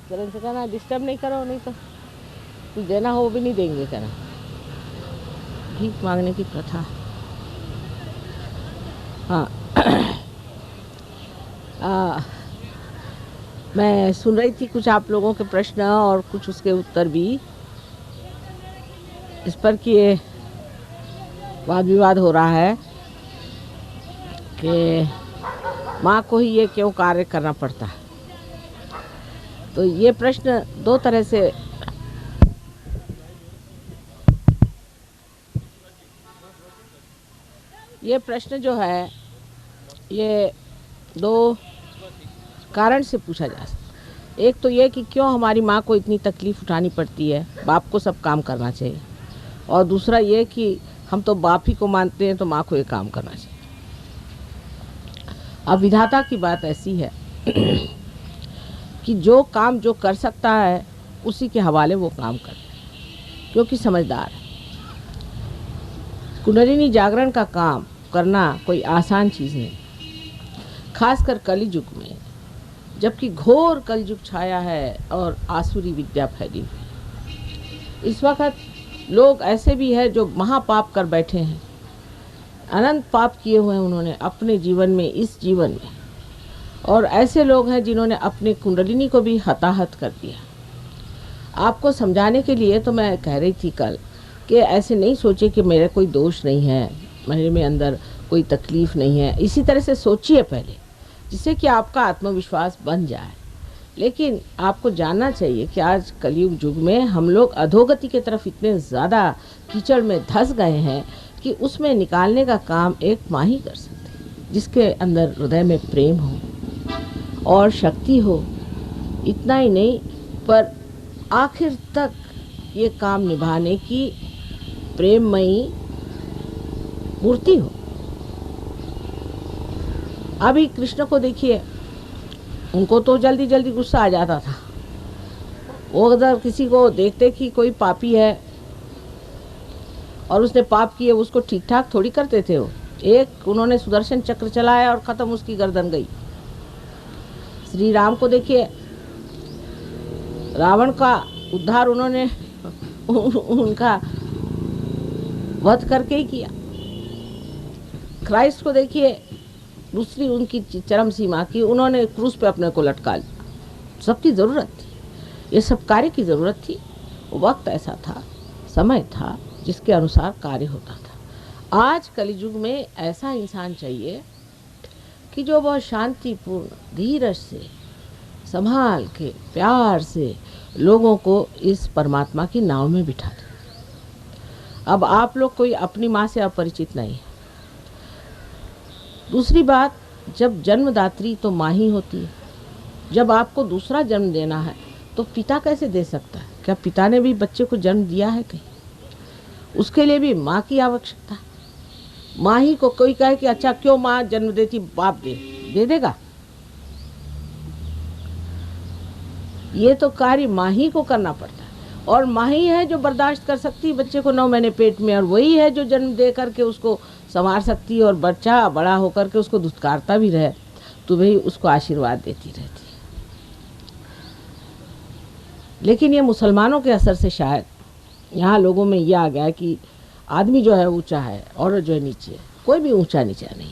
किरण से कहना डिस्टर्ब नहीं करो, नहीं तो कुछ देना हो वो भी नहीं देंगे। कहना भीख मांगने की प्रथा। हाँ मैं सुन रही थी कुछ आप लोगों के प्रश्न और कुछ उसके उत्तर भी। इस पर कि ये वाद विवाद हो रहा है कि माँ को ही ये क्यों कार्य करना पड़ता है। तो ये प्रश्न दो तरह से ये प्रश्न जो है ये दो कारण से पूछा जा सकता। एक तो ये कि क्यों हमारी माँ को इतनी तकलीफ़ उठानी पड़ती है, बाप को सब काम करना चाहिए। और दूसरा ये कि हम तो बाप ही को मानते हैं तो माँ को ये काम करना चाहिए। अब विधाता की बात ऐसी है कि जो काम जो कर सकता है उसी के हवाले वो काम करे, क्योंकि समझदार है। कुंडलिनी जागरण का काम करना कोई आसान चीज़ नहीं, खासकर कलियुग में, जबकि घोर कलयुग छाया है और आसुरी विद्या फैली हुई। इस वक्त लोग ऐसे भी हैं जो महापाप कर बैठे हैं, अनंत पाप किए हुए हैं उन्होंने अपने जीवन में, इस जीवन में। और ऐसे लोग हैं जिन्होंने अपने कुंडलिनी को भी हताहत कर दिया। आपको समझाने के लिए तो मैं कह रही थी कल कि ऐसे नहीं सोचिए कि मेरा कोई दोष नहीं है, मेरे में अंदर कोई तकलीफ़ नहीं है। इसी तरह से सोचिए पहले, जिससे कि आपका आत्मविश्वास बन जाए। लेकिन आपको जानना चाहिए कि आज कलयुग युग में हम लोग अधोगति की तरफ इतने ज़्यादा कीचड़ में धंस गए हैं कि उसमें निकालने का काम एक माँ ही कर सकती है, जिसके अंदर हृदय में प्रेम हो और शक्ति हो। इतना ही नहीं, पर आखिर तक ये काम निभाने की प्रेममयी मूर्ति हो। अभी कृष्ण को देखिए, उनको तो जल्दी जल्दी गुस्सा आ जाता था। वो अगर किसी को देखते कि कोई पापी है और उसने पाप किए, उसको ठीक ठाक थोड़ी करते थे। वो एक उन्होंने सुदर्शन चक्र चलाया और ख़त्म, उसकी गर्दन गई। श्री राम को देखिए, रावण का उद्धार उन्होंने उनका वध करके ही किया। क्राइस्ट को देखिए, दूसरी उनकी चरम सीमा की, उन्होंने क्रूस पे अपने को लटका लिया। सबकी ज़रूरत थी, ये सब कार्य की ज़रूरत थी। वक्त ऐसा था, समय था जिसके अनुसार कार्य होता था। आज कलियुग में ऐसा इंसान चाहिए कि जो बहुत शांतिपूर्ण, धीरज से, संभाल के, प्यार से लोगों को इस परमात्मा की नाव में बिठा दे। अब आप लोग कोई अपनी माँ से अपरिचित नहीं है। दूसरी बात, जब जन्मदात्री तो माँ ही होती है। जब आपको दूसरा जन्म देना है तो पिता कैसे दे सकता है? क्या पिता ने भी बच्चे को जन्म दिया है कहीं? उसके लिए भी माँ की आवश्यकता है। माँ ही को कोई कहे कि अच्छा क्यों माँ जन्म देती, बाप दे देगा? ये तो कार्य माँ ही को करना पड़ता है। और माँ ही है जो बर्दाश्त कर सकती है बच्चे को 9 महीने पेट में, और वही है जो जन्म दे करके उसको संवार सकती है और बच्चा बड़ा होकर के उसको धुतकारता भी रहे तो वही उसको आशीर्वाद देती रहती है। लेकिन ये मुसलमानों के असर से शायद यहाँ लोगों में ये आ गया है कि आदमी जो है ऊंचा है, औरत जो है नीचे है। कोई भी ऊंचा नीचा नहीं।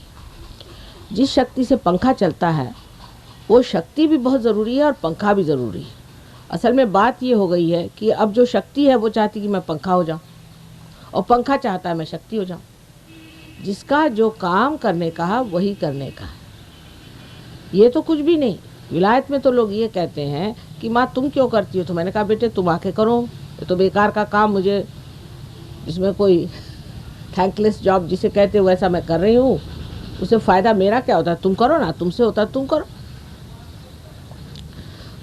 जिस शक्ति से पंखा चलता है वो शक्ति भी बहुत ज़रूरी है और पंखा भी ज़रूरी है। असल में बात ये हो गई है कि अब जो शक्ति है वो चाहती कि मैं पंखा हो जाऊं, और पंखा चाहता है मैं शक्ति हो जाऊं। जिसका जो काम करने का है वही करने का है। ये तो कुछ भी नहीं। विलायत में तो लोग ये कहते हैं कि माँ तुम क्यों करती हो? तो मैंने कहा बेटे तुम आके करो, ये तो बेकार का काम, मुझे इसमें कोई थैंकलेस जॉब जिसे कहते हो वैसा मैं कर रही हूँ, उससे फ़ायदा मेरा क्या होता है? तुम करो ना, तुमसे होता है तुम करो।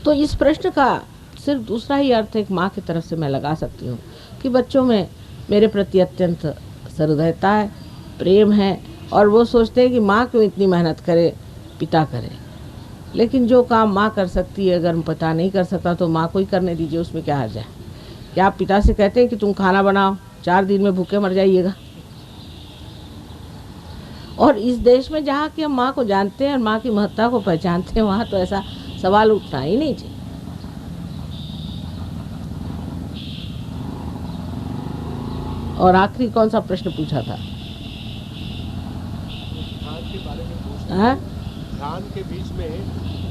तो इस प्रश्न का सिर्फ दूसरा ही अर्थ एक माँ की तरफ से मैं लगा सकती हूँ कि बच्चों में मेरे प्रति अत्यंत सहृदयता है, प्रेम है, और वो सोचते हैं कि माँ क्यों इतनी मेहनत करे, पिता करे। लेकिन जो काम माँ कर सकती है अगर पिता नहीं कर सकता तो माँ को ही करने दीजिए, उसमें क्या हर्ज है। क्या आप पिता से कहते हैं कि तुम खाना बनाओ, 4 दिन में भूखे मर जाइएगा? और इस देश में जहाँ की हम माँ को जानते हैं और माँ की महत्ता को पहचानते हैं, वहाँ तो ऐसा सवाल उठना ही नहीं चाहिए। और आखिरी कौन सा प्रश्न पूछा था? ध्यान के बारे में पूछ हाँ? ध्यान के बीच में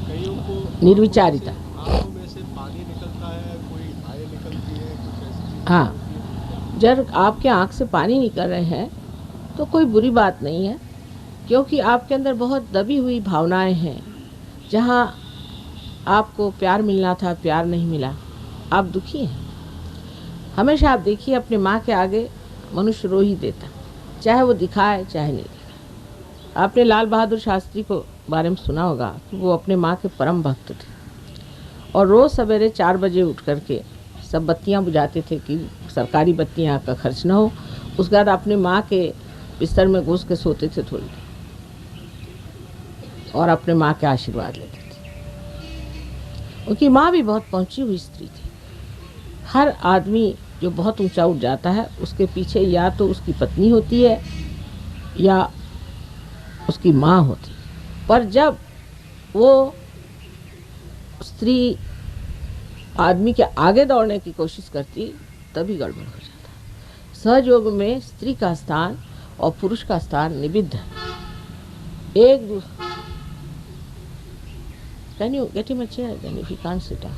कईयों को निर्विचारिता, आंखों में से पानी निकलता है, कोई आय निकलती है, कुछ ऐसी चीजें हाँ, होती है। जब आपके आँख से पानी निकल रहे हैं तो कोई बुरी बात नहीं है, क्योंकि आपके अंदर बहुत दबी हुई भावनाएं हैं। जहाँ आपको प्यार मिलना था, प्यार नहीं मिला, आप दुखी हैं। हमेशा आप देखिए, अपने माँ के आगे मनुष्य रो ही देता, चाहे वो दिखाए चाहे नहीं दिखाए। आपने लाल बहादुर शास्त्री को बारे में सुना होगा कि वो अपने माँ के परम भक्त थे और रोज़ सवेरे 4 बजे उठ करके सब बत्तियाँ बुझाते थे कि सरकारी बत्तियाँ का खर्च ना हो। उसके बाद अपने माँ के बिस्तर में घुस के सोते थे थोड़ी देर और अपने माँ के आशीर्वाद लेते थे। उनकी माँ भी बहुत पहुँची हुई स्त्री थी। हर आदमी जो बहुत ऊंचा उठ जाता है उसके पीछे या तो उसकी पत्नी होती है या उसकी माँ होती है, पर जब वो स्त्री आदमी के आगे दौड़ने की कोशिश करती तभी गड़बड़ हो जाता है। सहयोग में स्त्री का स्थान और पुरुष का स्थान निबिद्ध है। एक Can you get him a chair then if he can't sit down?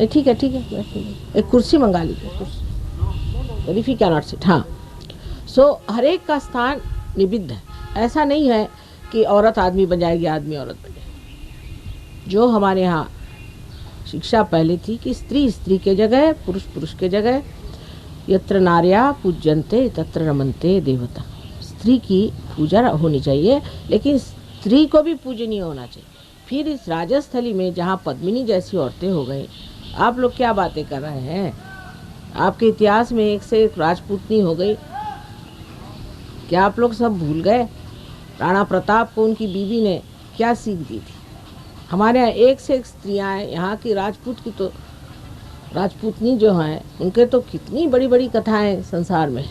ठीक है ठीक है, एक कुर्सी मंगा लीजिए, कुर्सी। If he can not sit, हाँ। सो हर एक का स्थान निबिद्ध है। ऐसा नहीं है कि औरत आदमी बन जाएगी, आदमी औरत बन जाएगी। जो हमारे यहाँ शिक्षा पहले थी कि स्त्री स्त्री के जगह, पुरुष पुरुष के जगह, यत्र नार्या पूज्यन्ते तत्र रमन्ते देवता। स्त्री की पूजा होनी चाहिए, लेकिन स्त्री को भी पूजनीय होना चाहिए। फिर इस राजस्थली में जहाँ पद्मिनी जैसी औरतें हो गई, आप लोग क्या बातें कर रहे हैं? आपके इतिहास में एक से एक राजपूतनी हो गई, क्या आप लोग सब भूल गए? राणा प्रताप को उनकी बीवी ने क्या सीख दी थी? हमारे यहाँ एक से एक स्त्रियाँ हैं। यहाँ की राजपूत की तो राजपूतनी जो हैं उनके तो कितनी बड़ी बड़ी कथाएं संसार में।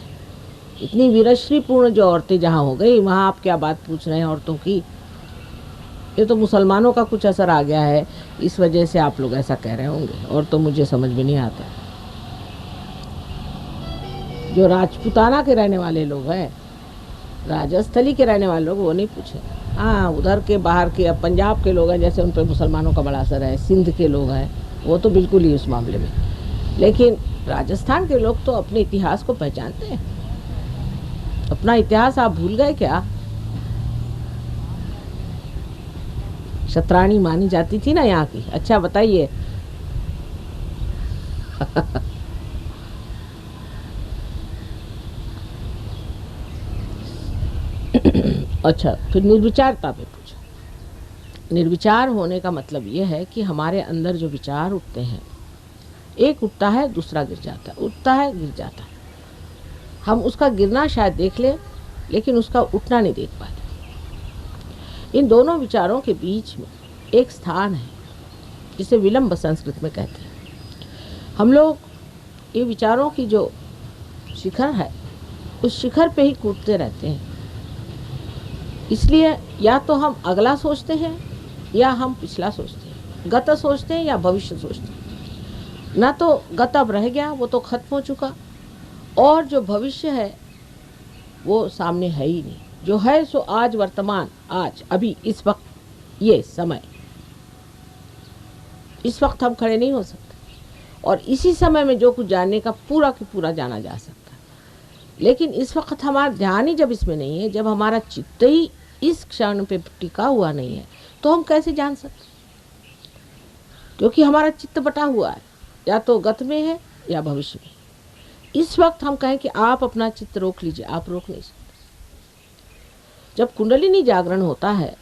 इतनी वीरश्रीपूर्ण जो औरतें जहाँ हो गई, वहाँ आप क्या बात पूछ रहे हैं औरतों की? ये तो मुसलमानों का कुछ असर आ गया है, इस वजह से आप लोग ऐसा कह रहे होंगे, और तो मुझे समझ में नहीं आता। जो राजपूताना के रहने वाले लोग हैं, राजस्थली के रहने वाले लोग, वो नहीं पूछे। हाँ, उधर के बाहर के, अब पंजाब के लोग हैं, जैसे उन पर मुसलमानों का बड़ा असर है, सिंध के लोग हैं, वो तो बिल्कुल ही उस मामले में। लेकिन राजस्थान के लोग तो अपने इतिहास को पहचानते हैं। अपना इतिहास आप भूल गए क्या? शतरानी मानी जाती थी ना यहाँ की। अच्छा बताइए। अच्छा, फिर निर्विचारता पे पूछा। निर्विचार होने का मतलब ये है कि हमारे अंदर जो विचार उठते हैं, एक उठता है दूसरा गिर जाता है, उठता है गिर जाता है। हम उसका गिरना शायद देख लें, लेकिन उसका उठना नहीं देख पाते। इन दोनों विचारों के बीच में एक स्थान है जिसे विलंब संस्कृत में कहते हैं। हम लोग ये विचारों की जो शिखर है, उस शिखर पे ही कूदते रहते हैं। इसलिए या तो हम अगला सोचते हैं या हम पिछला सोचते हैं, गत सोचते हैं या भविष्य सोचते हैं। ना तो गत अब रह गया, वो तो खत्म हो चुका, और जो भविष्य है वो सामने है ही नहीं। जो है सो आज, वर्तमान, आज, अभी, इस वक्त, ये समय। इस वक्त हम खड़े नहीं हो सकते, और इसी समय में जो कुछ जानने का पूरा की पूरा जाना जा सकता है। लेकिन इस वक्त हमारा ध्यान ही जब इसमें नहीं है, जब हमारा चित्त ही इस क्षण पे टिका हुआ नहीं है, तो हम कैसे जान सकते? क्योंकि हमारा चित्त बटा हुआ है, या तो गत में है या भविष्य में। इस वक्त हम कहें कि आप अपना चित्त रोक लीजिए, आप रोक नहीं सकते। जब कुंडलिनी जागरण होता है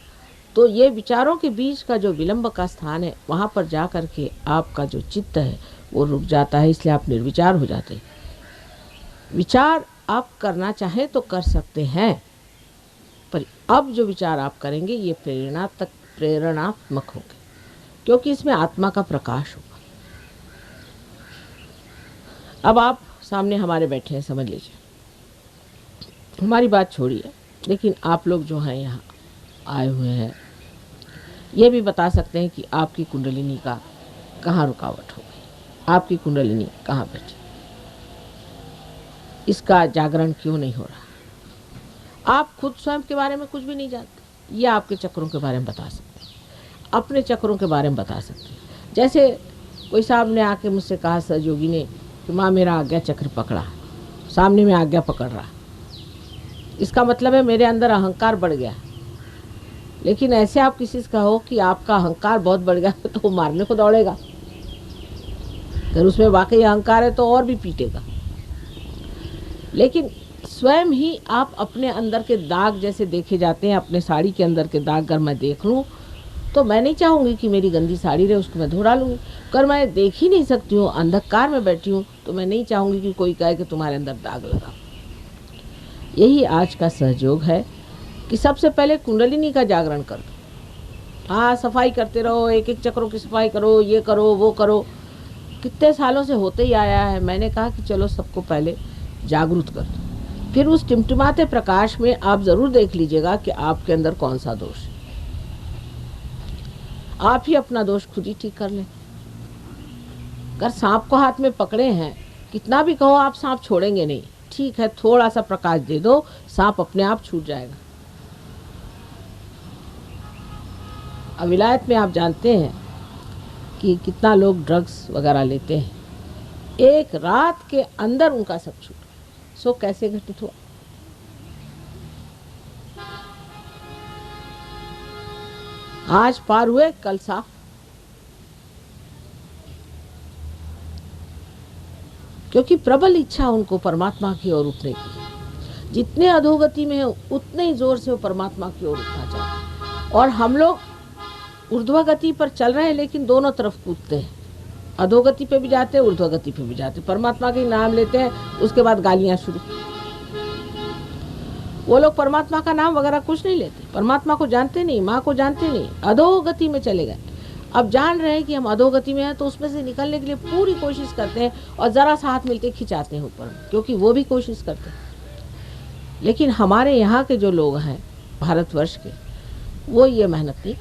तो ये विचारों के बीच का जो विलंब का स्थान है, वहाँ पर जा कर के आपका जो चित्त है वो रुक जाता है, इसलिए आप निर्विचार हो जाते हैं। विचार आप करना चाहें तो कर सकते हैं, पर अब जो विचार आप करेंगे ये प्रेरणात्मक होंगे, क्योंकि इसमें आत्मा का प्रकाश होगा। अब आप सामने हमारे बैठे हैं, समझ लीजिए, हमारी बात छोड़िए, लेकिन आप लोग जो हैं यहाँ आए हुए हैं, ये भी बता सकते हैं कि आपकी कुंडलिनी का कहाँ रुकावट हो गई, आपकी कुंडलिनी कहाँ बैठी, इसका जागरण क्यों नहीं हो रहा। आप खुद स्वयं के बारे में कुछ भी नहीं जानते, ये आपके चक्रों के बारे में बता सकते हैं, अपने चक्रों के बारे में बता सकते हैं। जैसे कोई साहब ने आके मुझसे कहा, सहयोगी ने, कि माँ मेरा आज्ञा चक्र पकड़ा, सामने में आज्ञा पकड़ रहा, इसका मतलब है मेरे अंदर अहंकार बढ़ गया। लेकिन ऐसे आप किसी से कहो कि आपका अहंकार बहुत बढ़ गया तो वो मारने को दौड़ेगा, अगर उसमें वाकई अहंकार है तो और भी पीटेगा। लेकिन स्वयं ही आप अपने अंदर के दाग जैसे देखे जाते हैं, अपने साड़ी के अंदर के दाग अगर मैं देख लूँ तो मैं नहीं चाहूँगी कि मेरी गंदी साड़ी रहे, उसको मैं धो डालूँगी। अगर मैं देख ही नहीं सकती हूँ, अंधकार में बैठी हूँ, तो मैं नहीं चाहूँगी कि कोई कहे कि तुम्हारे अंदर दाग लगा। यही आज का सहयोग है कि सबसे पहले कुंडलिनी का जागरण कर दो। हाँ, सफाई करते रहो, एक एक चक्रों की सफाई करो, ये करो वो करो, कितने सालों से होते ही आया है। मैंने कहा कि चलो सबको पहले जागरूक कर दो, फिर उस टिमटिमाते प्रकाश में आप ज़रूर देख लीजिएगा कि आपके अंदर कौन सा दोष है। आप ही अपना दोष खुद ही ठीक कर लें। अगर सांप को हाथ में पकड़े हैं, कितना भी कहो आप सांप छोड़ेंगे नहीं, ठीक है, थोड़ा सा प्रकाश दे दो, सांप अपने आप छूट जाएगा। अब विलायत में आप जानते हैं कि कितना लोग ड्रग्स वगैरह लेते हैं, एक रात के अंदर उनका सब छूट। सो कैसे घटित हुआ? आज पार हुए, कल साफ। क्योंकि प्रबल इच्छा उनको परमात्मा की ओर उठने की। जितने अधोगति में है उतने ही जोर से वो परमात्मा की ओर उठना चाहते हैं। और हम लोग ऊर्ध्वगति पर चल रहे हैं, लेकिन दोनों तरफ कूदते हैं, अधोगति पे भी जाते हैं, ऊर्ध्वगति पे भी जाते हैं। परमात्मा के नाम लेते हैं, उसके बाद गालियां शुरू। वो लोग परमात्मा का नाम वगैरह कुछ नहीं लेते, परमात्मा को जानते नहीं, माँ को जानते नहीं, अधोगति में चले गए। अब जान रहे हैं कि हम अधोगति में हैं, तो उसमें से निकलने के लिए पूरी कोशिश करते हैं और ज़रा सा हाथ मिलते खिंचाते हैं ऊपर, क्योंकि वो भी कोशिश करते हैं। लेकिन हमारे यहाँ के जो लोग हैं भारतवर्ष के, वो ये मेहनत नहीं,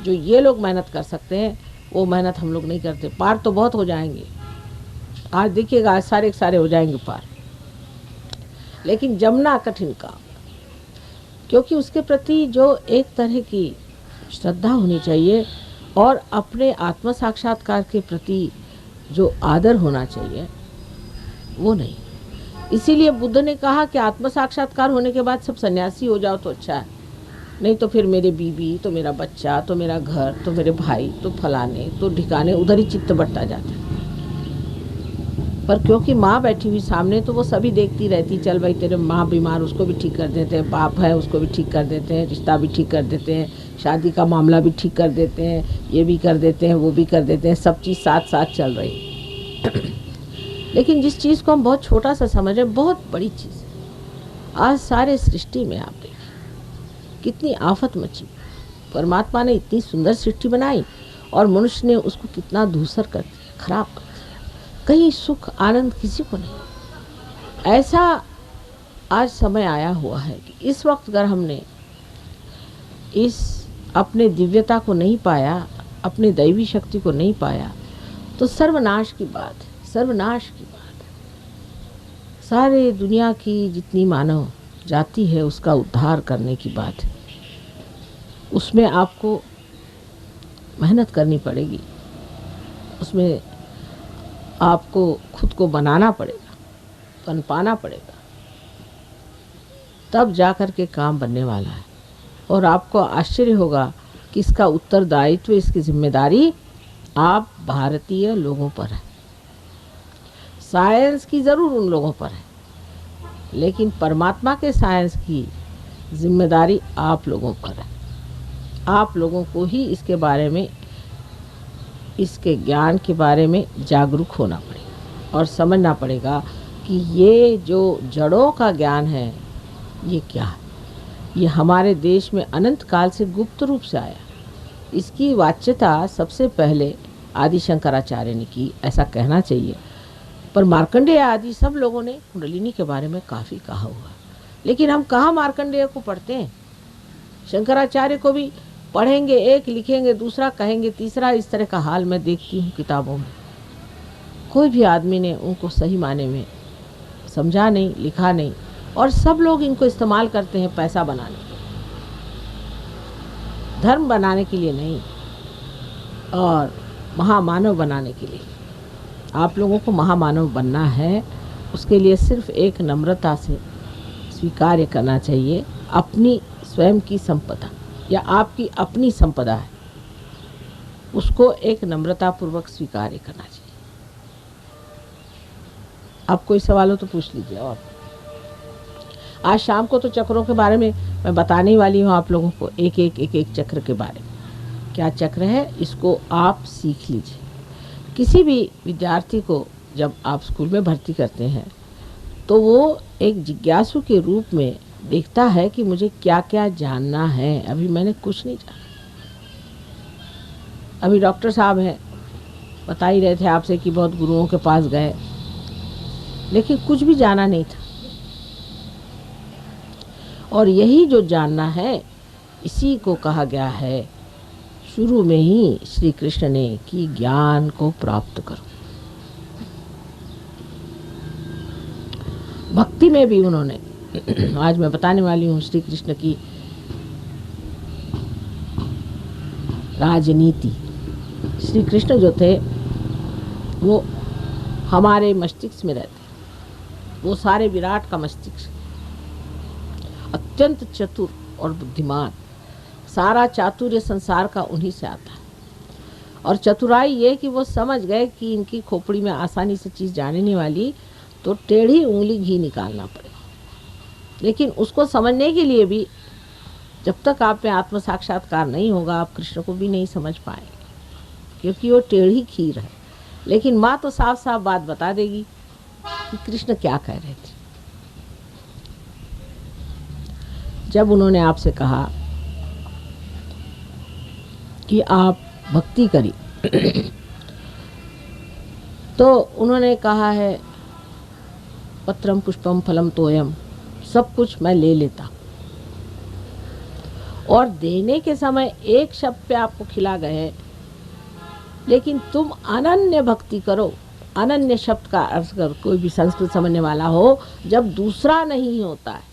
जो ये लोग मेहनत कर सकते हैं वो मेहनत हम लोग नहीं करते। पार तो बहुत हो जाएंगे, आज देखिएगा, आज सारे सारे हो जाएंगे पार, लेकिन जमना कठिन काम, क्योंकि उसके प्रति जो एक तरह की श्रद्धा होनी चाहिए और अपने आत्म साक्षात्कार के प्रति जो आदर होना चाहिए वो नहीं। इसीलिए बुद्ध ने कहा कि आत्म साक्षात्कार होने के बाद सब सन्यासी हो जाओ तो अच्छा है, नहीं तो फिर मेरे बीवी, तो मेरा बच्चा, तो मेरा घर, तो मेरे भाई, तो फलाने, तो ठिकाने, उधर ही चित्त बढ़ता जाता है। पर क्योंकि माँ बैठी हुई सामने, तो वो सभी देखती रहती, चल भाई तेरे माँ बीमार, उसको भी ठीक कर देते हैं, बाप है उसको भी ठीक कर देते हैं, रिश्ता भी ठीक कर देते हैं, शादी का मामला भी ठीक कर देते हैं, ये भी कर देते हैं, वो भी कर देते हैं, सब चीज़ साथ साथ चल रही। लेकिन जिस चीज़ को हम बहुत छोटा सा समझ रहे हैं, बहुत बड़ी चीज़ है। आज सारे सृष्टि में आप देखिए कितनी आफत मची। परमात्मा ने इतनी सुंदर सृष्टि बनाई और मनुष्य ने उसको कितना धूसर कर दिया, खराब कर दिया। कहीं सुख आनंद किसी को नहीं। ऐसा आज समय आया हुआ है कि इस वक्त अगर हमने इस अपने दिव्यता को नहीं पाया, अपने दैवी शक्ति को नहीं पाया, तो सर्वनाश की बात है, सर्वनाश की बात है। सारे दुनिया की जितनी मानव जाति है उसका उद्धार करने की बात है। उसमें आपको मेहनत करनी पड़ेगी, उसमें आपको खुद को बनाना पड़ेगा, पनपाना पड़ेगा, तब जाकर के काम बनने वाला है। और आपको आश्चर्य होगा कि इसका उत्तरदायित्व, इसकी जिम्मेदारी आप भारतीय लोगों पर है। साइंस की ज़रूर उन लोगों पर है, लेकिन परमात्मा के साइंस की जिम्मेदारी आप लोगों पर है। आप लोगों को ही इसके बारे में, इसके ज्ञान के बारे में जागरूक होना पड़ेगा और समझना पड़ेगा कि ये जो जड़ों का ज्ञान है ये क्या है। ये हमारे देश में अनंत काल से गुप्त रूप से आया। इसकी वाच्यता सबसे पहले आदि शंकराचार्य ने की, ऐसा कहना चाहिए। पर मार्कंडेय आदि सब लोगों ने कुंडलिनी के बारे में काफ़ी कहा हुआ, लेकिन हम कहाँ मार्कंडेय को पढ़ते हैं। शंकराचार्य को भी पढ़ेंगे, एक लिखेंगे, दूसरा कहेंगे, तीसरा, इस तरह का हाल मैं देखती हूँ किताबों में। कोई भी आदमी ने उनको सही माने में समझा नहीं, लिखा नहीं, और सब लोग इनको इस्तेमाल करते हैं पैसा बनाने के लिए, धर्म बनाने के लिए नहीं, और महामानव बनाने के लिए। आप लोगों को महामानव बनना है, उसके लिए सिर्फ एक नम्रता से स्वीकार करना चाहिए। अपनी स्वयं की संपदा या आपकी अपनी संपदा है, उसको एक नम्रतापूर्वक स्वीकार करना चाहिए। आप कोई सवाल हो तो पूछ लीजिए। और आज शाम को तो चक्रों के बारे में मैं बताने वाली हूँ आप लोगों को, एक एक चक्र के बारे में। क्या चक्र है इसको आप सीख लीजिए। किसी भी विद्यार्थी को जब आप स्कूल में भर्ती करते हैं तो वो एक जिज्ञासु के रूप में देखता है कि मुझे क्या क्या जानना है। अभी मैंने कुछ नहीं जाना। अभी डॉक्टर साहब हैं, बता ही रहे थे आपसे कि बहुत गुरुओं के पास गए, लेकिन कुछ भी जाना नहीं था। और यही जो जानना है, इसी को कहा गया है शुरू में ही श्री कृष्ण ने कि ज्ञान को प्राप्त करो। भक्ति में भी उन्होंने आज मैं बताने वाली हूँ श्री कृष्ण की राजनीति। श्री कृष्ण जो थे वो हमारे मस्तिष्क में रहते, वो सारे विराट का मस्तिष्क, अत्यंत चतुर और बुद्धिमान। सारा चातुर्य संसार का उन्हीं से आता है। और चतुराई ये कि वो समझ गए कि इनकी खोपड़ी में आसानी से चीज़ जाने नहीं वाली, तो टेढ़ी उंगली घी निकालना पड़ेगा। लेकिन उसको समझने के लिए भी जब तक आप में आत्म साक्षात्कार नहीं होगा, आप कृष्ण को भी नहीं समझ पाएंगे, क्योंकि वो टेढ़ी खीर है। लेकिन माँ तो साफ साफ बात बता देगी कि कृष्ण क्या कह रहे थे। जब उन्होंने आपसे कहा कि आप भक्ति करिए, तो उन्होंने कहा है पत्रम पुष्पम फलम तोयम, सब कुछ मैं ले लेता। और देने के समय एक शब्द पे आपको खिला गए, लेकिन तुम अनन्य भक्ति करो। अनन्य शब्द का अर्थ कर कोई भी संस्कृत समझने वाला हो, जब दूसरा नहीं होता है,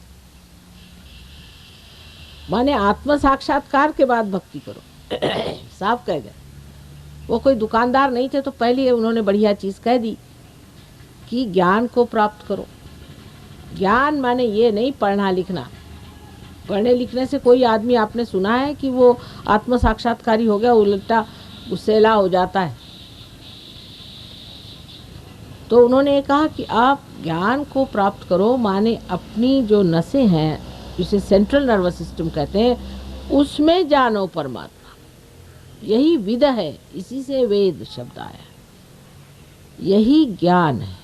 माने आत्म साक्षात्कार के बाद भक्ति करो। साफ कह गए। वो कोई दुकानदार नहीं थे तो पहले उन्होंने बढ़िया चीज़ कह दी कि ज्ञान को प्राप्त करो। ज्ञान माने ये नहीं पढ़ना लिखना। पढ़ने लिखने से कोई आदमी आपने सुना है कि वो आत्म साक्षात्कारी हो गया, उल्टा गुस्सेला हो जाता है। तो उन्होंने कहा कि आप ज्ञान को प्राप्त करो, माने अपनी जो नसें हैं, जिसे सेंट्रल नर्वस सिस्टम कहते हैं, उसमें जानो परमात्मा। यही विद है, इसी से वेद शब्द आया। यही ज्ञान है।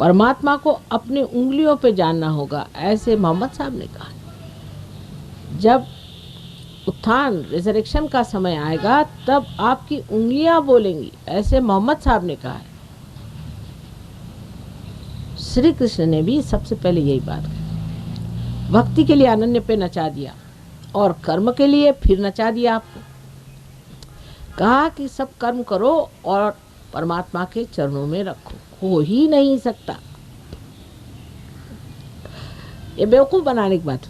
परमात्मा को अपने उंगलियों पे जानना होगा, ऐसे मोहम्मद साहब ने कहा। जब उत्थान रिजरेक्शन का समय आएगा तब आपकी उंगलियां बोलेंगी, ऐसे मोहम्मद साहब ने कहा है। श्री कृष्ण ने भी सबसे पहले यही बात कही। भक्ति के लिए अनन्य पे नचा दिया और कर्म के लिए फिर नचा दिया आपको। कहा कि सब कर्म करो और परमात्मा के चरणों में रखो। हो ही नहीं सकता, ये बेवकूफ बनाने की बात,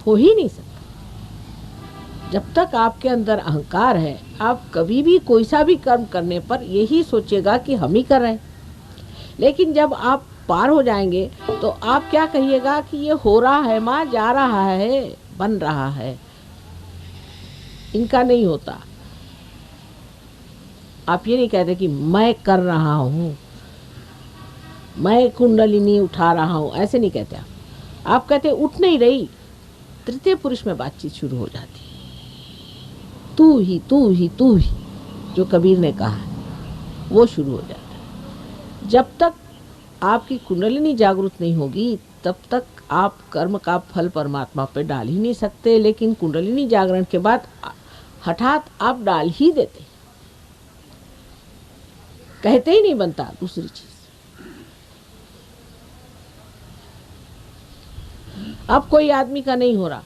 हो ही नहीं सकता। जब तक आपके अंदर अहंकार है, आप कभी भी कोई सा भी कर्म करने पर यही सोचेगा कि हम ही कर रहे हैं। लेकिन जब आप पार हो जाएंगे तो आप क्या कहिएगा कि ये हो रहा है माँ, जा रहा है, बन रहा है, इनका नहीं होता। आप ये नहीं कहते कि मैं कर रहा हूँ, मैं कुंडलिनी उठा रहा हूँ, ऐसे नहीं कहते आप। आप कहते उठ नहीं रही, तृतीय पुरुष में बातचीत शुरू हो जाती है। तू ही तू ही तू ही, जो कबीर ने कहा है, वो शुरू हो जाता है। जब तक आपकी कुंडलिनी जागृत नहीं होगी तब तक आप कर्म का फल परमात्मा पे डाल ही नहीं सकते। लेकिन कुंडलिनी जागरण के बाद हठात आप डाल ही देते, कहते ही नहीं बनता दूसरी चीज। अब कोई आदमी का नहीं हो रहा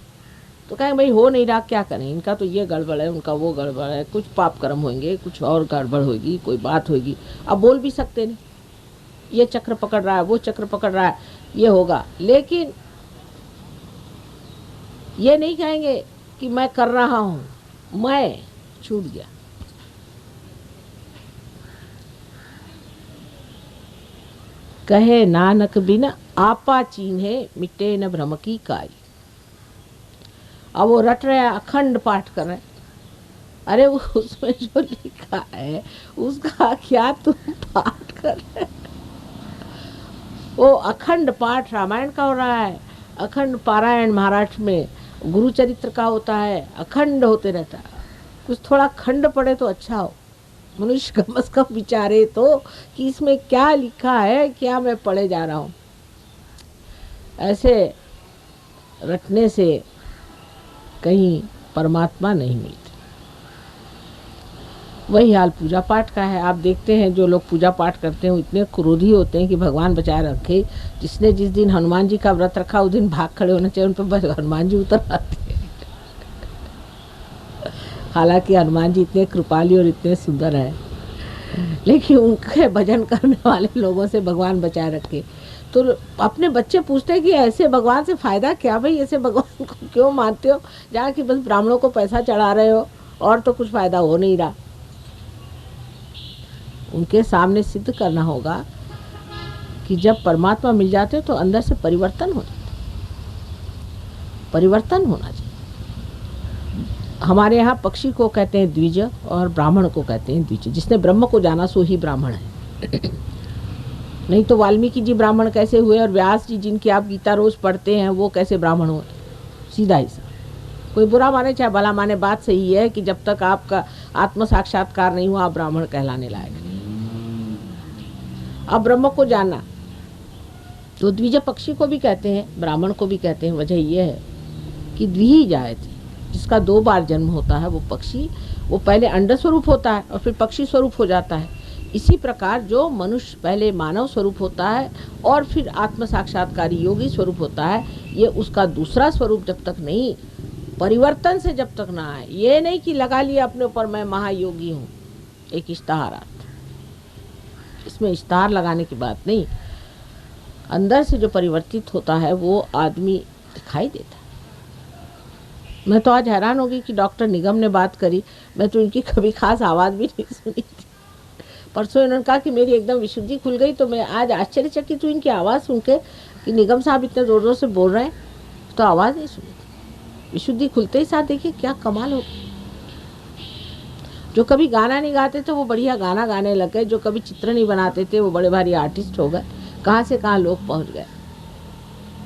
तो कहें भाई हो नहीं रहा, क्या करें, इनका तो ये गड़बड़ है, उनका वो गड़बड़ है, कुछ पाप कर्म होंगे, कुछ और गड़बड़ होगी, कोई बात होगी। अब बोल भी सकते नहीं, ये चक्र पकड़ रहा है, वो चक्र पकड़ रहा है, ये होगा। लेकिन ये नहीं कहेंगे कि मैं कर रहा हूं, मैं छूट गया। कहे नानक बिन आपा चीन्हे, मिटे न भ्रम की काई। अब वो रट रहे, अखंड पाठ कर रहे। अरे उसमें जो लिखा है उसका क्या तुम पाठ कर रहे? वो अखंड पाठ रामायण का हो रहा है, अखंड पारायण महाराष्ट्र में गुरु चरित्र का होता है, अखंड होते रहता है। कुछ थोड़ा खंड पड़े तो अच्छा हो, मनुष्य कम से कम विचारे तो कि इसमें क्या लिखा है, क्या मैं पढ़े जा रहा हूँ। ऐसे रटने से कहीं परमात्मा नहीं मिलती। वही हाल पूजा पाठ का है। आप देखते हैं जो लोग पूजा पाठ करते हैं इतने क्रोधी होते हैं कि भगवान बचाए रखे। जिसने जिस दिन हनुमान जी का व्रत रखा उस दिन भाग खड़े होना चाहिए, उन पर हनुमान जी उतर आते हैं। हालांकि हनुमान जी इतने कृपाली और इतने सुंदर हैं, लेकिन उनके भजन करने वाले लोगों से भगवान बचाए रखे। तो अपने बच्चे पूछते हैं कि ऐसे भगवान से फ़ायदा क्या भाई, ऐसे भगवान को क्यों मानते हो जहाँ कि बस ब्राह्मणों को पैसा चढ़ा रहे हो और तो कुछ फ़ायदा हो नहीं रहा। उनके सामने सिद्ध करना होगा कि जब परमात्मा मिल जाते तो अंदर से परिवर्तन हो जाता, परिवर्तन होना चाहिए। हमारे यहाँ पक्षी को कहते हैं द्विज और ब्राह्मण को कहते हैं द्विज। जिसने ब्रह्म को जाना सो ही ब्राह्मण है। नहीं तो वाल्मीकि जी ब्राह्मण कैसे हुए और व्यास जी जिनकी आप गीता रोज पढ़ते हैं वो कैसे ब्राह्मण हुए? सीधा ही सा। कोई बुरा माने चाहे भला माने, बात सही है कि जब तक आपका आत्म साक्षात्कार नहीं हुआ आप ब्राह्मण कहलाने लायक नहीं। अब ब्रह्म को जानना तो द्विज पक्षी को भी कहते हैं, ब्राह्मण को भी कहते हैं। वजह यह है कि द्विही जाए थे, जिसका 2 बार जन्म होता है वो पक्षी, वो पहले अंड स्वरूप होता है और फिर पक्षी स्वरूप हो जाता है। इसी प्रकार जो मनुष्य पहले मानव स्वरूप होता है और फिर आत्म साक्षात्कारी योगी स्वरूप होता है, ये उसका दूसरा स्वरूप जब तक नहीं, परिवर्तन से जब तक ना आए। ये नहीं कि लगा लिया अपने ऊपर मैं महायोगी हूँ, एक इश्तहार आता, इसमें इश्तहार लगाने की बात नहीं। अंदर से जो परिवर्तित होता है वो आदमी दिखाई देता है। मैं तो आज हैरान होगी कि डॉक्टर निगम ने बात करी, मैं तो इनकी कभी खास आवाज़ भी नहीं सुनी थी। परसों इन्होंने कहा कि मेरी एकदम विशुद्धि खुल गई, तो मैं आज आश्चर्यचकित हूँ इनकी आवाज़ सुन के कि निगम साहब इतने ज़ोर ज़ोर से बोल रहे हैं, तो आवाज़ नहीं सुनी थी। विशुद्धि खुलते ही साथ देखिए क्या कमाल हो। जो कभी गाना नहीं गाते थे वो बढ़िया गाना गाने लग गए, जो कभी चित्र नहीं बनाते थे वो बड़े भारी आर्टिस्ट हो गए, कहाँ से कहाँ लोग पहुँच गए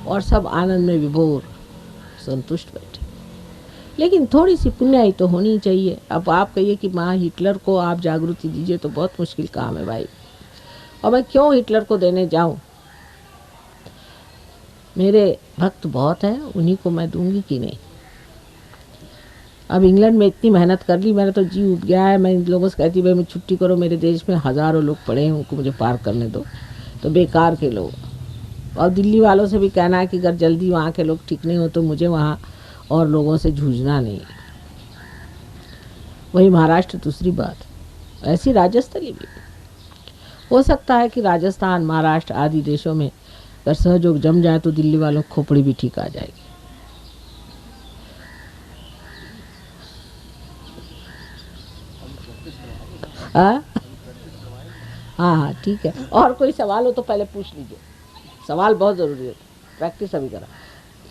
और सब आनंद में विभोर संतुष्ट बैठे। लेकिन थोड़ी सी पुण्याई तो होनी चाहिए। अब आप कहिए कि माँ हिटलर को आप जागृति दीजिए, तो बहुत मुश्किल काम है भाई। और मैं क्यों हिटलर को देने जाऊं? मेरे भक्त बहुत हैं, उन्हीं को मैं दूंगी कि नहीं। अब इंग्लैंड में इतनी मेहनत कर ली, मेरा तो जी उब गया है। मैं इन लोगों से कहती भाई मैं छुट्टी करो, मेरे देश में हज़ारों लोग पड़े हैं, उनको मुझे पार करने दो, तो बेकार के लोग। और दिल्ली वालों से भी कहना है कि अगर जल्दी वहाँ के लोग ठीक नहीं हो तो मुझे वहाँ और लोगों से जूझना नहीं। वही महाराष्ट्र दूसरी बात, ऐसी राजस्थली भी हो सकता है कि राजस्थान, महाराष्ट्र आदि देशों में अगर सहयोग जम जाए तो दिल्ली वालों को खोपड़ी भी ठीक आ जाएगी। हाँ हाँ ठीक है। और कोई सवाल हो तो पहले पूछ लीजिए, सवाल बहुत ज़रूरी है। प्रैक्टिस अभी करा।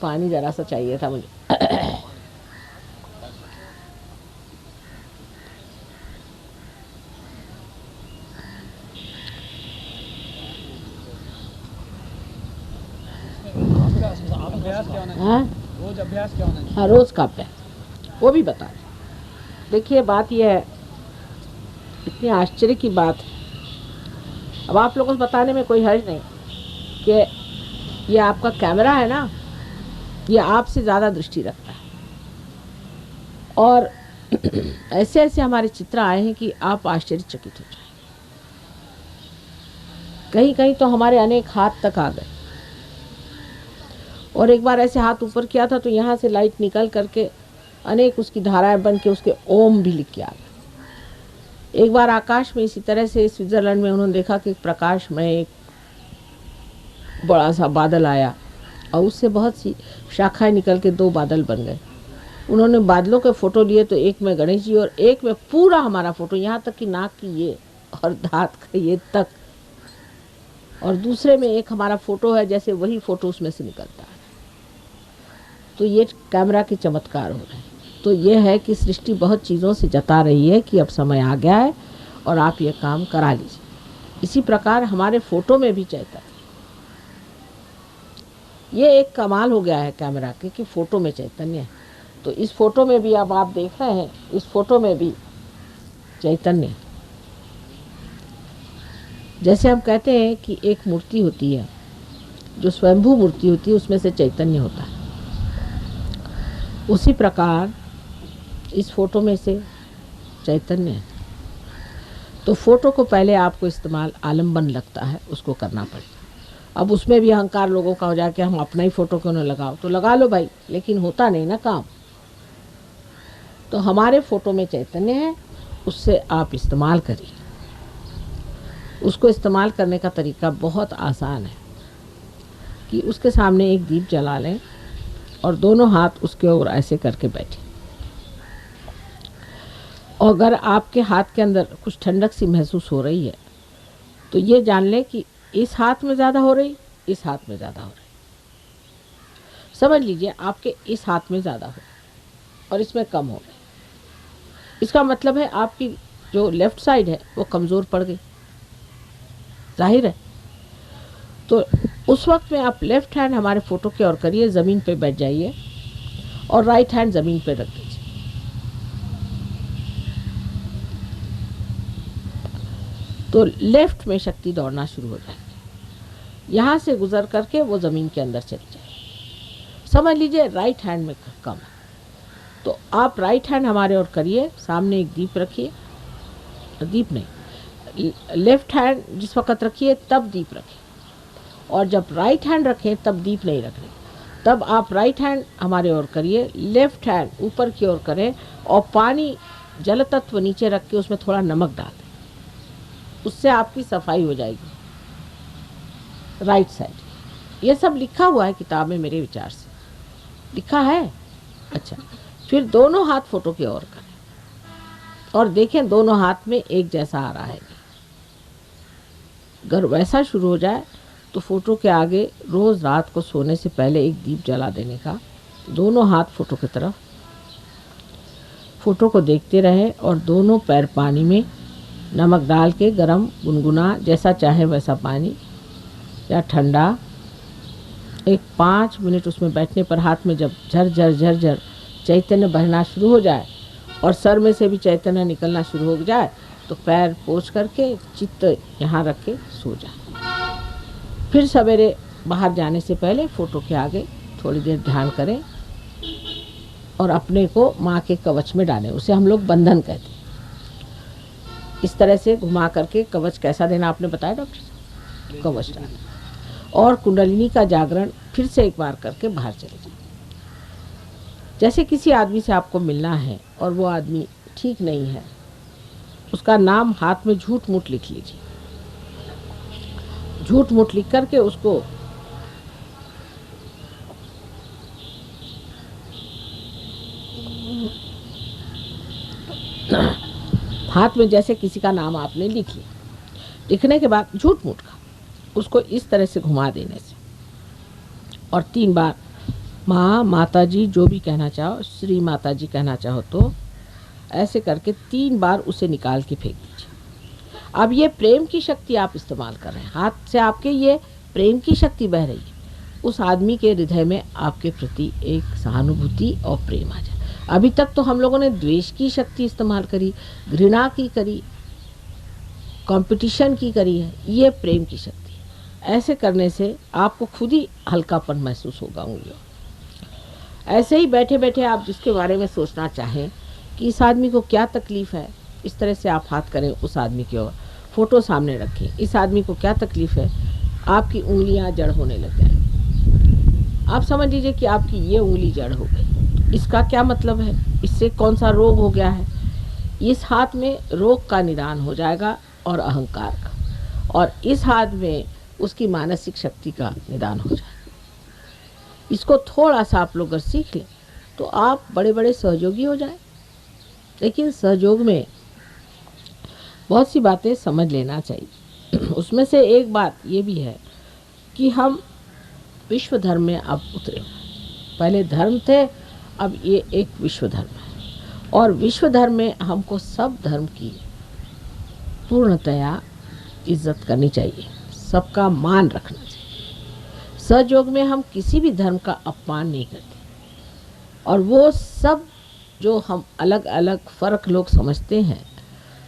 पानी ज़रा सा चाहिए था मुझे। आपका अभ्यास क्या होना चाहिए? हाँ रोज अभ्यास क्या होना चाहिए? हाँ, रोज़ का अभ्यास वो भी बता रहे। देखिए बात यह है, इतनी आश्चर्य की बात है, अब आप लोगों को बताने में कोई हर्ज नहीं कि ये आपका कैमरा है ना, ये आपसे ज़्यादा दृष्टि रखता है। और ऐसे ऐसे हमारे चित्र आए हैं कि आप आश्चर्यचकित हो जाएंगे। कहीं कहीं तो हमारे अनेक हाथ तक आ गए, और एक बार ऐसे हाथ ऊपर किया था तो यहाँ से लाइट निकल करके अनेक उसकी धाराएं बन के उसके ओम भी लिख के आ गए। एक बार आकाश में इसी तरह से स्विट्जरलैंड में उन्होंने देखा कि प्रकाश में एक बड़ा सा बादल आया और उससे बहुत सी शाखाएं निकल के 2 बादल बन गए। उन्होंने बादलों के फ़ोटो लिए तो एक में गणेश जी और एक में पूरा हमारा फ़ोटो, यहाँ तक कि नाक की ये और दांत का ये तक, और दूसरे में एक हमारा फ़ोटो है जैसे वही फ़ोटो उसमें से निकलता है। तो ये कैमरा के चमत्कार हो रहे हैं। तो ये है कि सृष्टि बहुत चीज़ों से जता रही है कि अब समय आ गया है और आप ये काम करा लीजिए। इसी प्रकार हमारे फ़ोटो में भी चैतन्य, ये एक कमाल हो गया है कैमरा के कि फ़ोटो में चैतन्य है। तो इस फ़ोटो में भी अब आप देख रहे हैं, इस फ़ोटो में भी चैतन्य। जैसे हम कहते हैं कि एक मूर्ति होती है जो स्वयंभू मूर्ति होती है, उसमें से चैतन्य होता है, उसी प्रकार इस फ़ोटो में से चैतन्य है। तो फ़ोटो को पहले आपको इस्तेमाल आलम्बन लगता है, उसको करना पड़ेगा। अब उसमें भी अहंकार लोगों का हो जाए कि हम अपना ही फ़ोटो क्यों न लगाओ, तो लगा लो भाई, लेकिन होता नहीं ना काम। तो हमारे फ़ोटो में चैतन्य है, उससे आप इस्तेमाल करिए। उसको इस्तेमाल करने का तरीका बहुत आसान है कि उसके सामने एक दीप जला लें और दोनों हाथ उसके ओर ऐसे करके बैठे, और अगर आपके हाथ के अंदर कुछ ठंडक सी महसूस हो रही है तो ये जान लें कि इस हाथ में ज़्यादा हो रही, इस हाथ में ज़्यादा हो रही। समझ लीजिए आपके इस हाथ में ज़्यादा हो और इसमें कम हो गई। इसका मतलब है आपकी जो लेफ़्ट साइड है वो कमज़ोर पड़ गई, जाहिर है। तो उस वक्त में आप लेफ़्ट हैंड हमारे फ़ोटो के ओर करिए, ज़मीन पे बैठ जाइए और राइट हैंड ज़मीन पे रख दीजिए। तो लेफ़्ट में शक्ति दौड़ना शुरू हो जाएगी, यहाँ से गुज़र करके वो ज़मीन के अंदर चली जाएगी। समझ लीजिए राइट हैंड में कम है, तो आप राइट हैंड हमारे ओर करिए, सामने एक दीप रखिए, दीप नहीं, लेफ़्ट हैंड जिस वक्त रखिए तब दीप रखिए, और जब राइट हैंड रखें तब दीप नहीं रखने। तब आप राइट हैंड हमारे ओर करिए, लेफ़्ट हैंड ऊपर की ओर करें और पानी जल तत्व नीचे रख के उसमें थोड़ा नमक डाल दें, उससे आपकी सफाई हो जाएगी राइट साइड। ये सब लिखा हुआ है किताब में, मेरे विचार से लिखा है। अच्छा, फिर दोनों हाथ फ़ोटो की ओर करें और देखें दोनों हाथ में एक जैसा आ रहा है। अगर वैसा शुरू हो जाए तो फ़ोटो के आगे रोज़ रात को सोने से पहले एक दीप जला देने का, दोनों हाथ फ़ोटो की तरफ, फ़ोटो को देखते रहें और दोनों पैर पानी में नमक डाल के गरम गुनगुना, जैसा चाहे वैसा पानी या ठंडा, एक 5 मिनट उसमें बैठने पर हाथ में जब झरझर झरझर चैतन्य बहना शुरू हो जाए और सर में से भी चैतन्य निकलना शुरू हो जाए तो पैर पोंछ करके चित्त यहाँ रख के सो जाए। फिर सवेरे बाहर जाने से पहले फ़ोटो के आगे थोड़ी देर ध्यान करें और अपने को माँ के कवच में डालें, उसे हम लोग बंधन कहते हैं। इस तरह से घुमा करके कवच कैसा देना आपने बताया डॉक्टर साहब, कवच डालना, और कुंडलिनी का जागरण फिर से एक बार करके बाहर चले जाए। जैसे किसी आदमी से आपको मिलना है और वो आदमी ठीक नहीं है, उसका नाम हाथ में झूठ मूठ लिख लीजिए, झूठ मूठ लिख करके उसको हाथ में जैसे किसी का नाम आपने लिख लिया, लिखने के बाद झूठ मूठ का उसको इस तरह से घुमा देने से, और 3 बार माँ, माता जी, जो भी कहना चाहो, श्री माता जी कहना चाहो तो ऐसे करके 3 बार उसे निकाल के फेंक दीजिए। अब ये प्रेम की शक्ति आप इस्तेमाल कर रहे हैं, हाथ से आपके ये प्रेम की शक्ति बह रही है, उस आदमी के हृदय में आपके प्रति एक सहानुभूति और प्रेम आ जाए। अभी तक तो हम लोगों ने द्वेष की शक्ति इस्तेमाल करी, घृणा की करी, कंपटीशन की करी है, ये प्रेम की शक्ति है। ऐसे करने से आपको खुद ही हल्कापन महसूस होगा उंगलियों। ऐसे ही बैठे बैठे आप जिसके बारे में सोचना चाहें कि इस आदमी को क्या तकलीफ़ है, इस तरह से आप हाथ करें उस आदमी की ओर, फोटो सामने रखें, इस आदमी को क्या तकलीफ़ है, आपकी उंगलियां जड़ होने लग जाएंगी। आप समझ लीजिए कि आपकी ये उंगली जड़ हो गई। इसका क्या मतलब है, इससे कौन सा रोग हो गया है? इस हाथ में रोग का निदान हो जाएगा और अहंकार का, और इस हाथ में उसकी मानसिक शक्ति का निदान हो जाएगा। इसको थोड़ा सा आप लोग अगर सीख लें तो आप बड़े बड़े सहयोगी हो जाएं। लेकिन सहयोग में बहुत सी बातें समझ लेना चाहिए। उसमें से एक बात ये भी है कि हम विश्व धर्म में अब उतरे। पहले धर्म थे, अब ये एक विश्व धर्म है, और विश्व धर्म में हमको सब धर्म की पूर्णतया इज्जत करनी चाहिए, सबका मान रखना चाहिए। सहयोग में हम किसी भी धर्म का अपमान नहीं करते, और वो सब जो हम अलग अलग फ़र्क लोग समझते हैं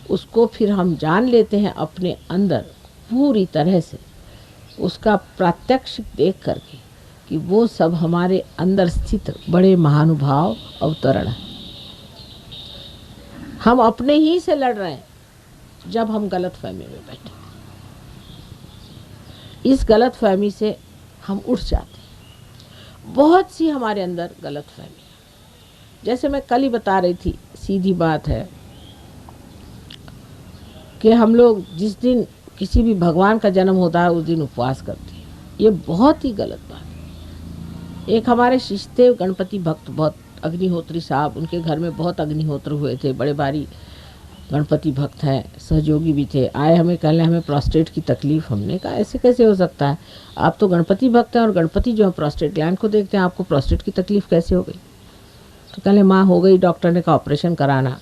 उसको फिर हम जान लेते हैं अपने अंदर पूरी तरह से, उसका प्रत्यक्ष देख करके कि वो सब हमारे अंदर स्थित बड़े महानुभाव अवतरण हैं। हम अपने ही से लड़ रहे हैं जब हम गलत फहमी में बैठे। इस गलत फहमी से हम उठ जाते हैं। बहुत सी हमारे अंदर गलत फहमी, जैसे मैं कल ही बता रही थी, सीधी बात है कि हम लोग जिस दिन किसी भी भगवान का जन्म होता है उस दिन उपवास करते हैं। ये बहुत ही गलत बात है। एक हमारे शिष्य थे गणपति भक्त, बहुत अग्निहोत्री साहब, उनके घर में बहुत अग्निहोत्र हुए थे, बड़े भारी गणपति भक्त हैं, सहयोगी भी थे। आए हमें कहने हमें प्रोस्टेट की तकलीफ़। हमने कहा ऐसे कैसे हो सकता है, आप तो गणपति भक्त हैं और गणपति जो है प्रोस्टेट ग्लैंड को देखते हैं, आपको प्रोस्टेट की तकलीफ़ कैसे हो गई? तो कहने माँ हो गई, डॉक्टर ने कहा ऑपरेशन कराना।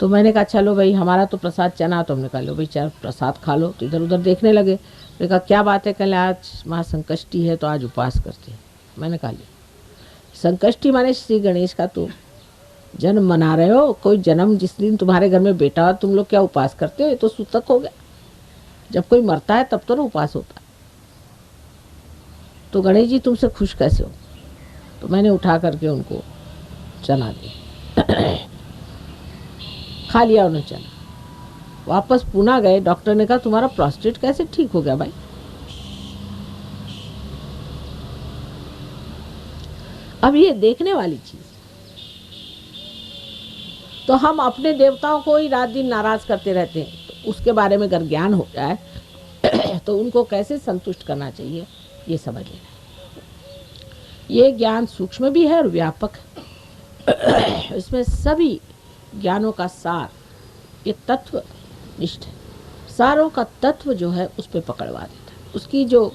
तो मैंने कहा चलो भाई, हमारा तो प्रसाद चना, तो हमने कहा लो भाई चार प्रसाद खा लो। तो इधर उधर देखने लगे। मैंने कहा क्या बात है? कहले आज माँ संकष्टी है तो आज उपवास करते हैं। मैंने कहा ली संकष्टी माने श्री गणेश का तो जन्म मना रहे हो, कोई जन्म जिस दिन तुम्हारे घर में बेटा हो तुम लोग क्या उपवास करते हो? ये तो सूतक हो गया। जब कोई मरता है तब तो ना उपवास होता है। तो गणेश जी तुमसे खुश कैसे हो? तो मैंने उठा करके उनको चना दिया, खा लिया उन्होंने चना। वापस पुणे गए, डॉक्टर ने कहा तुम्हारा प्रोस्टेट कैसे ठीक हो गया भाई? अब ये देखने वाली चीज। तो हम अपने देवताओं को ही रात दिन नाराज करते रहते हैं। तो उसके बारे में अगर ज्ञान हो जाए तो उनको कैसे संतुष्ट करना चाहिए ये समझ लेना। ये ज्ञान सूक्ष्म भी है और व्यापक है। इसमें सभी ज्ञानों का सार ये तत्व निष्ठ है। सारों का तत्व जो है उस पर पकड़वा देता है। उसकी जो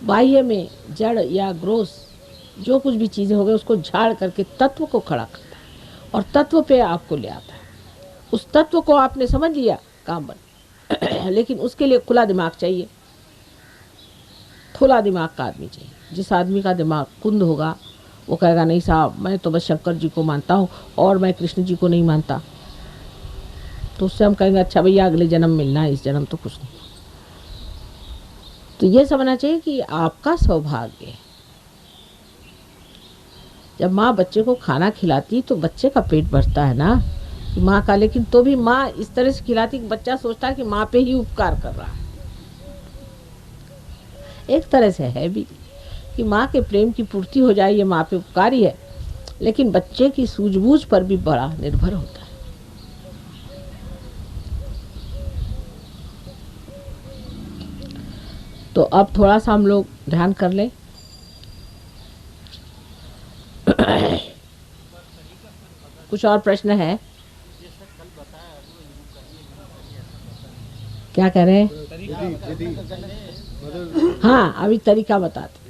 बाह्य में जड़ या ग्रोस जो कुछ भी चीज़ें हो गई उसको झाड़ करके तत्व को खड़ा करता है और तत्व पे आपको ले आता है। उस तत्व को आपने समझ लिया, काम बन। लेकिन उसके लिए खुला दिमाग चाहिए, खुला दिमाग का आदमी चाहिए। जिस आदमी का दिमाग कुंद होगा वो कहेगा नहीं साहब मैं तो बस शंकर जी को मानता हूँ और मैं कृष्ण जी को नहीं मानता। तो उससे हम कहेंगे अच्छा भैया अगले जन्म मिलना है, इस जन्म तो कुछ नहीं। तो ये समझना चाहिए कि आपका सौभाग्य है। जब माँ बच्चे को खाना खिलाती तो बच्चे का पेट भरता है ना माँ का, लेकिन तो भी माँ इस तरह से खिलाती कि बच्चा सोचता है कि माँ पे ही उपकार कर रहा है। एक तरह से है भी कि माँ के प्रेम की पूर्ति हो जाए, ये माँ पे उपकार ही है, लेकिन बच्चे की सूझबूझ पर भी बड़ा निर्भर होता है। तो अब थोड़ा सा हम लोग ध्यान कर लें। कुछ और प्रश्न है? क्या कह रहे हैं? हाँ अभी तरीका बताते।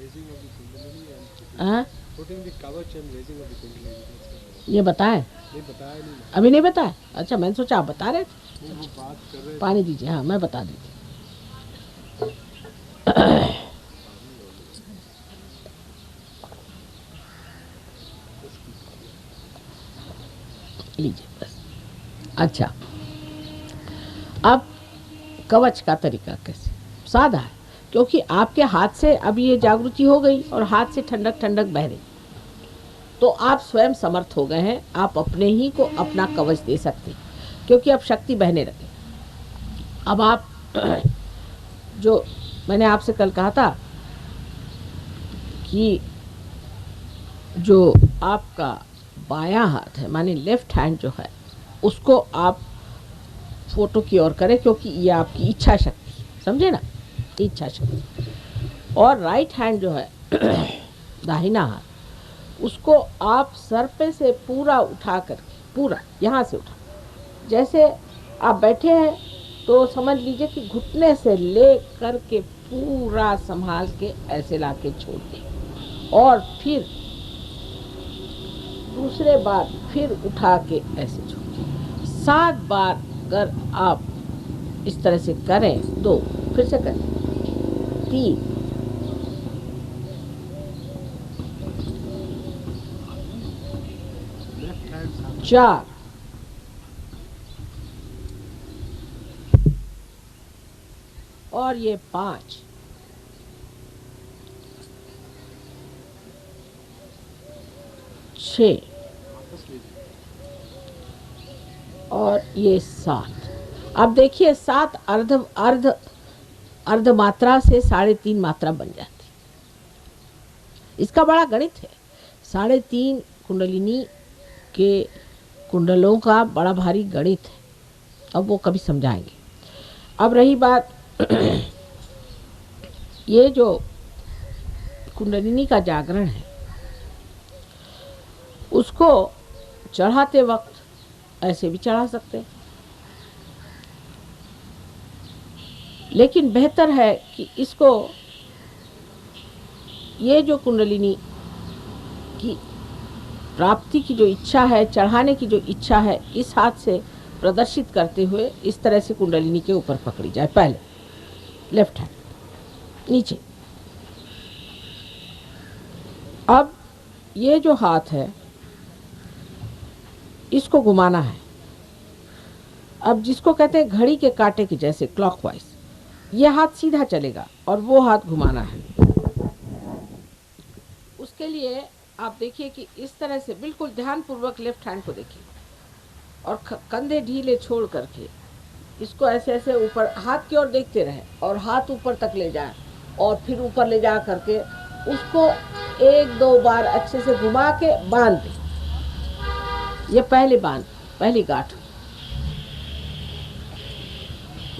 ये बताए? अभी नहीं बताया? अच्छा मैंने सोचा आप बता रहे थे। पानी दीजिए। हाँ मैं बता देती। लीजिए बस। अच्छा, अब कवच का तरीका कैसे? सादा है, क्योंकि आपके हाथ से अब ये जागृति हो गई और हाथ से ठंडक ठंडक बह रही, तो आप स्वयं समर्थ हो गए हैं, आप अपने ही को अपना कवच दे सकते हैं, क्योंकि अब शक्ति बहने लगे। अब आप जो मैंने आपसे कल कहा था कि जो आपका बायां हाथ है, माने लेफ्ट हैंड जो है, उसको आप फोटो की ओर करें, क्योंकि ये आपकी इच्छा शक्ति, समझे ना, इच्छा शक्ति। और राइट हैंड जो है दाहिना हाथ, उसको आप सर पे से पूरा उठा करके, पूरा यहाँ से उठा, जैसे आप बैठे हैं तो समझ लीजिए कि घुटने से ले कर के पूरा संभाल के ऐसे ला के छोड़ दें, और फिर दूसरे बार फिर उठा के ऐसे छोड़ दें। 7 बार अगर आप इस तरह से करें, 2 फिर से करें, 3, 4, और ये 5, 6, और ये 7। अब देखिए 7 अर्ध मात्रा से 3.5 मात्रा बन जाती। इसका बड़ा गणित है। 3.5 कुंडलिनी के कुंडलों का बड़ा भारी गणित है, अब वो कभी समझाएंगे। अब रही बात ये जो कुंडलिनी का जागरण है, उसको चढ़ाते वक्त ऐसे भी चढ़ा सकते हैं, लेकिन बेहतर है कि इसको, ये जो कुंडलिनी की प्राप्ति की जो इच्छा है, चढ़ाने की जो इच्छा है, इस हाथ से प्रदर्शित करते हुए इस तरह से कुंडलिनी के ऊपर पकड़ी जाए। पहले लेफ्ट हैंड नीचे। अब ये जो हाथ है, इसको घुमाना है। अब जिसको कहते हैं घड़ी के कांटे के जैसे क्लॉकवाइज, ये हाथ सीधा चलेगा और वो हाथ घुमाना है। उसके लिए आप देखिए कि इस तरह से बिल्कुल ध्यानपूर्वक लेफ्ट हैंड को देखिए, और कंधे ढीले छोड़ करके इसको ऐसे ऐसे ऊपर हाथ की ओर देखते रहे, और हाथ ऊपर तक ले जाए, और फिर ऊपर ले जा करके उसको 1-2 बार अच्छे से घुमा के बांध दें। ये पहली गांठ,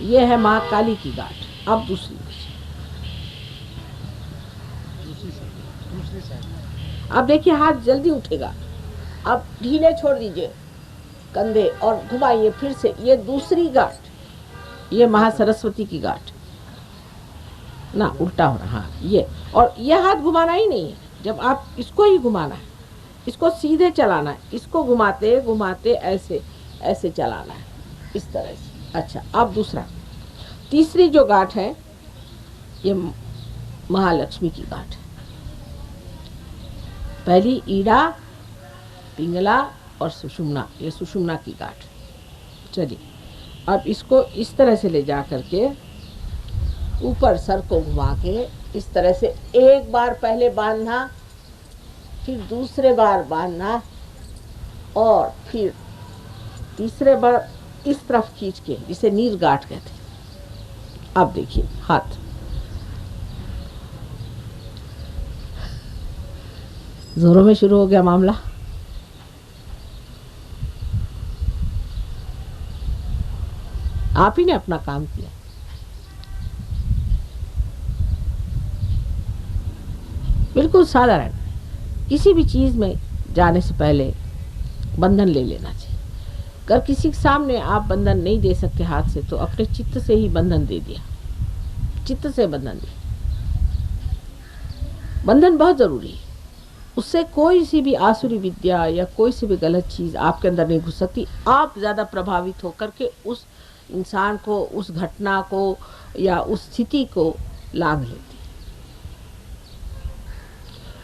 ये है माँ काली की गांठ। अब दूसरी साइड। अब देखिए हाथ जल्दी उठेगा। अब ढीले छोड़ दीजिए कंधे और घुमाइए फिर से। ये दूसरी गांठ, ये महासरस्वती की गांठ ना, उल्टा हो रहा। हाँ, ये, और ये हाथ घुमाना ही नहीं है, जब आप इसको ही घुमाना है, इसको सीधे चलाना है, इसको घुमाते घुमाते ऐसे ऐसे चलाना है, इस तरह से। अच्छा, अब दूसरा, तीसरी जो गांठ है, ये महालक्ष्मी की गांठ है। पहली ईड़ा, पिंगला और सुषुम्ना, ये सुषुम्ना की गांठ। चलिए, अब इसको इस तरह से ले जा करके ऊपर सर को घुमा के इस तरह से 1 बार पहले बांधना, फिर दूसरे बार बांधना, और फिर तीसरे बार इस तरफ खींच के, जिसे नीर गांठ कहते हैं। अब देखिए हाथ जोरों में शुरू हो गया मामला। आप ही ने अपना काम किया। बिल्कुल साधारण। किसी भी चीज में जाने से पहले बंधन ले लेना चाहिए। अगर किसी के सामने आप बंधन नहीं दे सकते हाथ से, तो अपने चित्त से ही बंधन दे दिया। चित्त से बंधन दिया। बंधन बहुत जरूरी है। उससे कोई सी भी आसुरी विद्या या कोई सी भी गलत चीज आपके अंदर नहीं घुस सकती। आप ज्यादा प्रभावित होकर के उस इंसान को, उस घटना को या उस स्थिति को लांघ लेती।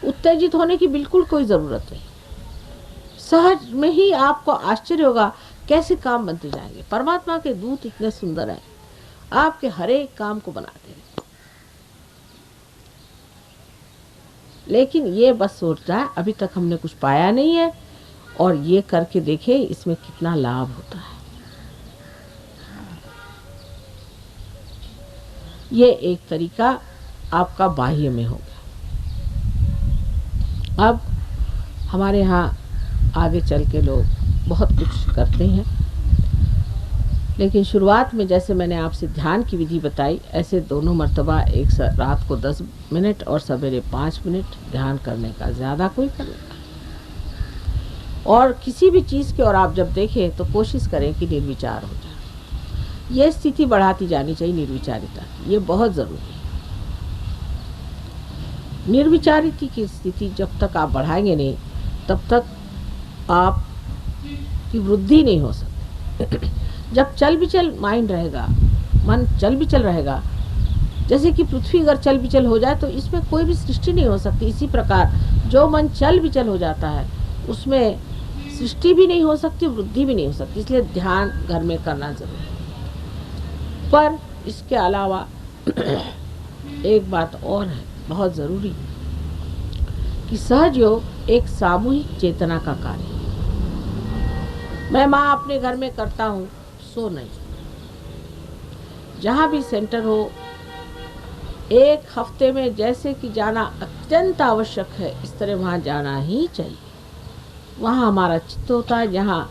उत्तेजित होने की बिल्कुल कोई जरूरत नहीं। सहज में ही आपको आश्चर्य होगा कैसे काम बनते जाएंगे। परमात्मा के दूत इतने सुंदर हैं, आपके हर एक काम को बनाते हैं। लेकिन ये बस सोचता है अभी तक हमने कुछ पाया नहीं है, और ये करके देखे इसमें कितना लाभ होता है। ये एक तरीका आपका बाह्य में होगा। अब हमारे यहाँ आगे चल के लोग बहुत कुछ करते हैं, लेकिन शुरुआत में जैसे मैंने आपसे ध्यान की विधि बताई, ऐसे दोनों मर्तबा एक रात को 10 मिनट और सवेरे 5 मिनट ध्यान करने का, ज़्यादा कोई करने का। और किसी भी चीज़ की ओर आप जब देखें तो कोशिश करें कि निर्विचार हो जाए। ये स्थिति बढ़ाती जानी चाहिए, निर्विचारिता, ये बहुत ज़रूरी है। निर्विचारिता की स्थिति जब तक आप बढ़ाएंगे नहीं, तब तक आप की वृद्धि नहीं हो सकती। जब चल बिचल माइंड रहेगा, मन चल बिचल रहेगा, जैसे कि पृथ्वी अगर चल बिचल हो जाए तो इसमें कोई भी सृष्टि नहीं हो सकती। इसी प्रकार जो मन चल बिचल हो जाता है उसमें सृष्टि भी नहीं हो सकती, वृद्धि भी नहीं हो सकती। इसलिए ध्यान घर में करना जरूरी है। पर इसके अलावा एक बात और है बहुत ज़रूरी, कि सहज योग एक सामूहिक चेतना का कार्य है। मैं माँ अपने घर में करता हूँ सो नहीं, जहाँ भी सेंटर हो, एक हफ्ते में जैसे कि जाना अत्यंत आवश्यक है, इस तरह वहाँ जाना ही चाहिए। वहाँ हमारा चित्त होता है, जहाँ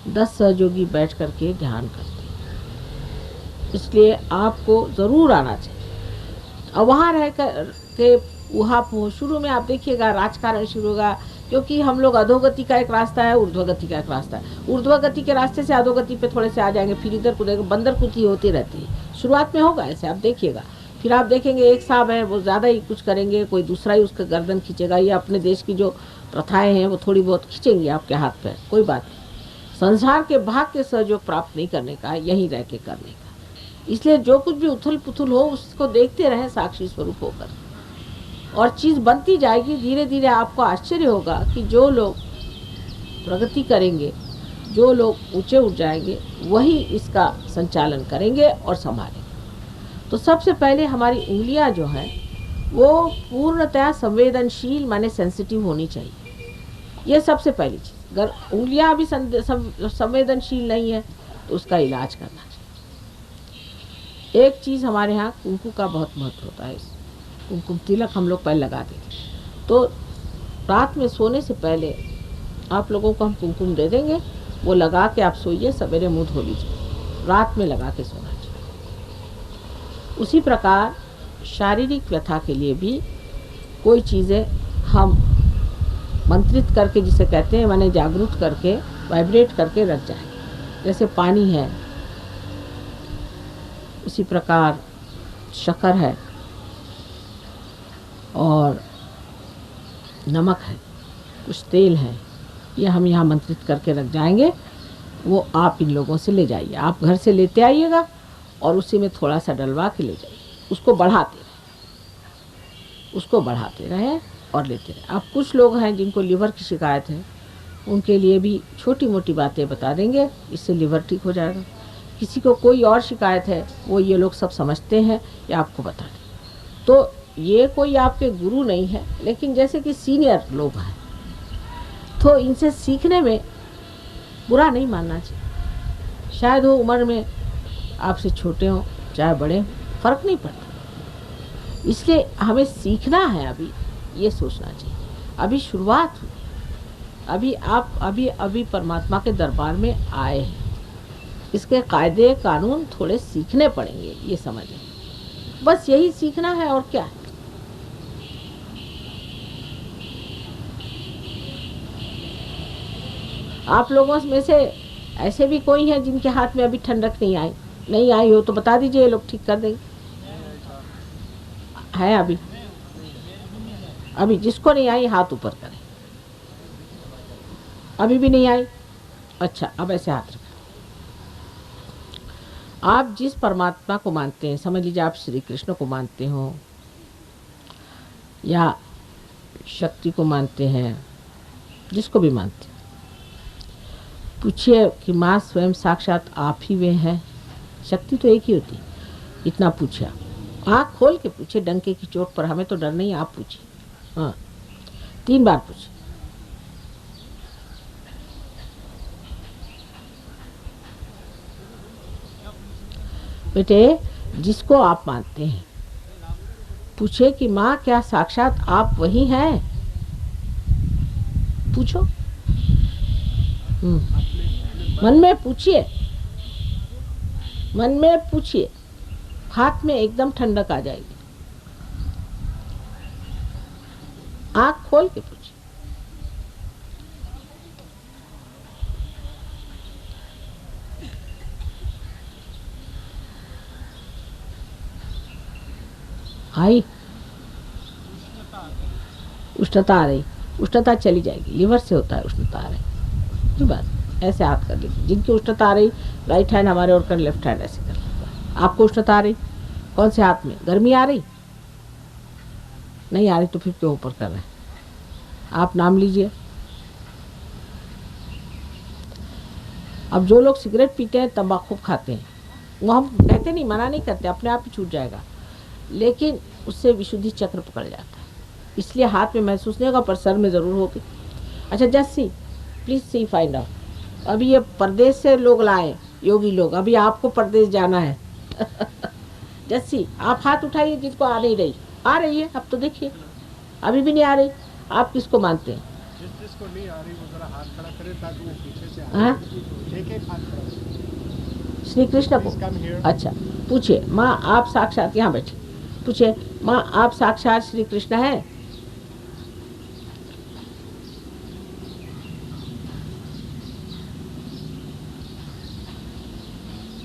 10 सहयोगी बैठ करके ध्यान करते हैं। इसलिए आपको ज़रूर आना चाहिए। और वहाँ रह कर के वहाँ शुरू में आप देखिएगा राजकारण शुरू होगा, क्योंकि हम लोग अधोगति का एक रास्ता है, ऊर्ध्वगति का एक रास्ता है। ऊर्ध्वगति के रास्ते से अधोगति पे थोड़े से आ जाएंगे, फिर इधर कूदेंगे, बंदर कुती होती रहती है। शुरुआत में होगा ऐसे, आप देखिएगा। फिर आप देखेंगे एक साहब है, वो ज़्यादा ही कुछ करेंगे, कोई दूसरा ही उसका गर्दन खींचेगा, या अपने देश की जो प्रथाएं हैं वो थोड़ी बहुत खींचेंगी आपके हाथ पे, कोई बात नहीं। संसार के भाग के सहयोग प्राप्त नहीं करने का, यहीं रह के करने का। इसलिए जो कुछ भी उथल पुथल हो उसको देखते रहें साक्षी स्वरूप होकर, और चीज़ बनती जाएगी। धीरे धीरे आपको आश्चर्य होगा कि जो लोग प्रगति करेंगे, जो लोग ऊंचे उठ जाएंगे, वही इसका संचालन करेंगे और संभालेंगे। तो सबसे पहले हमारी उंगलियां जो हैं वो पूर्णतया संवेदनशील माने सेंसिटिव होनी चाहिए। ये सबसे पहली चीज़। अगर उंगलियां भी संवेदनशील नहीं है तो उसका इलाज करना चाहिए। एक चीज़ हमारे यहाँ कुमकुम का बहुत महत्व होता है। कुमकुम तिलक हम लोग पहले लगाते थे, तो रात में सोने से पहले आप लोगों को हम कुमकुम दे देंगे, वो लगा के आप सोइए, सवेरे मुँह धो लीजिए, रात में लगा के सोना चाहिए। उसी प्रकार शारीरिक व्यथा के लिए भी कोई चीज़ें हम मंत्रित करके, जिसे कहते हैं माने जागरूक करके, वाइब्रेट करके रख जाएंगे। जैसे पानी है, उसी प्रकार शक्कर है और नमक है, कुछ तेल है, ये हम यहाँ मंत्रित करके रख जाएंगे। वो आप इन लोगों से ले जाइए, आप घर से लेते आइएगा और उसी में थोड़ा सा डलवा के ले जाइए। उसको बढ़ाते रहें और लेते रहें। अब कुछ लोग हैं जिनको लिवर की शिकायत है, उनके लिए भी छोटी मोटी बातें बता देंगे, इससे लिवर ठीक हो जाएगा। किसी को कोई और शिकायत है, वो ये लोग सब समझते हैं, या आपको बता दें। तो ये कोई आपके गुरु नहीं है, लेकिन जैसे कि सीनियर लोग हैं, तो इनसे सीखने में बुरा नहीं मानना चाहिए। शायद वो उम्र में आपसे छोटे हों चाहे बड़े हों, फ़र्क नहीं पड़ता। इसलिए हमें सीखना है, अभी ये सोचना चाहिए। अभी शुरुआत हुई, अभी आप अभी परमात्मा के दरबार में आए हैं, इसके कायदे कानून थोड़े सीखने पड़ेंगे, ये समझें। बस यही सीखना है, और क्या है। आप लोगों में से ऐसे भी कोई हैं जिनके हाथ में अभी ठंडक नहीं आई हो तो बता दीजिए, ये लोग ठीक कर देंगे। है अभी जिसको नहीं आई हाथ ऊपर करें। अभी भी नहीं आई? अच्छा, अब ऐसे हाथ रखें। आप जिस परमात्मा को मानते हैं, समझ लीजिए आप श्री कृष्ण को मानते हो या शक्ति को मानते हैं, जिसको भी मानते हैं, पूछिए कि माँ स्वयं साक्षात आप ही वे हैं। शक्ति तो एक ही होती। इतना पूछा, आँख खोल के पूछे, डंके की चोट पर। हमें तो डर नहीं, आप पूछिए। हाँ, 3 बार पूछे। बेटे, जिसको आप मानते हैं, पूछे कि माँ क्या साक्षात आप वही हैं? पूछो। मन में पूछिए, मन में पूछिए, हाथ में एकदम ठंडक आ जाएगी। आँख खोल के पूछिए। आई उष्णता आ रही, उष्णता चली जाएगी। लिवर से होता है उष्णता आ रही। बस ऐसे हाथ कर लीजिए। जिनकी उष्णता आ रही, राइट हैंड हमारे और कर, लेफ्ट हैंड ऐसे कर। आपको उष्णता आ रही कौन से हाथ में? गर्मी आ रही? नहीं आ रही तो फिर क्यों ऊपर कर रहे हैं? आप नाम लीजिए। अब जो लोग सिगरेट पीते हैं, तंबाकू खाते हैं, वो हम कहते नहीं, मना नहीं करते, अपने आप ही छूट जाएगा, लेकिन उससे विशुद्धि चक्र पकड़ जाता है। इसलिए हाथ में महसूस नहीं होगा, पर सर में ज़रूर होगी। अच्छा, just see, please see, find out. अभी ये परदेश से लोग लाए, योगी लोग, अभी आपको परदेश जाना है। जस्ट सी, आप हाथ उठाइए जिसको आ नहीं रही। आ रही है, अब तो देखिए, अभी भी नहीं आ रही। आप किसको मानते हैं? जिसको नहीं आ रही वो जरा हाथ खड़ा करे ताकि वो पीछे से हाँ? एक हाथ खड़ा। श्री कृष्ण को। अच्छा, पूछिए, माँ आप साक्षात, यहाँ बैठिए, पूछिए, माँ आप साक्षात श्री कृष्ण हैं?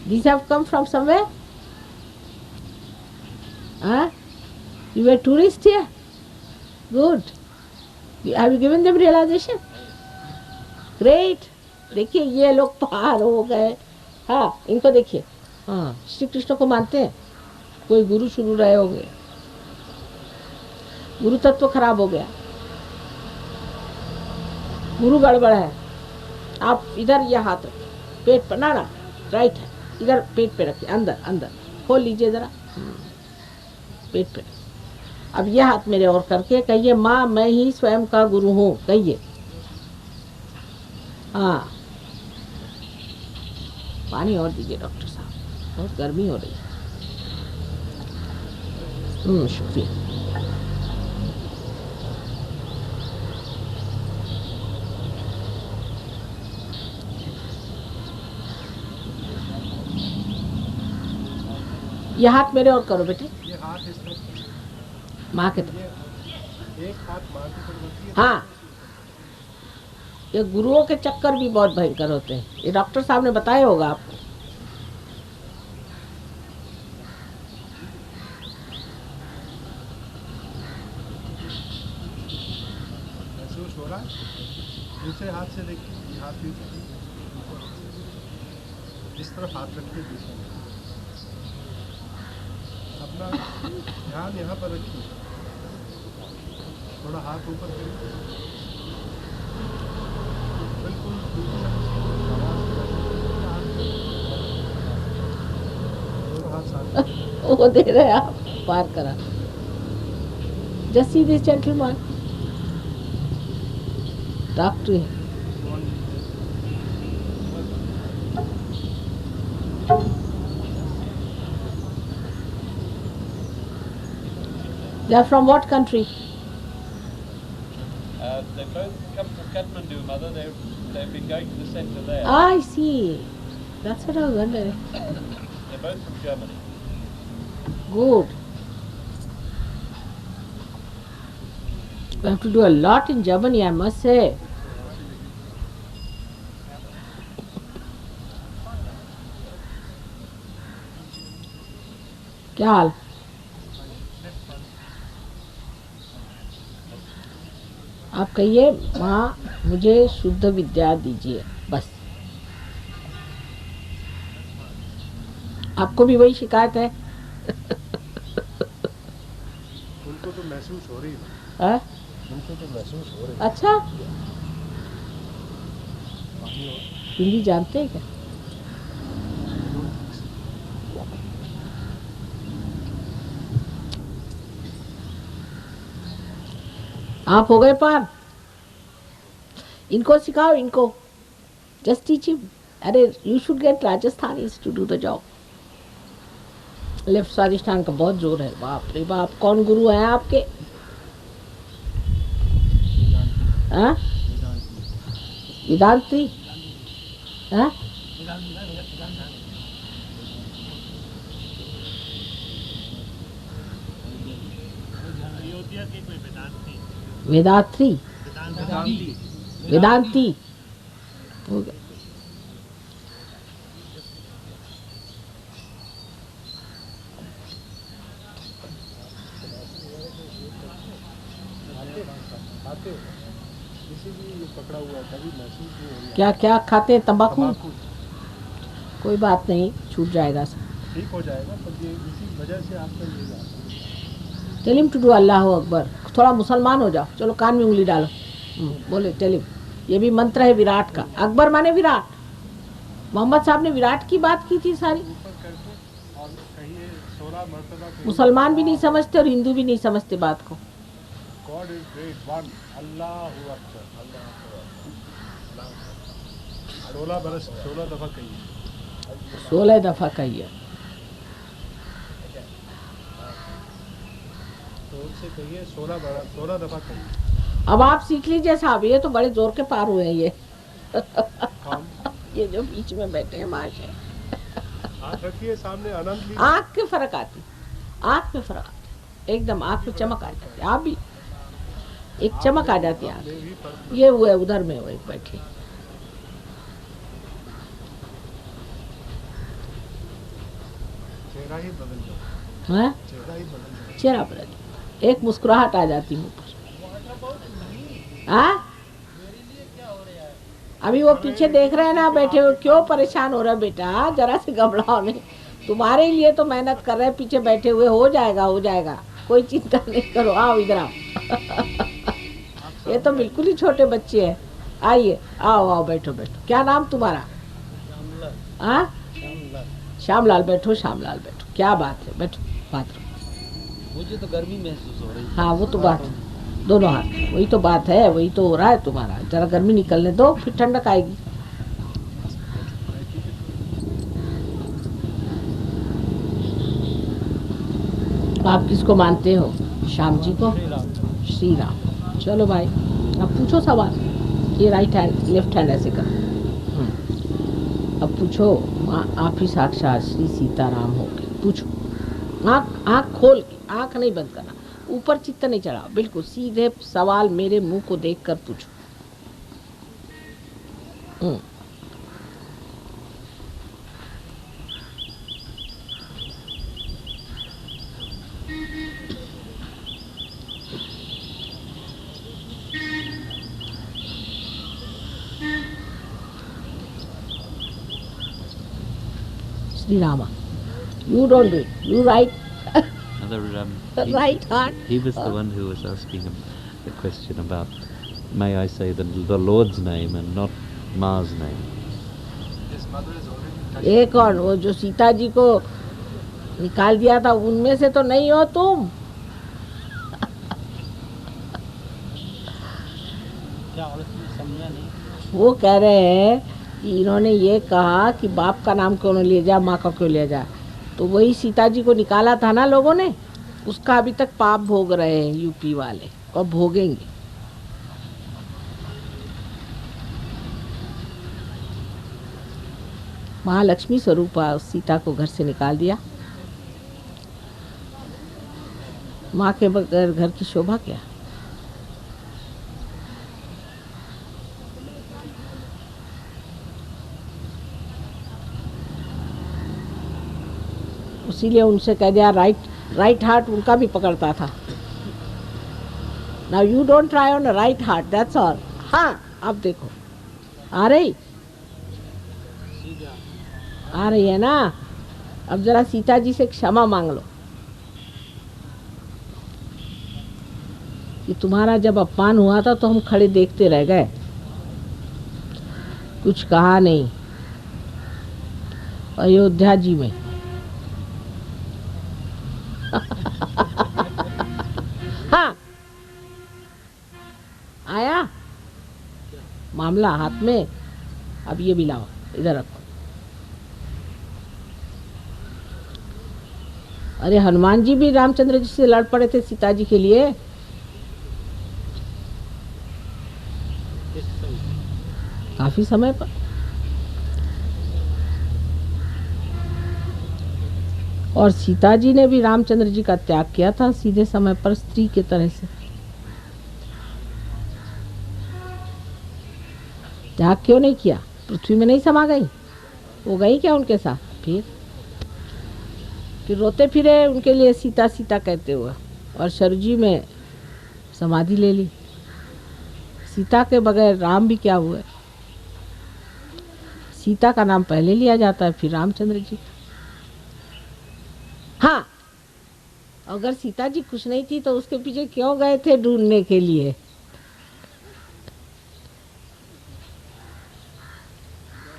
These have come from somewhere? Huh? You were tourist here? Good. Have you given them realization? Great. देखिए ये लोग पार हो गए। हाँ, इनको देखिए। हाँ, श्री कृष्ण को मानते हैं। कोई गुरु शुरू रहे होंगे, गुरु तत्व खराब हो गया, गुरु गड़बड़ है। आप इधर ये हाथ रखिए, पेट पर, ना राइट है, इधर पेट पे रखिए, अंदर अंदर खोल लीजिए जरा, पेट पे। अब ये हाथ मेरे और करके कहिए, माँ मैं ही स्वयं का गुरु हूँ, कहिए। हाँ, पानी और दीजिए डॉक्टर साहब, बहुत गर्मी हो रही है। शुक्रिया। ये हाथ मेरे और करो बेटे। ये हाथ इस तरफ, माँ के तरफ। एक हाथ माँ की तरफ रखिए। हाँ, ये गुरुओं के चक्कर भी बहुत भयंकर होते हैं, ये डॉक्टर साहब ने बताया होगा आपको। महसूस हो रहा है? दूसरे हाथ से देखिए, हाथ नीचे, इस तरफ हाथ रखिए, दूसरे अपना ध्यान यहाँ पर रखिए, थोड़ा हाथ ऊपर करिए, बिल्कुल वो दे रहे हैं आप, पार करा। Just see this gentleman, talk to him. They are from what country? They both come from Kathmandu, Mother. They've been going to the centre there. I see. That's what I was wondering. They're both from Germany. Good. We have to do a lot in Germany, I must say. क्या हाल? आप कहिए, माँ मुझे शुद्ध विद्या दीजिए, बस। आपको भी वही शिकायत है? उनको तो महसूस हो रही है? उनको तो महसूस हो रही। अच्छा, हिंदी जानते हैं क्या? आप हो गए पार? इनको सिखाओ, इनको जस्ट टीच हिम. अरे you should get Rajasthanis to do the job. Left Swadhisthan का बहुत जोर है. बाप रे बाप. कौन गुरु हैं आपके? हाँ, वेदांती. हाँ, वेदांती. वेदांती हो गया. खाते इसीलिए ये पकड़ा हुआ है, कभी महसूस नहीं हो रहा. क्या क्या खाते हैं? तंबाकू. तंबाकू कोई बात नहीं, छूट जाएगा सब. ठीक हो जाएगा, पर ये इसी वजह से आपका ये जाता है. टेल हिम टू डू अल्लाह अकबर. थोड़ा मुसलमान हो जाओ. चलो कान में उंगली डालो. बोले टेल हिम. ये भी मंत्र है विराट का. अकबर माने विराट. मोहम्मद साहब ने विराट की बात की थी सारी. ऊपर करके और कहिए 16 मर्तबा कहिए, मुसलमान भी नहीं समझते और हिंदू भी नहीं समझते बात को. गॉड इज ग्रेट वन, अल्लाहु अकबर, अल्लाहु अकबर. 16 दफा कहिए. 16 दफा कहिए. तो उनसे कहिए 16 दफा कहिए. अब आप सीख लीजिए साहब. ये तो बड़े जोर के पार हुए हैं ये. हम ये जो बीच में बैठे हैं माशे. हाथ रखिए सामने, आनंद लीजिए. आँख के फर्क आती. आँख में फर्क आती. एकदम आँख में चमक आ जाती. आप भी एक चमक आ जाती है. में भी फर्क. ये हुए उधर में वो एक बैठे. चेहरा ही बदल जाओ. हैं? चेहरा ही बदल जाओ. चेहरा पर एक मुस्कुराहट आ जाती मुंह पर. हाँ, अभी वो पीछे देख रहे हैं ना बैठे हुए. क्यों परेशान हो रहे हो बेटा? जरा से घबराओ नहीं. तुम्हारे लिए तो मेहनत कर रहे हैं पीछे बैठे हुए. हो जाएगा, हो जाएगा. कोई चिंता नहीं करो. आओ इधर आओ. ये तो बिल्कुल ही छोटे बच्चे हैं. आइए, आओ आओ, बैठो बैठो. क्या नाम तुम्हारा? हाँ, श्यामलाल. बैठो श्यामलाल, बैठो. क्या बात है, बैठो. बात करो. मुझे तो गर्मी महसूस हो रही है. हाँ, वो तो बात है. दोनों हाथ. वही तो बात है. वही तो हो रहा है तुम्हारा. जरा गर्मी निकलने दो, फिर ठंडक आएगी. आप किसको मानते हो? श्याम जी को? श्री राम. चलो भाई, अब पूछो सवाल. ये राइट हैंड लेफ्ट हैंड ऐसे करो. अब पूछो. आप ही साक्षात श्री सीताराम हो गए. पूछो. आँख खोल के. आँख नहीं बंद करना. ऊपर चित्त नहीं चढ़ाओ. बिल्कुल सीधे सवाल मेरे मुंह को देखकर पूछो. Sri Rama, you don't do it. You write. Right heart. He was the one who was asking him the question about, may I say the Lord's name and not Ma's name? His mother is already touched. एक और वो जो सीता जी को निकाल दिया था, उनमें से तो नहीं हो तुम. समझा नहीं. वो कह रहे हैं कि इन्होंने ये कहा कि बाप का नाम क्यों ले जा, माँ का क्यों ले जा. तो वही सीता जी को निकाला था ना लोगों ने. उसका अभी तक पाप भोग रहे हैं यूपी वाले, और भोगेंगे. महालक्ष्मी स्वरूपा सीता को घर से निकाल दिया. माँ के बगैर घर की शोभा क्या. इसीलिए उनसे कह दिया राइट हार्ट उनका भी पकड़ता था. Now you don't try on right heart, that's all. हाँ, अब देखो आ रही है ना. अब जरा सीता जी से क्षमा मांग लो कि तुम्हारा जब अपमान हुआ था तो हम खड़े देखते रह गए. कुछ कहा नहीं। अयोध्या जी में हाँ, आया मामला हाथ में। अब ये भी लाओ, इधर रखो। अरे हनुमान जी भी रामचंद्र जी से लड़ पड़े थे सीता जी के लिए। काफी समय पर। और सीता जी ने भी रामचंद्र जी का त्याग किया था सीधे समय पर, स्त्री के तरह से। त्याग क्यों नहीं किया? पृथ्वी में नहीं समा गई? वो गई क्या उनके साथ? फिर रोते फिरे उनके लिए सीता सीता कहते हुए, और शरजी में समाधि ले ली। सीता के बगैर राम भी क्या हुए? सीता का नाम पहले लिया जाता है, फिर रामचंद्र जी। हाँ, अगर सीता जी खुश नहीं थी तो उसके पीछे क्यों गए थे ढूंढने के लिए?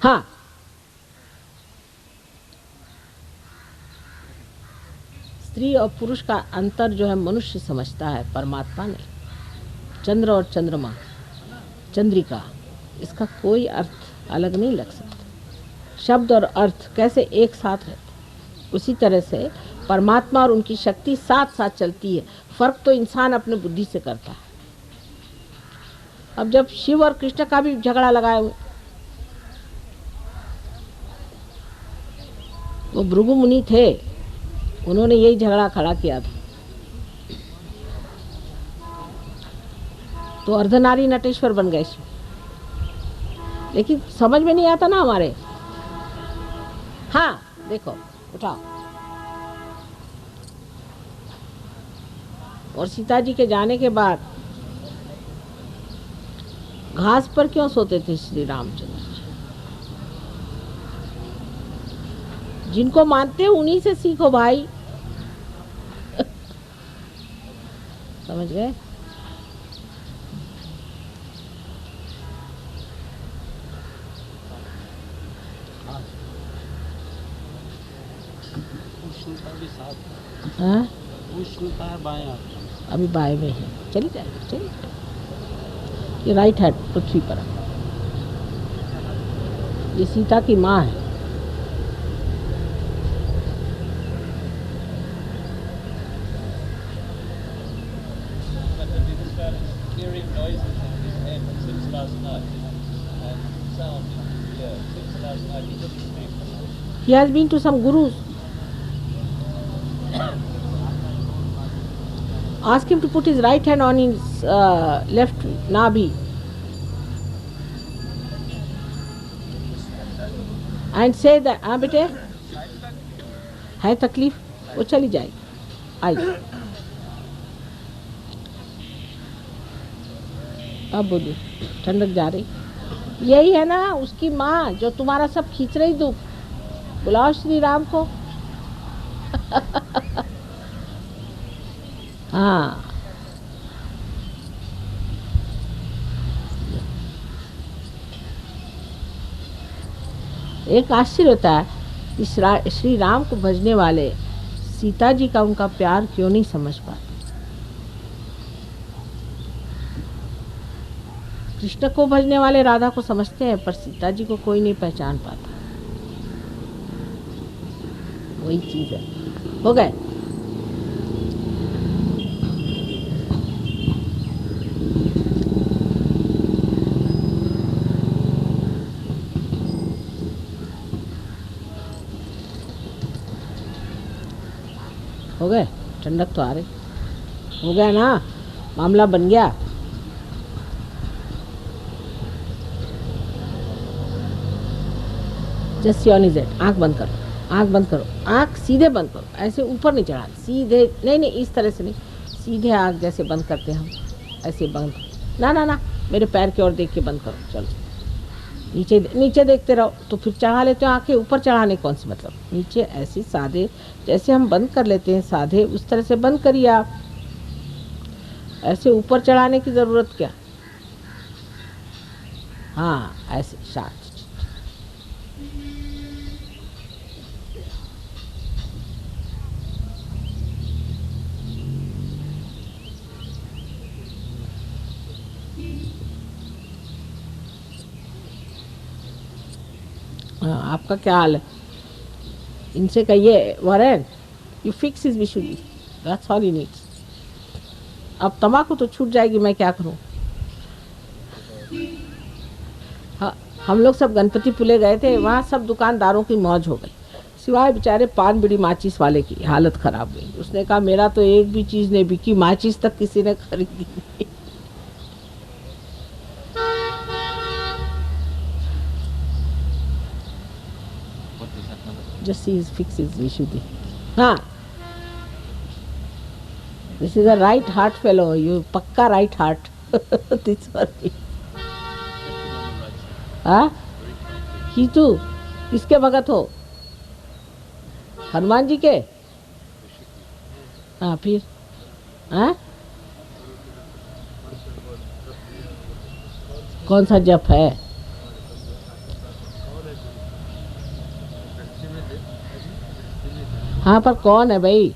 हाँ, स्त्री और पुरुष का अंतर जो है मनुष्य समझता है, परमात्मा नहीं। चंद्र और चंद्रमा, चंद्रिका, इसका कोई अर्थ अलग नहीं लग सकता। शब्द और अर्थ कैसे एक साथ रहते, उसी तरह से परमात्मा और उनकी शक्ति साथ साथ चलती है। फर्क तो इंसान अपने बुद्धि से करता है। अब जब शिव और कृष्ण का भी झगड़ा लगाए हुए, वो भृगु मुनि थे, उन्होंने यही झगड़ा खड़ा किया था। तो अर्धनारी नटेश्वर बन गए शिव। लेकिन समझ में नहीं आता ना हमारे। हाँ देखो, उठाओ। और सीता जी के जाने के बाद घास पर क्यों सोते थे श्री रामचंद्र जी? जिनको मानते हो उन्हीं से सीखो भाई। समझ गए? हाँ? अभी बाएं में है, चली जाएगी, चली जाएगी। ये राइट हैंड पृथ्वी पर। ये सीता की माँ है। Hearing noises in his head since last night, and sound in his ear since last night. He doesn't sleep. He has been to some gurus. Ask him to put his right hand on his left nabi and say that, हाँ बेटे है तकलीफ, वो चली जाएगी, आएगी। अब बोलिए, ठंडक जा रही। यही है ना उसकी माँ जो तुम्हारा सब खींच रही दुख। बुलाओ श्री राम को। हाँ, एक आश्चर्य होता है कि श्री राम को भजने वाले सीता जी का उनका प्यार क्यों नहीं समझ पाते। कृष्ण को भजने वाले राधा को समझते हैं, पर सीता जी को कोई नहीं पहचान पाता। वही चीज है। हो गए? हो गए? ठंडक तो आ रही। हो गया ना, मामला बन गया। Just yawn is it. आँख बंद करो, आँख बंद करो, आँख सीधे बंद करो। ऐसे ऊपर नहीं चढ़ा, सीधे। नहीं नहीं, इस तरह से नहीं, सीधे आँख जैसे बंद करते हम, ऐसे बंद। ना ना ना, मेरे पैर की ओर देख के बंद करो। चलो नीचे नीचे देखते रहो। तो फिर चढ़ा लेते हो आँखें। ऊपर चढ़ाने कौन सी मतलब? नीचे ऐसे सादे जैसे हम बंद कर लेते हैं साधे, उस तरह से बंद करिए आप। ऐसे ऊपर चढ़ाने की ज़रूरत क्या? हाँ ऐसे शांत। हाँ, आपका क्या हाल है? इनसे कहिए Warren, you fix is Vishuddhi, that's all he needs. अब तम्बाकू तो छूट जाएगी, मैं क्या करूं? हाँ, हम लोग सब गणपति पुले गए थे, वहाँ सब दुकानदारों की मौज हो गई, सिवाय बेचारे पान बीड़ी माचिस वाले की हालत खराब गई। उसने कहा मेरा तो एक भी चीज़ नहीं बिकी, माचिस तक किसी ने खरीदी नहीं। Just see his fixes Vishuddhi. हाँ, this is a right heart fellow. You पक्का right heart. This one. हाँ, ही तू किसके भगत हो? हनुमान जी के? हाँ, फिर हाँ, कौन सा जप है? हाँ, पर कौन है भाई?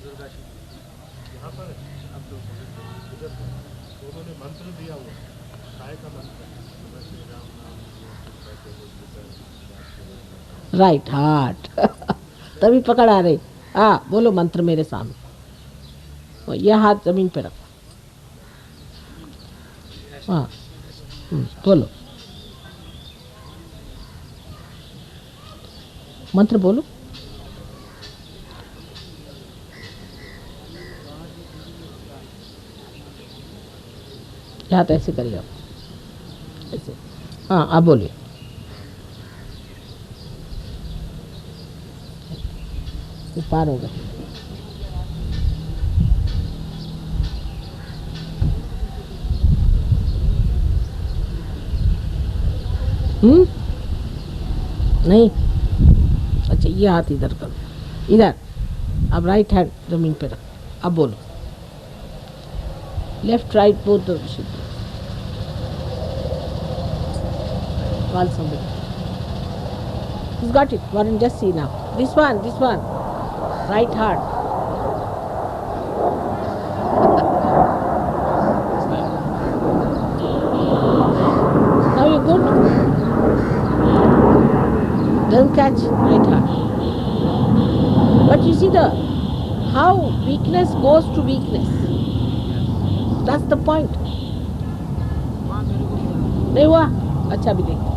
Right heart. तभी पकड़ आ रही। हाँ, बोलो मंत्र मेरे सामने। यह हाथ जमीन पे रखो। हाँ, बोलो मंत्र, बोलो। हाथ ऐसे करिए आप, ऐसे। हाँ, आप बोलिए। पार हो गए। नहीं, अच्छा, ये हाथ इधर करो, इधर। अब राइट हैंड जमीन पे रखो। अब बोलो left right both the Vishuddhi. Call somebody. He's got it. Warren, just see now. This one. Right heart. Now you're good. Don't catch right heart. But you see how weakness goes to weakness. That's the point. नहीं हुआ? अच्छा, भी देखो।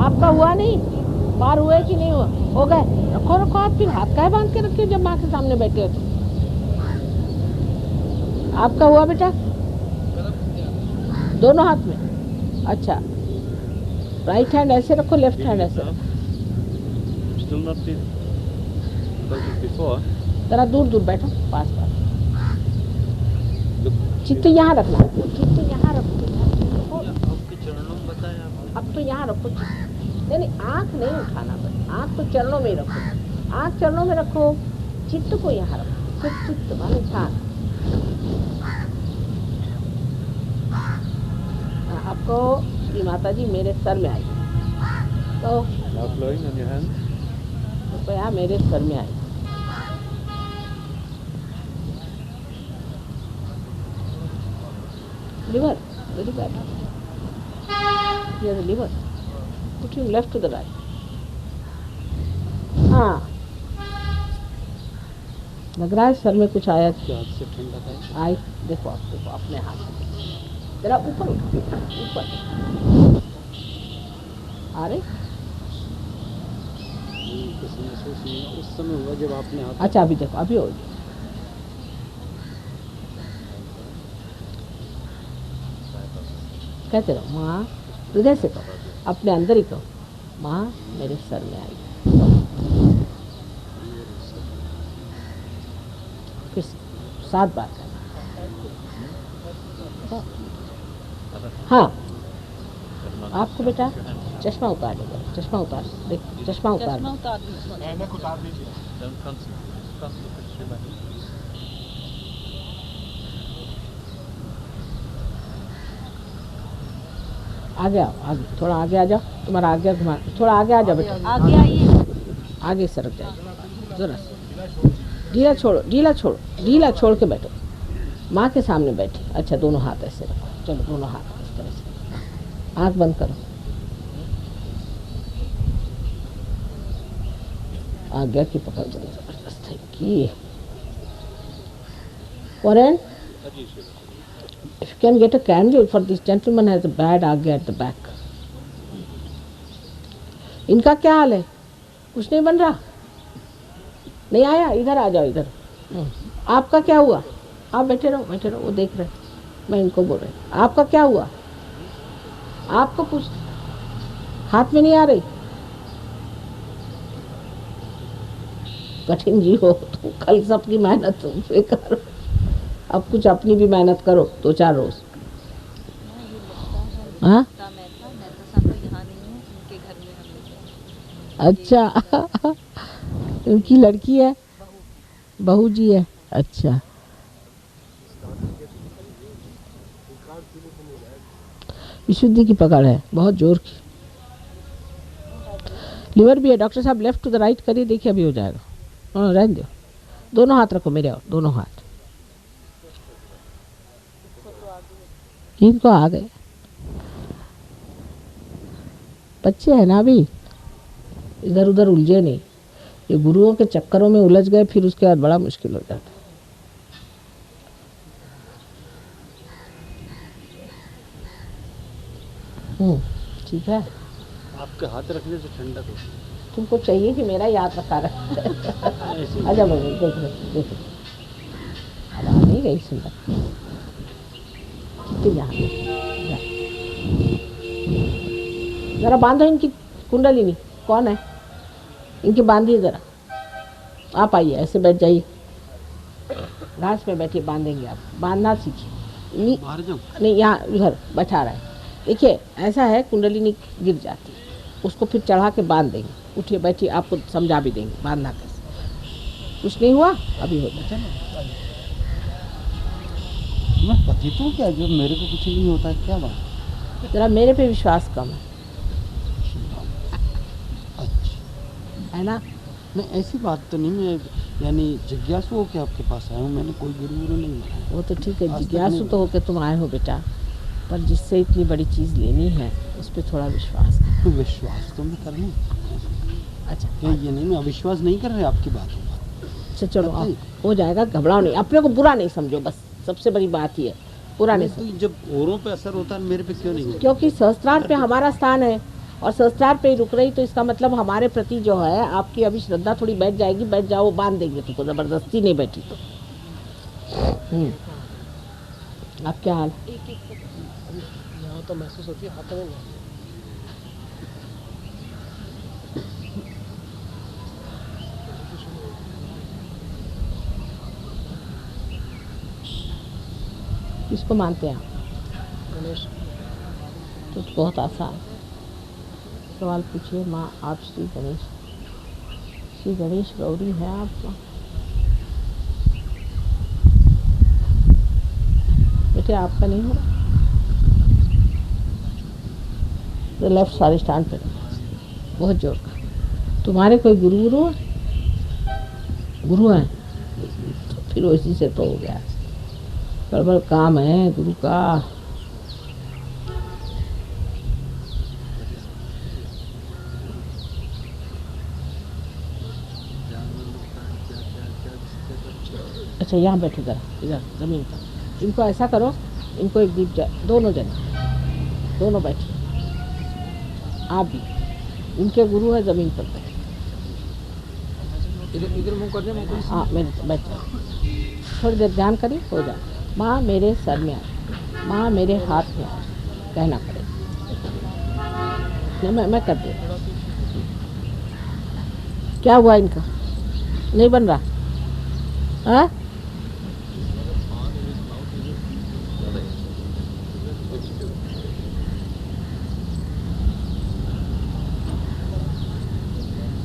आपका हुआ नहीं? पार हुए कि नहीं हुआ? हो गए? रखो हाथ। फिर हाथ काहे बांध के रखे जब माँ के सामने बैठे हो तो? आपका हुआ बेटा? दोनों हाथ में? अच्छा, राइट हैंड ऐसे रखो, लेफ्ट हैंड ऐसे रखो। जरा दूर बैठो, पास। चित्त यहाँ रखना, चित्त यहाँ रखो। अब तो यहाँ रखो। नहीं, आँख नहीं उठाना, बस आँख तो चरणों में ही रखो। आँख चरणों में रखो, चित्त को यहाँ रखो। चित्त माने ध्यान। आपको ये माता जी मेरे सर में आई, तो कृपया मेरे सर में आई। Liver, very bad. Here the liver. Put him left to the right. हाँ, लग रहा है सर में कुछ आया। आई देखो, अपने हाथ जरा ऊपर ऊपर आ रहे। उस समय हुआ जब आपने हाथ। अच्छा, अभी देखो, अभी हो गया। कहते रहो माँ, हृदय से कहो, अपने अंदर ही कहो, माँ मेरे सर में आई। फिर 7 बार करना। हाँ, आपको बेटा चश्मा उतार देगा। चश्मा उतार, देख, चश्मा उतार। आगे आओ, आगे थोड़ा आगे आ जाओ, तुम्हारा आगे घुमा, थोड़ा आगे आ जाओ बेटा, आगे आइए। आगे सरक जाइए जरा सा। ढीला छोड़ो, ढीला छोड़ो, ढीला छोड़ के बैठो, माँ के सामने बैठे। अच्छा दोनों हाथ ऐसे रखो, चलो दोनों हाथ इस तरह से, आँख बंद करो। आज्ञा की पकड़ बड़ी जबरदस्त है कि Warren, if you can get a candle for this gentleman has a bad आज्ञा at the back. इनका क्या हाल है? कुछ नहीं बन रहा? नहीं आया? इधर आ जाओ इधर। आपका क्या हुआ? आप बैठे रहो, वो देख रहे, मैं इनको बोल रही। आपका क्या हुआ? आपको कुछ हाथ में नहीं आ रही? कठिन जी हो तो कल सबकी मेहनत बेकार हो। अब कुछ अपनी भी मेहनत करो 2-4 रोज। हाँ अच्छा उनकी लड़की है, बहू जी है। अच्छा विशुद्धि की पकड़ है बहुत जोर की। लिवर भी है डॉक्टर साहब, लेफ्ट टू द राइट करिए, देखिए अभी हो जाएगा। रहने दो, दोनों हाथ रखो मेरे और, दोनों हाथ। इनको आ गए बच्चे हैं ना अभी, इधर उधर उलझे नहीं। ये गुरुओं के चक्करों में उलझ गए फिर उसके बाद बड़ा मुश्किल हो जाता है। ठीक है, आपके हाथ रखने से ठंडक हो। तुमको चाहिए कि मेरा याद रखा रहे। अच्छा बोलो, देखो अब आ नहीं गई सुंदर। जरा बांधो इनकी कुंडलिनी, कौन है इनकी, बांधिए जरा। आप आइए, ऐसे बैठ जाइए, घास पे बैठिए, बांधेंगे आप, बांधना सीखिए। नहीं यहाँ इधर बैठा रहा है, देखिए ऐसा है कुंडलिनी गिर जाती है, उसको फिर चढ़ा के बांध देंगे। उठिए बैठिए, आपको समझा भी देंगे बांधना कैसे। कुछ नहीं हुआ अभी हो जाता है। मैं पति तो क्या, जो मेरे को कुछ नहीं होता है, क्या बात? जरा मेरे पे विश्वास कम है, अच्छा है ना? नहीं ऐसी बात तो नहीं, मैं यानी जिज्ञासु हो के आपके पास आया हूँ, मैंने कोई गुरु नहीं बनाया। वो तो ठीक है, जिज्ञासु तो होके तुम आए हो बेटा, पर जिससे इतनी बड़ी चीज़ लेनी है उस पर थोड़ा विश्वास करो। तो विश्वास तो मैं कर लूँ। अच्छा ये नहीं, मैं अविश्वास नहीं कर रहे आपकी बात हो। अच्छा चलो आओ, हो जाएगा, घबराओ नहीं, अपने को बुरा नहीं समझो, बस सबसे बड़ी बात ही है, बुरा नहीं समझो। जब औरों पे असर होता है मेरे पे क्यों नहीं होता? क्योंकि सहस्त्रार पे हमारा स्थान है और सहस्त्रार पे ही रुक रही, तो इसका मतलब हमारे प्रति जो है आपकी अभी श्रद्धा थोड़ी बैठ जाएगी। बैठ जाओ, बांध देंगे तुमको, जबरदस्ती नहीं बैठी तो। आप क्या हाल? यहाँ तो महसूस होती है हाथों में। किसको मानते हैं आप? गणेश। तो बहुत आसान सवाल पूछिए। माँ आप श्री गणेश गौरी है आप माँ? बेटे आपका नहीं हो रहा तो लेफ्ट सारे स्टैंड पे बहुत जोर का। तुम्हारे कोई गुरु हैं तो फिर उसी से तो हो गया, गड़बड़ काम है गुरु का। अच्छा यहाँ बैठो जरा, इधर जमीन पर। इनको ऐसा करो, इनको एक दीप दोनों जने, दोनों बैठिए। आप भी, इनके गुरु है जमीन पर बैठे। इधर मुँह कर दे। हाँ मेरे बैठ जाओ, थोड़ी देर ध्यान करिए, हो जाए। माँ मेरे सर में आ, माँ मेरे हाथ में आ, कहना पड़ेगा। नहीं मैं कर दे। क्या हुआ इनका, नहीं बन रहा? हाँ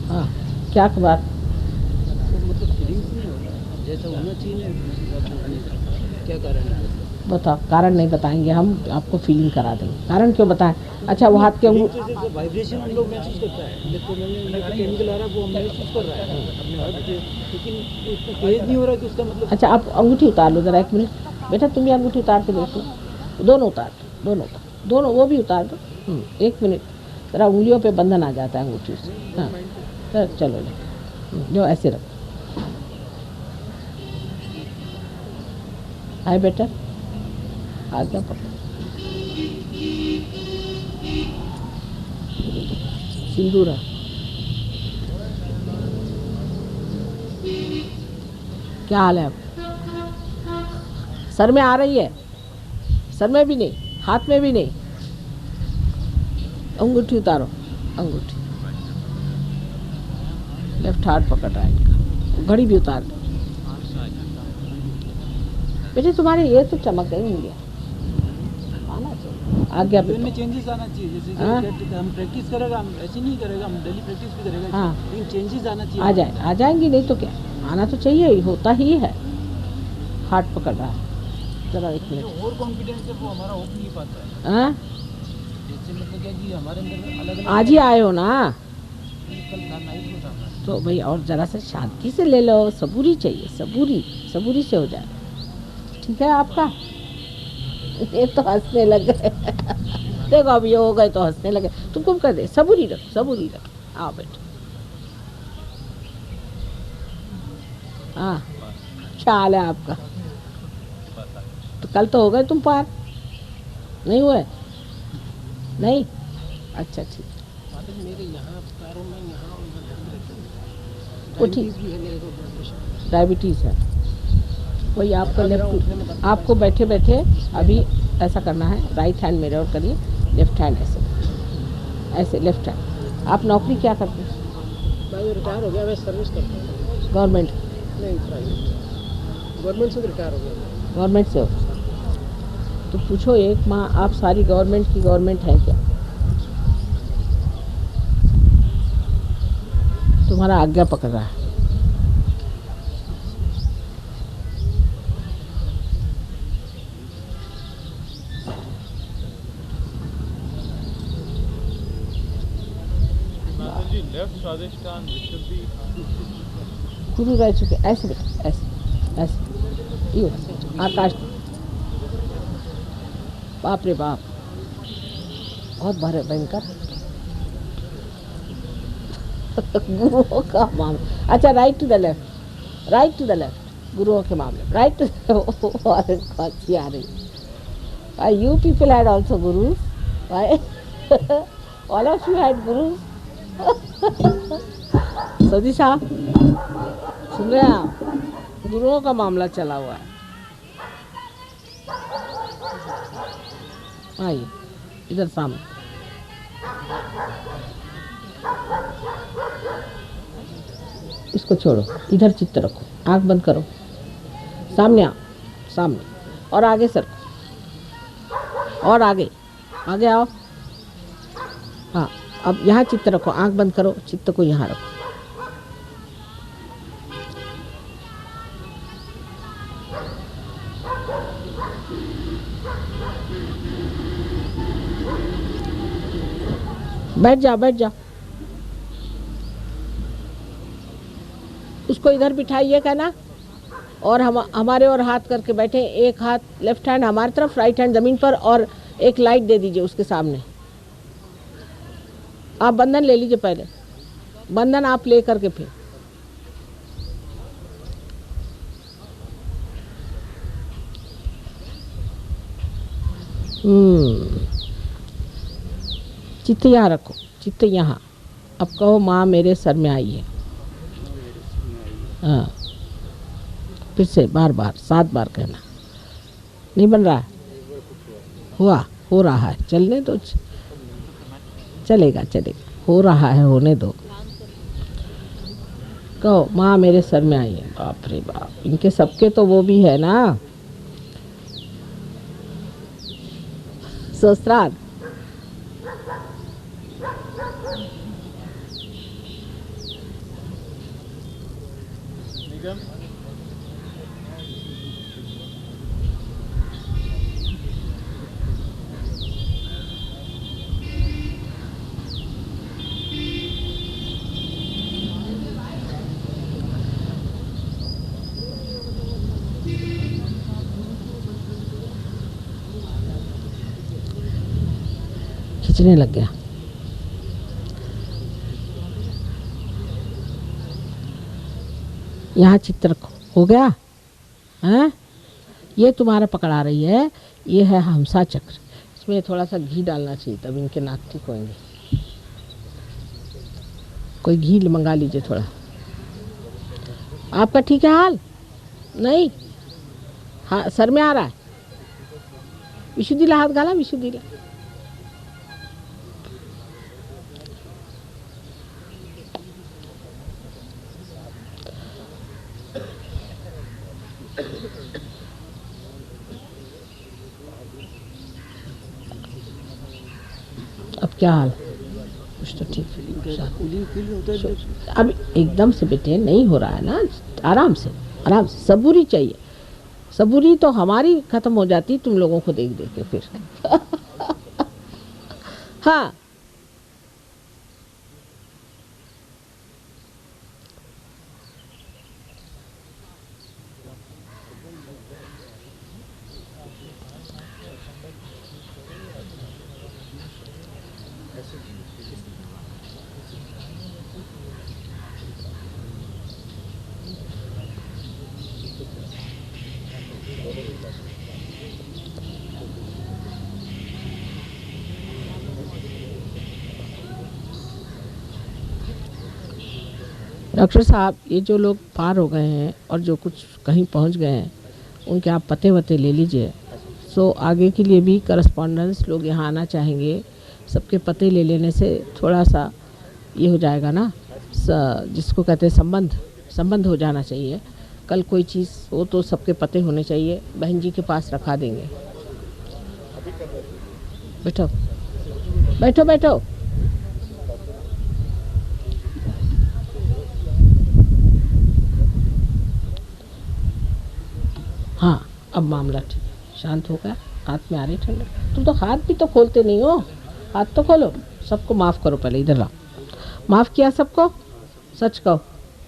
हाँ क्या बात? मतलब फीलिंग्स नहीं हो रहा जैसा होना चाहिए, क्या कारण है? बताओ, कारण नहीं बताएंगे हम, आपको फीलिंग करा देंगे। कारण क्यों बताएं? अच्छा, वो हाथ के वाइब्रेशन हम लोग महसूस करता है, इलेक्ट्रोमैग्नेटिक आ रहा है वो हम महसूस कर रहा है अपने हाथ से, लेकिन इतना तेज नहीं हो रहा है तो उसका मतलब। अच्छा, आप अंगूठी उतार लो ज़रा, एक मिनट बेटा, तुम भी अंगूठी उतार के देख लो, दोनों उतार दो, दोनों वो भी उतार दो। एक मिनट, ज़रा उंगलियों पे बंधन आ जाता है अंगूठी से। हाँ, तो चलो जो ऐसे रखो। हाय बेटा, आ गया पकड़। सिंदूर है। क्या हाल है? सर में आ रही है? सर में भी नहीं, हाथ में भी नहीं। अंगूठी उतारो, अंगूठी, लेफ्ट हाथ पकड़ रहा है इनका। घड़ी भी उतार दो बेटे, तुम्हारे ये तो चमक गई उंगलियां, आना चाहिए। आ गया में चेंजेस आना चाहिए, जैसे हम प्रैक्टिस करेगा, हम ऐसे नहीं करेगा, हम डेली प्रैक्टिस भी करेगा। हाँ, लेकिन चेंजेस आना चाहिए। आ जाएंगी, नहीं तो क्या, आना तो चाहिए ही, होता ही है। हाथ पकड़ रहा है, जरा एक मिनट। और कॉन्फिडेंस है वो हमारा हो नहीं पाता है। हाँ, जैसे मतलब क्या कि हमारे अंदर अलग आज ही आए हो ना, कल था नाइट में था। तो भाई और ज़रा से शांति से ले लो, सबूरी चाहिए, सबूरी से हो जाए। ठीक है आपका? ये तो हंसने लग गए देखो, अब ये हो गए तो हंसने लगे। तुमको कर दे, सबूरी रख। आओ बेटा। हाँ, क्या हाल है आपका? तो कल तो हो गए तुम पार, नहीं हुए? नहीं, अच्छा ठीक। मेरे यहाँ पैरों में यहाँ वो ठीक, डायबिटीज़ है वही आपका। लेफ्ट, आपको बैठे बैठे अभी ऐसा करना है, राइट हैंड मेरे और करिए, लेफ्ट हैंड ऐसे लेफ्ट हैंड। आप नौकरी क्या करते हैं? मैं रिटायर हो गया, मैं सर्विस करता हूँ। गवर्नमेंट? नहीं, प्राइवेट। गवर्नमेंट से रिटायर हो गया। गवर्नमेंट से हो तो पूछो एक माँ, आप सारी गवर्नमेंट की गवर्नमेंट है क्या? तुम्हारा आज्ञा पकड़ रहा है। जी, लेफ्ट स्वादिष्टान विशुद्धि गुरु रह चुके, ऐसे बेटा, ऐसे यूँ आकाश। बाप रे बाप, बहुत भारे भयंकर गुरुओं का मामला। अच्छा, राइट टू द लेफ्ट, गुरुओं के मामले, राइट टू कौन आ रही? You people had also gurus? All of you had gurus? सदी साहब सुन रहे हैं आप? गुरुओं का मामला चला हुआ है। आइए इधर सामने। इसको छोड़ो, इधर चित्त रखो, आंख बंद करो, सामने आओ, सामने और आगे सरको, और आगे आओ। हाँ, अब यहाँ चित्त रखो, आंख बंद करो, चित्त को यहाँ रखो। बैठ जा। उसको इधर बिठाइए कहना, और हमारे और हाथ करके बैठे, एक हाथ लेफ्ट हैंड हमारी तरफ, राइट हैंड ज़मीन पर, और एक लाइट दे दीजिए उसके सामने। आप बंधन ले लीजिए, पहले बंधन आप ले करके फिर चित्त यहाँ रखो, चित्त यहाँ। अब कहो, माँ मेरे सर में आई है। हाँ, फिर से बार 7 बार कहना। नहीं बन रहा है? हो रहा है, चलने दो, चलेगा, हो रहा है, होने दो। कहो, माँ मेरे सर में आई है। बाप रे बाप, इनके सबके तो वो भी है ना, सहस्त्रार। सोचने लग गया। यहाँ चित्र हो गया हैं? ये तुम्हारा पकड़ा रही है, ये है हमसा चक्र। इसमें थोड़ा सा घी डालना चाहिए तब इनके नाक ठीक होंगे। कोई घी मंगा लीजिए थोड़ा। आपका ठीक है हाल? नहीं, हाँ सर में आ रहा है। विशुद्धिला हाथ घाला, विशुद्धिला। अब क्या हाल? कुछ तो ठीक अब एकदम से बेटे नहीं हो रहा है ना, आराम से आराम से। सबूरी चाहिए, सबूरी तो हमारी खत्म हो जाती तुम लोगों को देख देख के फिर। हाँ डॉक्टर साहब, ये जो लोग पार हो गए हैं और जो कुछ कहीं पहुंच गए हैं, उनके आप पते वते ले लीजिए। सो आगे के लिए भी करस्पॉन्डेंस लोग यहाँ आना चाहेंगे, सबके पते ले लेने से थोड़ा सा ये हो जाएगा ना, जिसको कहते हैं संबंध हो जाना चाहिए। कल कोई चीज़ हो तो सबके पते होने चाहिए। बहन जी के पास रखा देंगे। बैठो बैठो बैठो। हाँ अब मामला ठीक, शांत हो गया। हाथ में आ रही ठंडक। तुम तो हाथ भी तो खोलते नहीं हो, हाथ तो खोलो। सबको माफ़ करो, पहले इधर लाओ। माफ़ किया सबको? सच कहो,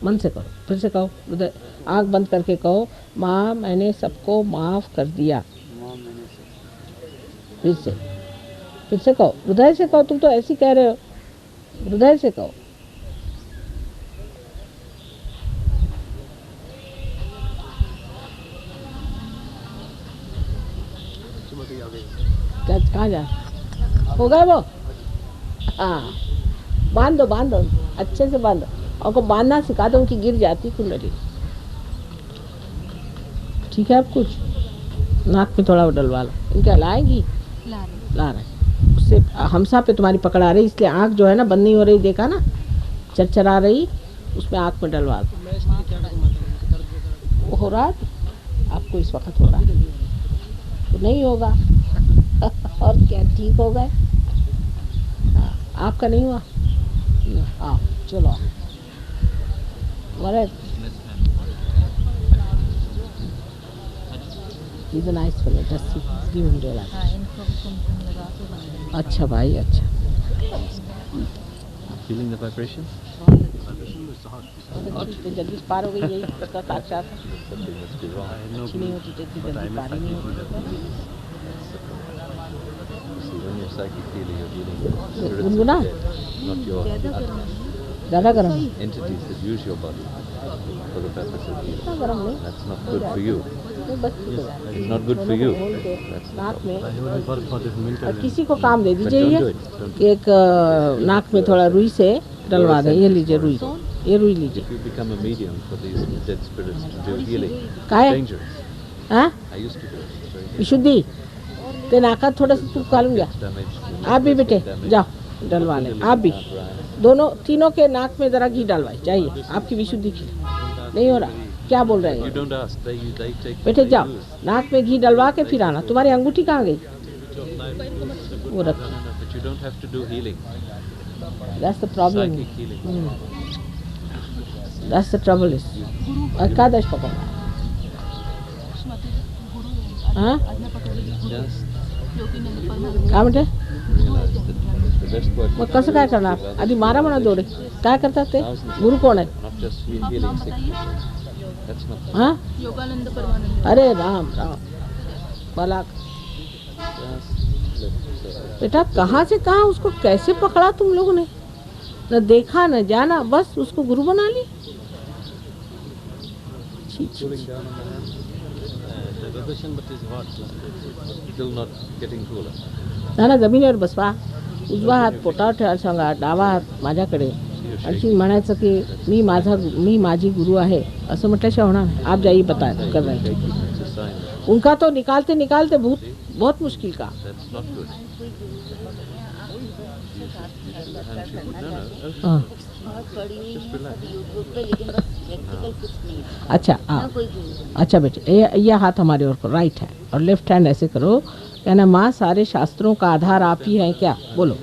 मन से कहो, फिर से कहो, हृदय आँख बंद करके कहो, माँ मैंने सबको माफ़ कर दिया। फिर से कहो, हृदय से कहो। तुम तो ऐसे कह रहे हो, हृदय से कहो। क्या कहाँ जा हो गए वो? हाँ बांध दो अच्छे से बांधो। और को बांधना सिखा दो, उनकी गिर जाती कुंडली। ठीक है, अब कुछ नाक में थोड़ा डलवा लो। इनके लाएंगी ला रहे उससे हमसा पे तुम्हारी पकड़ आ रही, इसलिए आँख जो है ना बंद नहीं हो रही, देखा ना चरचरा रही, उसमें आँख में डलवा दो। वो हो रहा है आपको इस वक्त, हो रहा है तो नहीं होगा। और क्या ठीक हो गए? आपका नहीं हुआ? आओ चलो He's a nice fellow. Just give him the light. अच्छा भाई अच्छा। Feeling the vibration? जल्दी पार हो गई, यही उसका साक्षात। Something must be wrong. अच्छी नहीं होती जल्दी पार ही नहीं होती। See, when you're psychic healing, you're dealing with spirits गुनगुना of death, not your ज़्यादा गर्म entities that use your body for the purpose of healing. इतना गर्म नहीं, That's not good for you. बस ठीक हो जाएगा। It's not good for you. खोल के That's the नाक में problem. और किसी को काम दे दीजिए। But ये don't do it. Don't do it. एक नाक में थोड़ा रुई से डलवा दें। ये लीजिए रुई, ये रुई लीजिए। If you become a medium for these dead spirits to do healing, क्या है? dangerous. हाँ I used to do it. It's very dangerous. विशुद्धि ते नाका थोड़ा सा तू कालूंगा। It's damaged. आप भी बेटे जाओ डलवा लें। आप भी दोनों तीनों के नाक में जरा घी डलवाई चाहिए, आपकी विशुद्धि की। नहीं हो रहा, क्या बोल रहे You हैं? don't ask. They take. बेटे they जाओ use. नाक में घी डलवा के फिर आना। तुम्हारी अंगूठी कहाँ गई? वो No, रख। no, no. But you don't have to do healing. That's the problem. Psychic healing. That's the trouble is. एकादश पकड़ो। हाँ Just काय म्हणते? realize that the best work. मग कसं काय करणार? आधी मारा म्हणा दोरे. काय करतात ते? गुरु कोण आहे? Not just healing sick people. That's not. हाँ योगानंद परमानंद। अरे राम राम बालक Just left. बेटा कहाँ से कहाँ उसको कैसे पकड़ा तुम लोगों ने? न देखा न जाना, बस उसको गुरु बना ली। Cooling down on the hand. The vibration, but is hot. Still not getting cooler. ना जमिनीवर बसवा, उजवा हात पोटावर ठेवायला सांगा, डावा हात माझ्याकडे. आणखी म्हणायचं की मी माझी गुरु आहे असं म्हटल्याशिवाय होणार नाही. आप जाइए बता कर रहे हैं. It's a sign. उनका तो निकालते निकालते बहुत मुश्किल का. That's not good. Hand should put, no. हाँ. Just relax. अच्छा हाँ, अच्छा बेटे ये हाथ हमारे ओर को राइट है और लेफ्ट हैंड ऐसे करो. कहना माँ सारे शास्त्रों का आधार आप ही हैं क्या? बोलो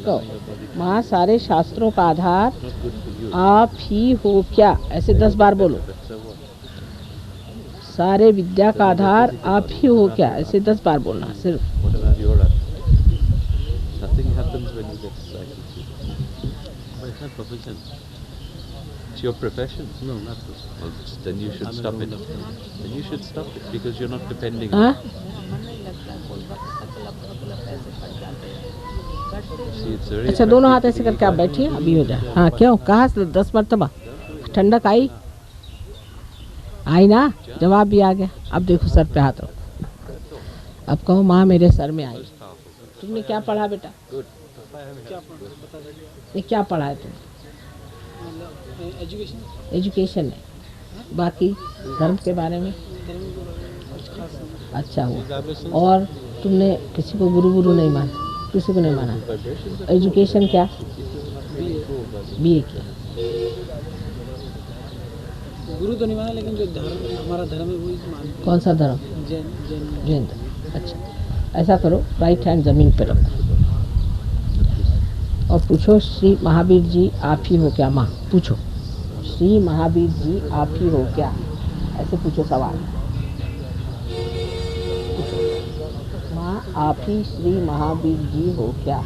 तो माँ सारे शास्त्रों का आधार Not good for you. आप ही हो क्या? ऐसे 10 बार बोलो. But so what? सारे विद्या का आधार आप ही हो क्या? ऐसे 10 बार बोलना सिर्फ. What about your other? Nothing happens when you get psychic. But it's not profession. It's your profession. No, not profession. Well, then you should stop it. Then you should stop it because you're not depending on हाँ? it. See, it's very अच्छा दोनों हाथ ऐसे practical. करके आप बैठिए, अभी हो जाए. हाँ क्यों? कहाँ से 10 मरतबा ठंडक आई ना? जवाब भी आ गया. अब देखो सर पे हाथ रखो. अब कहो माँ मेरे सर में आई. तुमने क्या पढ़ा बेटा? ये क्या पढ़ा है तुमने? एजुकेशन है. बाकी धर्म के बारे में अच्छा हुआ. और तुमने किसी को गुरु नहीं माना? किसी को नहीं माना? एजुकेशन क्या? बीए किया. गुरु तो नहीं माना, लेकिन जो धर्म हमारा धर्म है वही मानते कौन सा धर्म? हैं. जैन धर्म. अच्छा ऐसा करो, राइट हैंड जमीन पे रखो और पूछो श्री महावीर जी आप ही हो क्या? माँ पूछो श्री महावीर जी आप ही हो क्या? ऐसे पूछो सवाल. पूछो माँ आप ही श्री महावीर जी हो क्या?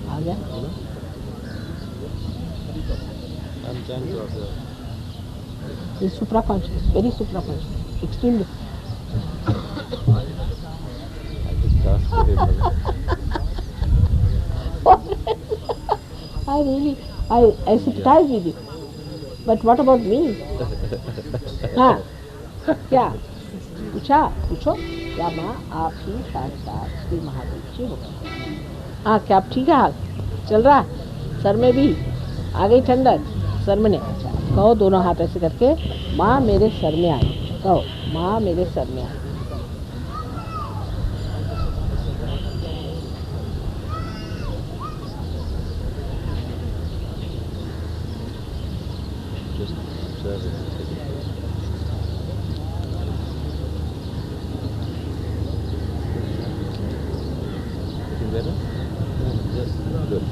आ गया? I'm trying to observe. It's supraconscious, very supraconscious, extremely. I just asked for him. I sympathize with you. But what about me? हाँ क्या पूछो क्या माँ आप ही साक्षात श्री महावीर जी हो? हाँ क्या आप ठीक है? हाथ चल रहा है सर में भी आ गई ठंडक सर में नहीं. अच्छा कहो दोनों हाथ ऐसे करके माँ मेरे सर में आई. कहो माँ मेरे सर में आई. Just observe it. Getting better? Yes. Good.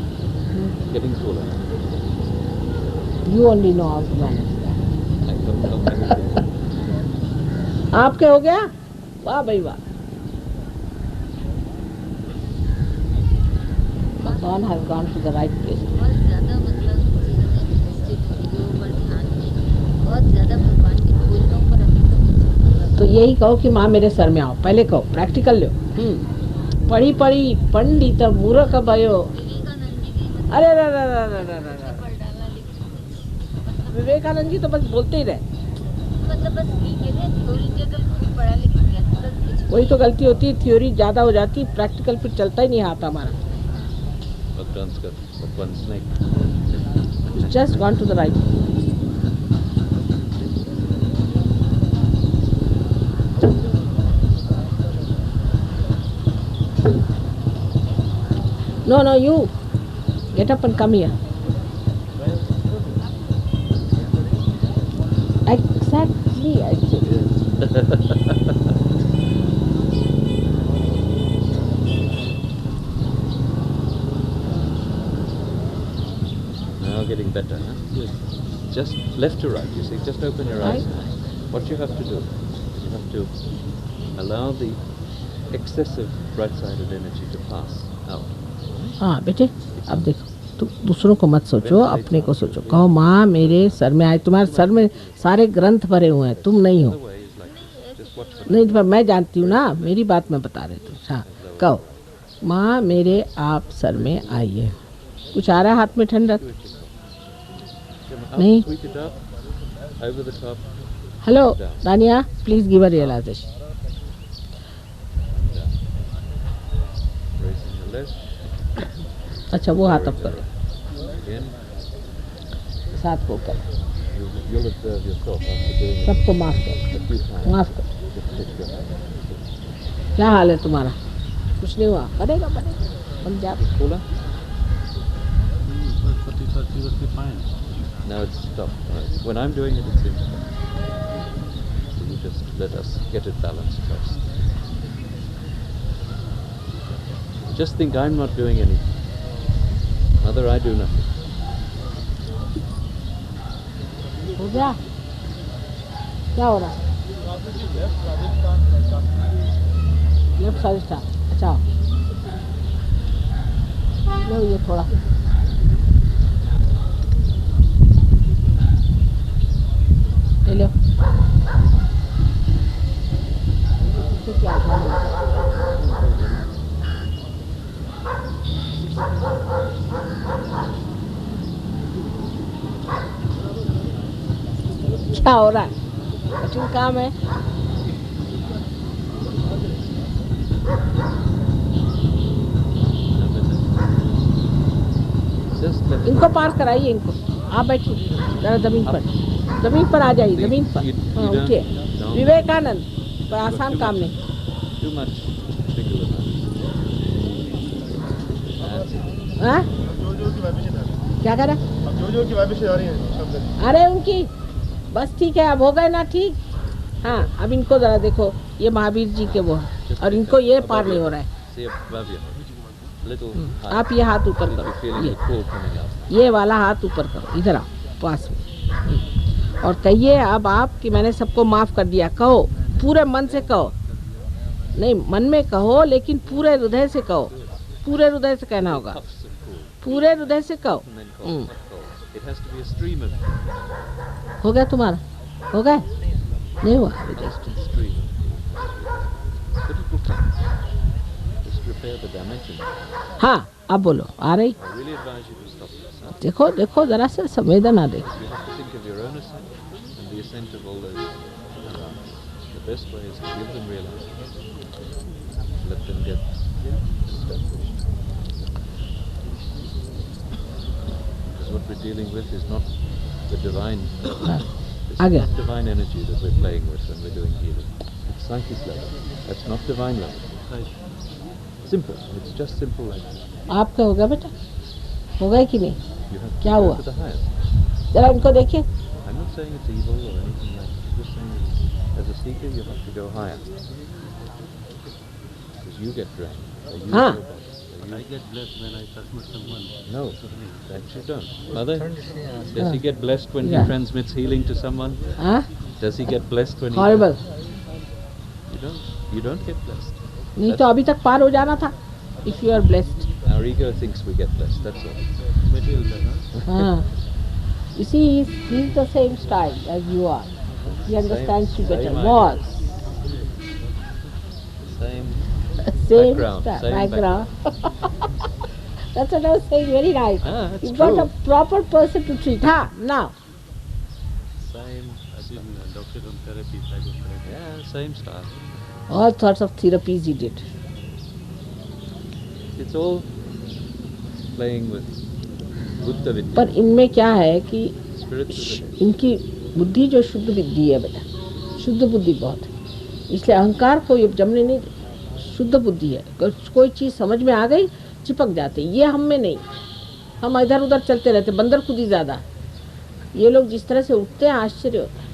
Getting cooler. You only know how to manage that. I don't know anything. आपके हो गया? वाह भाई वाह. Bhagwan has gone to the right place. बहुत ज़्यादा मतलब चीज़ों पर ध्यान दें, बहुत ज़्यादा भगवान की बोलियों पर अभी तो यही कहो कि माँ मेरे सर में आओ. पहले कहो प्रैक्टिकल लो. पढ़ी पंडित मूर्ख भयो. विवेकानंद जी की अरे पर डाला लिखा, विवेकानंद जी तो बस बोलते ही रहे. मतलब बस ये कहते हैं थ्योरिटिकल खूब पढ़ा लेकिन प्रैक्टिकल कुछ वही तो गलती होती है, थ्योरी ज़्यादा हो जाती है, प्रैक्टिकल फिर चलता ही नहीं आता हमारा. One snake. Just gone to the right. No, you get up and come here. Exactly, Now getting better, huh? Good. Just left to right, you see. Just open your eyes. What you have to do, you have to allow the excessive right-sided energy to pass out. हाँ बेटे अब देखो तुम दूसरों को मत सोचो, अपने को सोचो। कहो माँ मेरे सर में आए, तुम्हारे सर में सारे ग्रंथ भरे हुए हैं, तुम नहीं हो। The way is like this. Just watch what नहीं पर मैं जानती हूँ ना, मेरी बात मैं बता रही थी। हाँ कहो माँ मेरे आप सर में आइए। कुछ आ रहा है हाथ में ठंडक? नहीं। Sweep it up, over the top, hello Dania, please give a realization. raising the left, अच्छा वो हाथ अब करो, again. इस हाथ को करो, You'll observe yourself after doing it सबको माफ करो, a few times. माफ करो। Just lift your hand. क्या हाल है तुम्हारा? कुछ नहीं हुआ? बनेगा बनेगा, बन जा। Cooler? First fine. Now it's stopped. Right. When I'm doing it, it's in. So you just let us get it balanced first. Just think I'm not doing anything. Mother, I do nothing. हो गया? क्या हो रहा है? Left side था। अच्छा लो ये थोड़ा ले लो। इसे क्या क्या हो रहा है? कठिन काम है। Just let it. इनको पार कराइए, इनको। आप बैठिए जरा जमीन पर आ जाइए, जमीन पर। हाँ उठिए। विवेकानंद, कोई आसान काम नहीं। Too much single amount. That's it. हाँ जो की वाइब्रेशन आ रही क्या करा? है, अब जो की वाइब्रेशन आ रही है शब्द। अरे उनकी बस ठीक है, अब हो गए ना ठीक। हाँ अब इनको जरा देखो, ये महावीर जी के वो हैं और इनको ये पार नहीं हो रहा है। See above you. Little high. आप ये हाथ ऊपर If you're करो, feeling ये the pull coming up. ये वाला हाथ ऊपर करो, इधर आओ पास में। और कहिए अब आप कि मैंने सबको माफ कर दिया। कहो पूरे मन से कहो, नहीं मन में कहो लेकिन पूरे हृदय से कहो। पूरे हृदय से कहना होगा, Puffs of pull. पूरे हृदय से कहो। And then cold. Not cold. It has to be a stream of हो गया तुम्हारा? हो गया? नहीं हुआ अभी just। stream. But it will come. Just repair the damage and हाँ अब बोलो, आ रही? I really advise you to stop yourself. देखो देखो जरा से संवेदना देखो। You have to think of your own ascent and the ascent of all those around you. The best way is to give them realization. Let them get established. Because what we're dealing with is not the divine. It's Again. not divine energy that we're playing with when we're doing healing. It's psychic level. That's not divine level. Simple. It's just simple like that. आपका हो गया बेटा? हो गया कि नहीं? You have to क्या go हुआ? to the highest. जरा इनको देखिए। I'm not saying it's evil or anything like that. I'm just saying that as a seeker you have to go higher. Because you get drained. They use हाँ। your body. They I use- get blessed when I transmit someone. No, that you don't. Mother, does he get blessed when Yeah. he transmits healing to someone? हाँ Does he get blessed when horrible. You don't get blessed. नहीं तो अभी तक पार हो जाना था। If you are blessed। Our ego thinks we get blessed, that's all. Material level. हाँ you see he's the same style as you are. He understands you better. same More. Same Same Background, style. same Background. That's what I was saying. Very nice. that's You've got true. a proper person to treat. Huh? Now. Same I've seen doctors on therapy, psychotherapy. yeah, same style. All sorts of therapies he did. It's all playing with Buddha Vidya. पर इनमें क्या है कि Spiritual इनकी बुद्धि जो शुद्ध बुद्धि है बेटा, शुद्ध बुद्धि बहुत है, इसलिए अहंकार को ये जमने नहीं देता। शुद्ध बुद्धि है, कोई चीज़ समझ में आ गई चिपक जाते, ये हम में नहीं। हम इधर उधर चलते रहते, बंदर खुदी ज़्यादा। ये लोग जिस तरह से उठते हैं आश्चर्य होता है।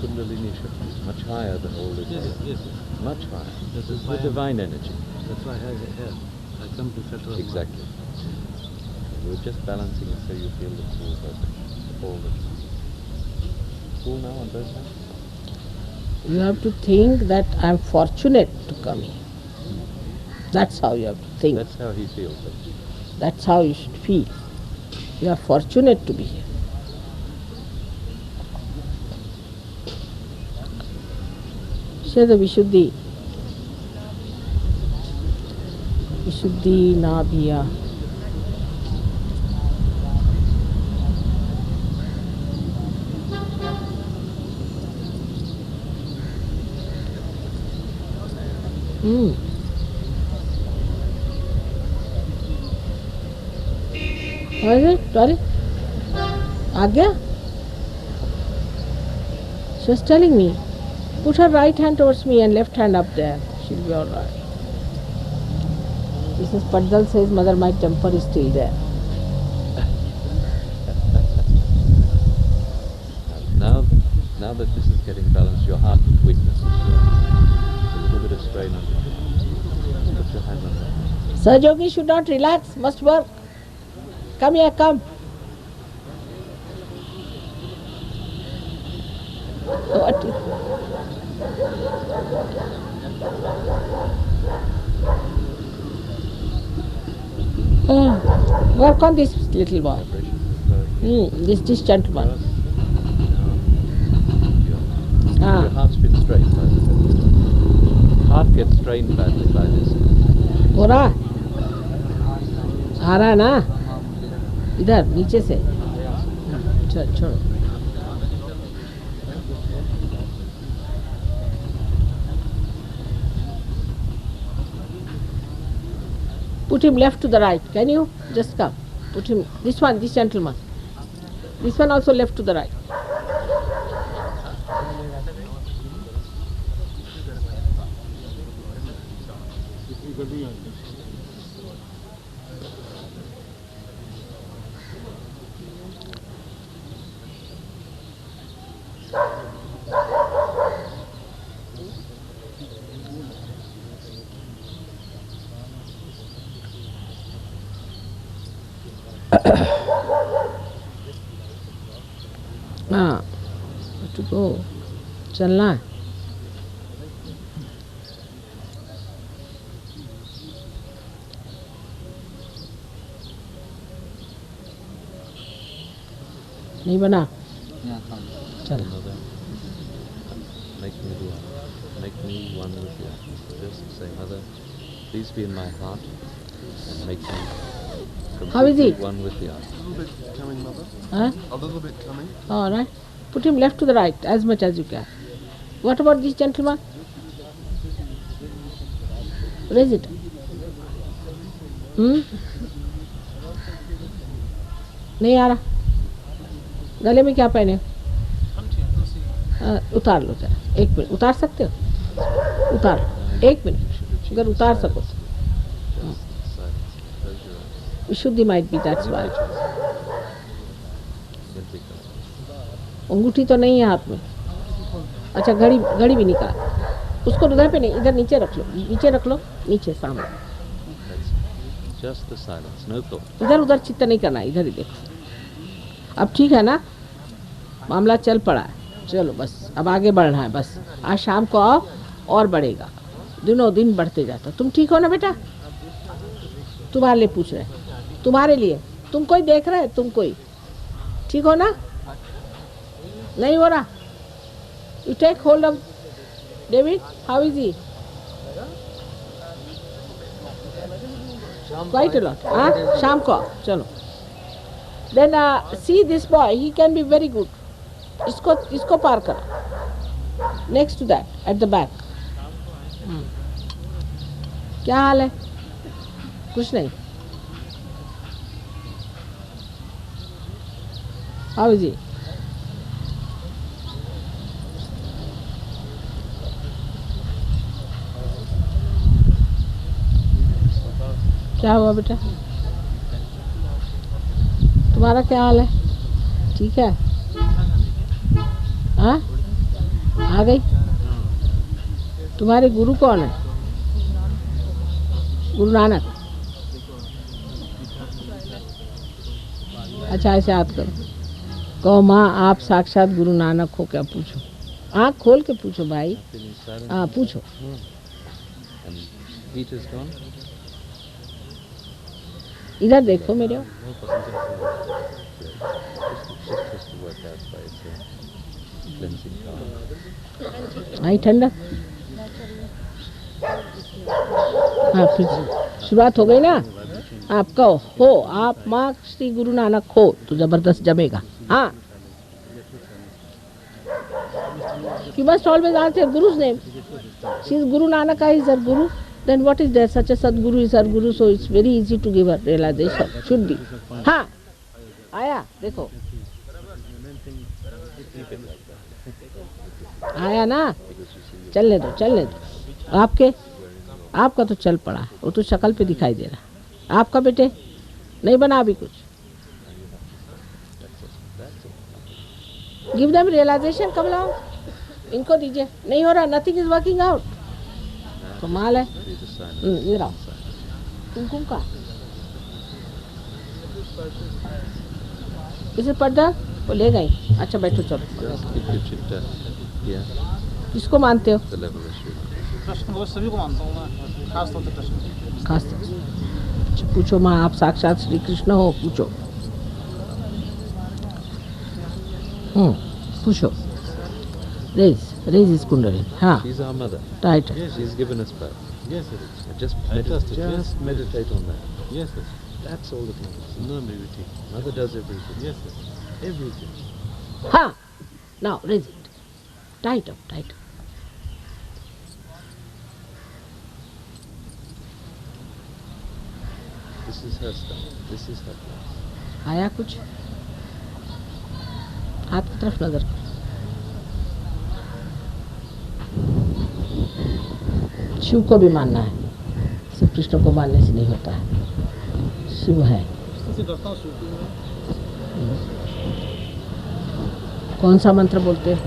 Kundalini Shakti is much higher than all this. Yes, other. yes. Much higher. This This is is why the divine energy. That's why I come to settle. Exactly. We're just balancing it so you feel the full perfect all the time. full now on both sides? You have to think that I am fortunate to come here. That's how you have to think. That's how he feels it. That's how you should feel. You are fortunate to be here. Shada Vishuddhi. Vishuddhi Nabhiya. What is it? Sorry? Agya? She was telling me, put her right hand towards me and left hand up there. She'll be alright. Mrs. Paddal says, Mother, my temper is still there. Now that this is getting balanced, your heart weakness is a little bit of strain on it. Put your hand on that. Sahajogi should not relax, must work. Come here, come. What is work on this little boy. This gentleman. Your heart's been strained by this. Heart gets strained badly by this. हो रहा है? आ रहा है ना इधर नीचे से चल छोड़ो put him left to the right. Can you just come? Put him this one, this gentleman, this one also left to the right. हाँ to go चलना है नहीं बना चल Mother, make me one with you. Just say, Mother, please be in my heart and make me How is completely he? one with you. A little bit coming, Mother. huh? A little bit coming. All right, put him left to the right as much as you can. What about this gentleman? Raise it. नहीं आ रहा गले में क्या पहने उतार लो जरा एक minute उतार सकते हो उतार लो एक मिनट अगर उतार सको विशुद्धि माइट बी दैट्स व्हाई अंगूठी तो नहीं है हाथ में अच्छा घड़ी भी निकाल उसको उधर पे नहीं इधर नीचे रख लो नीचे सामने Just the silence, no thought. इधर उधर चित्त नहीं करना इधर ही देखो अब ठीक है ना मामला चल पड़ा है चलो बस अब आगे बढ़ना है बस आज शाम को आओ और बढ़ेगा दिनों दिन बढ़ते जाता तुम ठीक हो ना बेटा तुम्हारे लिए पूछ रहे तुम्हारे लिए तुम कोई देख रहे तुम कोई ठीक हो ना नहीं हो रहा you take hold of David how is he quite a lot हाँ शाम को आओ चलो then see this boy he can be very good इसको पार करो next to that at the back क्या हाल है कुछ नहीं how is he क्या हुआ बेटा तुम्हारा क्या हाल है ठीक है हाँ आ गई तुम्हारे गुरु कौन है गुरु नानक अच्छा ऐसे याद करो कहो माँ आप साक्षात गुरु नानक हो क्या? पूछो, आँख खोल के पूछो भाई। Feeling silent. हाँ पूछो। And heat is gone. इधर देखो मेरे। No percentage. Just has to work out by its own cleansing power. आई ठंडक। हाँ फिर शुरुआत हो गई ना। आप कहो हो आप माँ श्री गुरु नानक हो तो जबरदस्त जमेगा। हाँ you must always answer Guru's name. Since Guru Nanaka is our Guru, then what is there? Such a Sadguru is our Guru, so it's very easy to give her realization. Should be. हाँ आया देखो आया ना। चलने दो। आपका तो चल पड़ा, वो तो शक्ल पे दिखाई दे रहा। आपका बेटे नहीं बना अभी कुछ। Give them realization. कब लाओ इनको दीजिए। नहीं हो रहा, नथिंग इज वर्किंग आउट। तो माल है। इधर आओ। कुमकुम का इसे पर्दा वो ले गई। अच्छा बैठो चलो। Just keep your chitta here. किसको मानते हो? The level is should. Krishna को सभी को मानता हूँ मैं, खास तौर से कृष्ण। खास तौर से पूछो माँ आप साक्षात श्री कृष्ण हो? पूछो। पूछो। रेज इस कुंडली। हाँ She's our mother. Right. She's given us birth. Yes, it is. Just Just meditate on that. Yes, yes. That's all that matters. No everything. Mother does everything. Yes, yes. Everything. हाँ now raise it. Tight up. This is her stuff. This is her place. आया कुछ? हाथ की तरफ नजर। शिव को भी मानना है, सिर्फ कृष्ण को मानने से नहीं होता है। शिव है। कौन सा मंत्र बोलते हैं?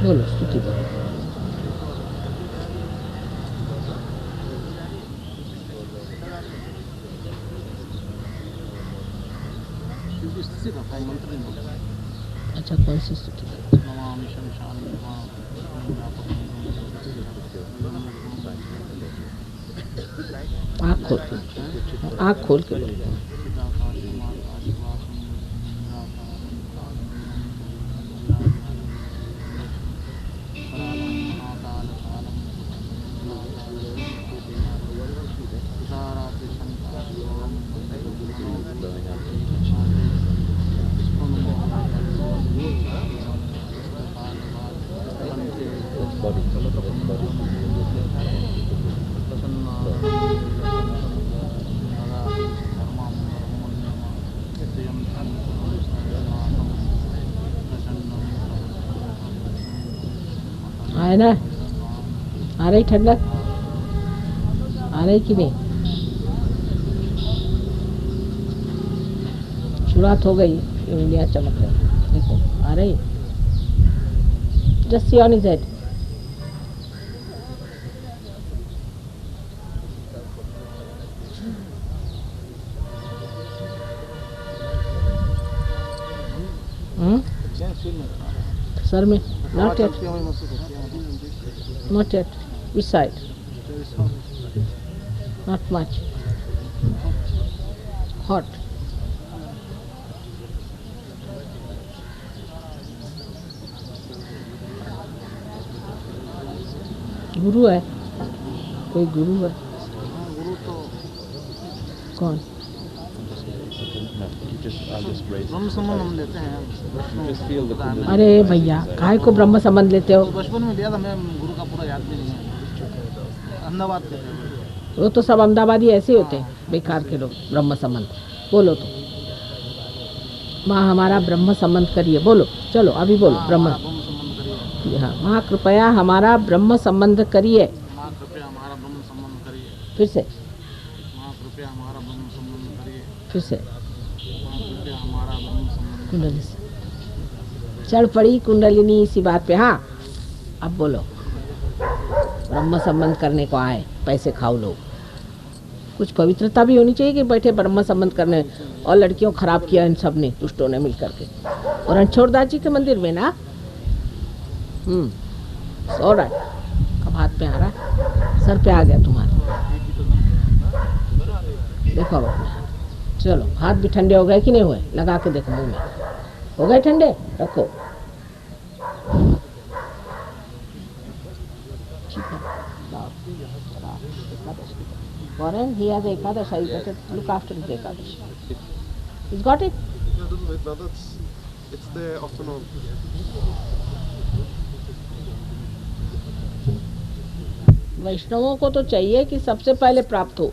बोलो स्तुति बोलो। अच्छा कौन सी स्तुति? आँख खोल के बोलो। आए ना? आ रही ठंडक? आ रही कि नहीं? शुरुआत हो गई। इंडिया चमक रही। देखो आ रही। Just see on his head. Sir में not yet. Not yet. Which side? Not much. Hot. गुरु है? कोई गुरु है? गुरु तो कौन? ब्रह्म संबंध हम लेते हैं। अरे भैया काहे को ब्रह्म संबंध लेते हो? तो बचपन में लिया था मैं, गुरु का पूरा याद भी नहीं है। अहमदाबाद के थे वो तो सब अहमदाबादी ऐसे ही होते हैं, बेकार के लोग। ब्रह्म संबंध बोलो तो। माँ हमारा ब्रह्म संबंध करिए। बोलो चलो अभी बोलो। ब्रह्म संबंध करिए। हाँ माँ कृपया हमारा ब्रह्म संबंध करिए। माँ कृपया हमारा ब्रह्म संबंध करिए। फिर से। माँ कृपया हमारा ब्रह्म संबंध करिए। फिर से। माँ कृपया हमारा ब्रह्म संबंध। कुंडली से चढ़ पड़ी कुंडलिनी इसी बात पे। हाँ अब बोलो। ब्रह्म संबंध करने को आए, पैसे खाओ लोग। कुछ पवित्रता भी होनी चाहिए कि बैठे ब्रह्म संबंध करने, और लड़कियों खराब किया इन सब ने, दुष्टों ने मिल करके। और रणछोड़दास जी के मंदिर में ना ऑलराइट। अब हाथ पे आ रहा है, सर पे आ गया तुम्हारे, देखो अब अपने हाथ। चलो हाथ भी ठंडे हो गए कि नहीं हुए, लगा के देखो मुंह में, हो गए ठंडे, रखो। ठीक है, Warren, he has Ekadashi. You better look after his Ekadashi. He's got it? No, it's the afternoon. वैष्णवों को तो चाहिए कि सबसे पहले प्राप्त हो।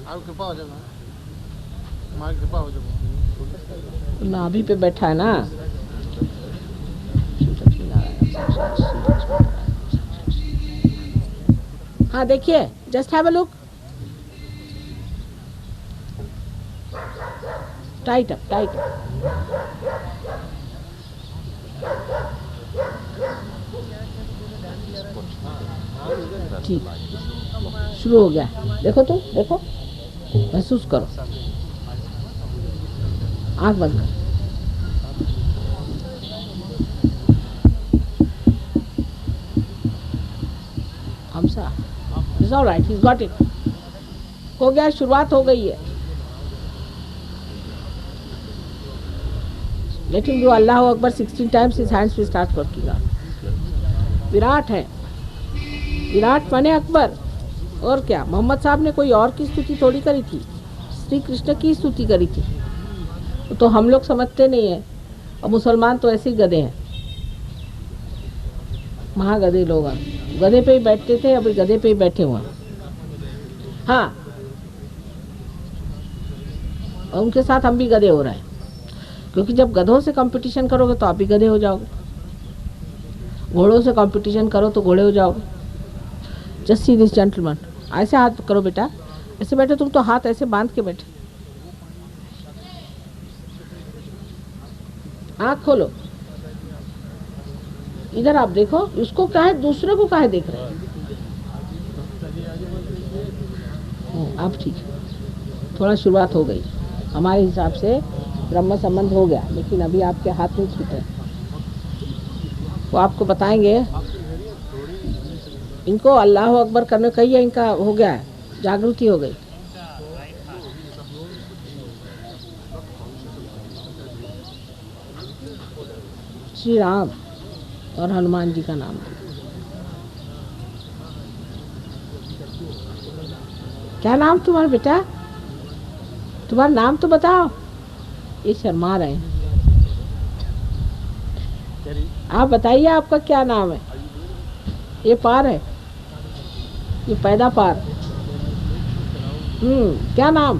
आप कृपा हो जाएगा, हमारी कृपा हो जाएगा। नाभि पे बैठा है ना। हाँ देखिए, just have a look, tight up, tight up. ठीक, शुरू हो गया। देखो तुम, देखो, महसूस करो, आंख बंद कर। Hamsa, it's alright, he got it. हो गया, शुरुआत हो गई है। लेट हिम डू अल्लाह अकबर 16 times, his hands will start working out। विराट है, विराट माने अकबर। और क्या, मोहम्मद साहब ने कोई और की स्तुति थोड़ी करी थी, श्री कृष्ण की स्तुति करी थी। तो हम लोग समझते नहीं है, और मुसलमान तो ऐसे ही गधे हैं, महागधे लोग हैं। गधे पे ही बैठते थे, अभी गधे पे ही बैठे हुए हैं। हाँ, और उनके साथ हम भी गधे हो रहे हैं, क्योंकि जब गधों से कंपटीशन करोगे तो आप भी गधे हो जाओगे, घोड़ों से कंपटीशन करो तो घोड़े हो जाओगे। जस्ट सी दिस जेंटलमैन, ऐसे हाथ करो बेटा, ऐसे बैठे तुम तो, हाथ ऐसे बांध के बैठे। आँख खोलो, इधर आप देखो, उसको क्या है, दूसरे को क्या है देख रहे हैं। आप ठीक है, थोड़ा शुरुआत हो गई हमारे हिसाब से, ब्रह्म संबंध हो गया, लेकिन अभी आपके हाथ नहीं छूट रहे। वो आपको बताएंगे, इनको अल्लाह अकबर करने कहिए, इनका हो गया है, जागृति हो गई। श्री राम और हनुमान जी का नाम। क्या नाम तुम्हारा बेटा, तुम्हारा नाम तो बताओ। ये शर्मा रहे हैं, आप बताइए आपका क्या नाम है। ये पार है, ये पैदा पार। क्या नाम,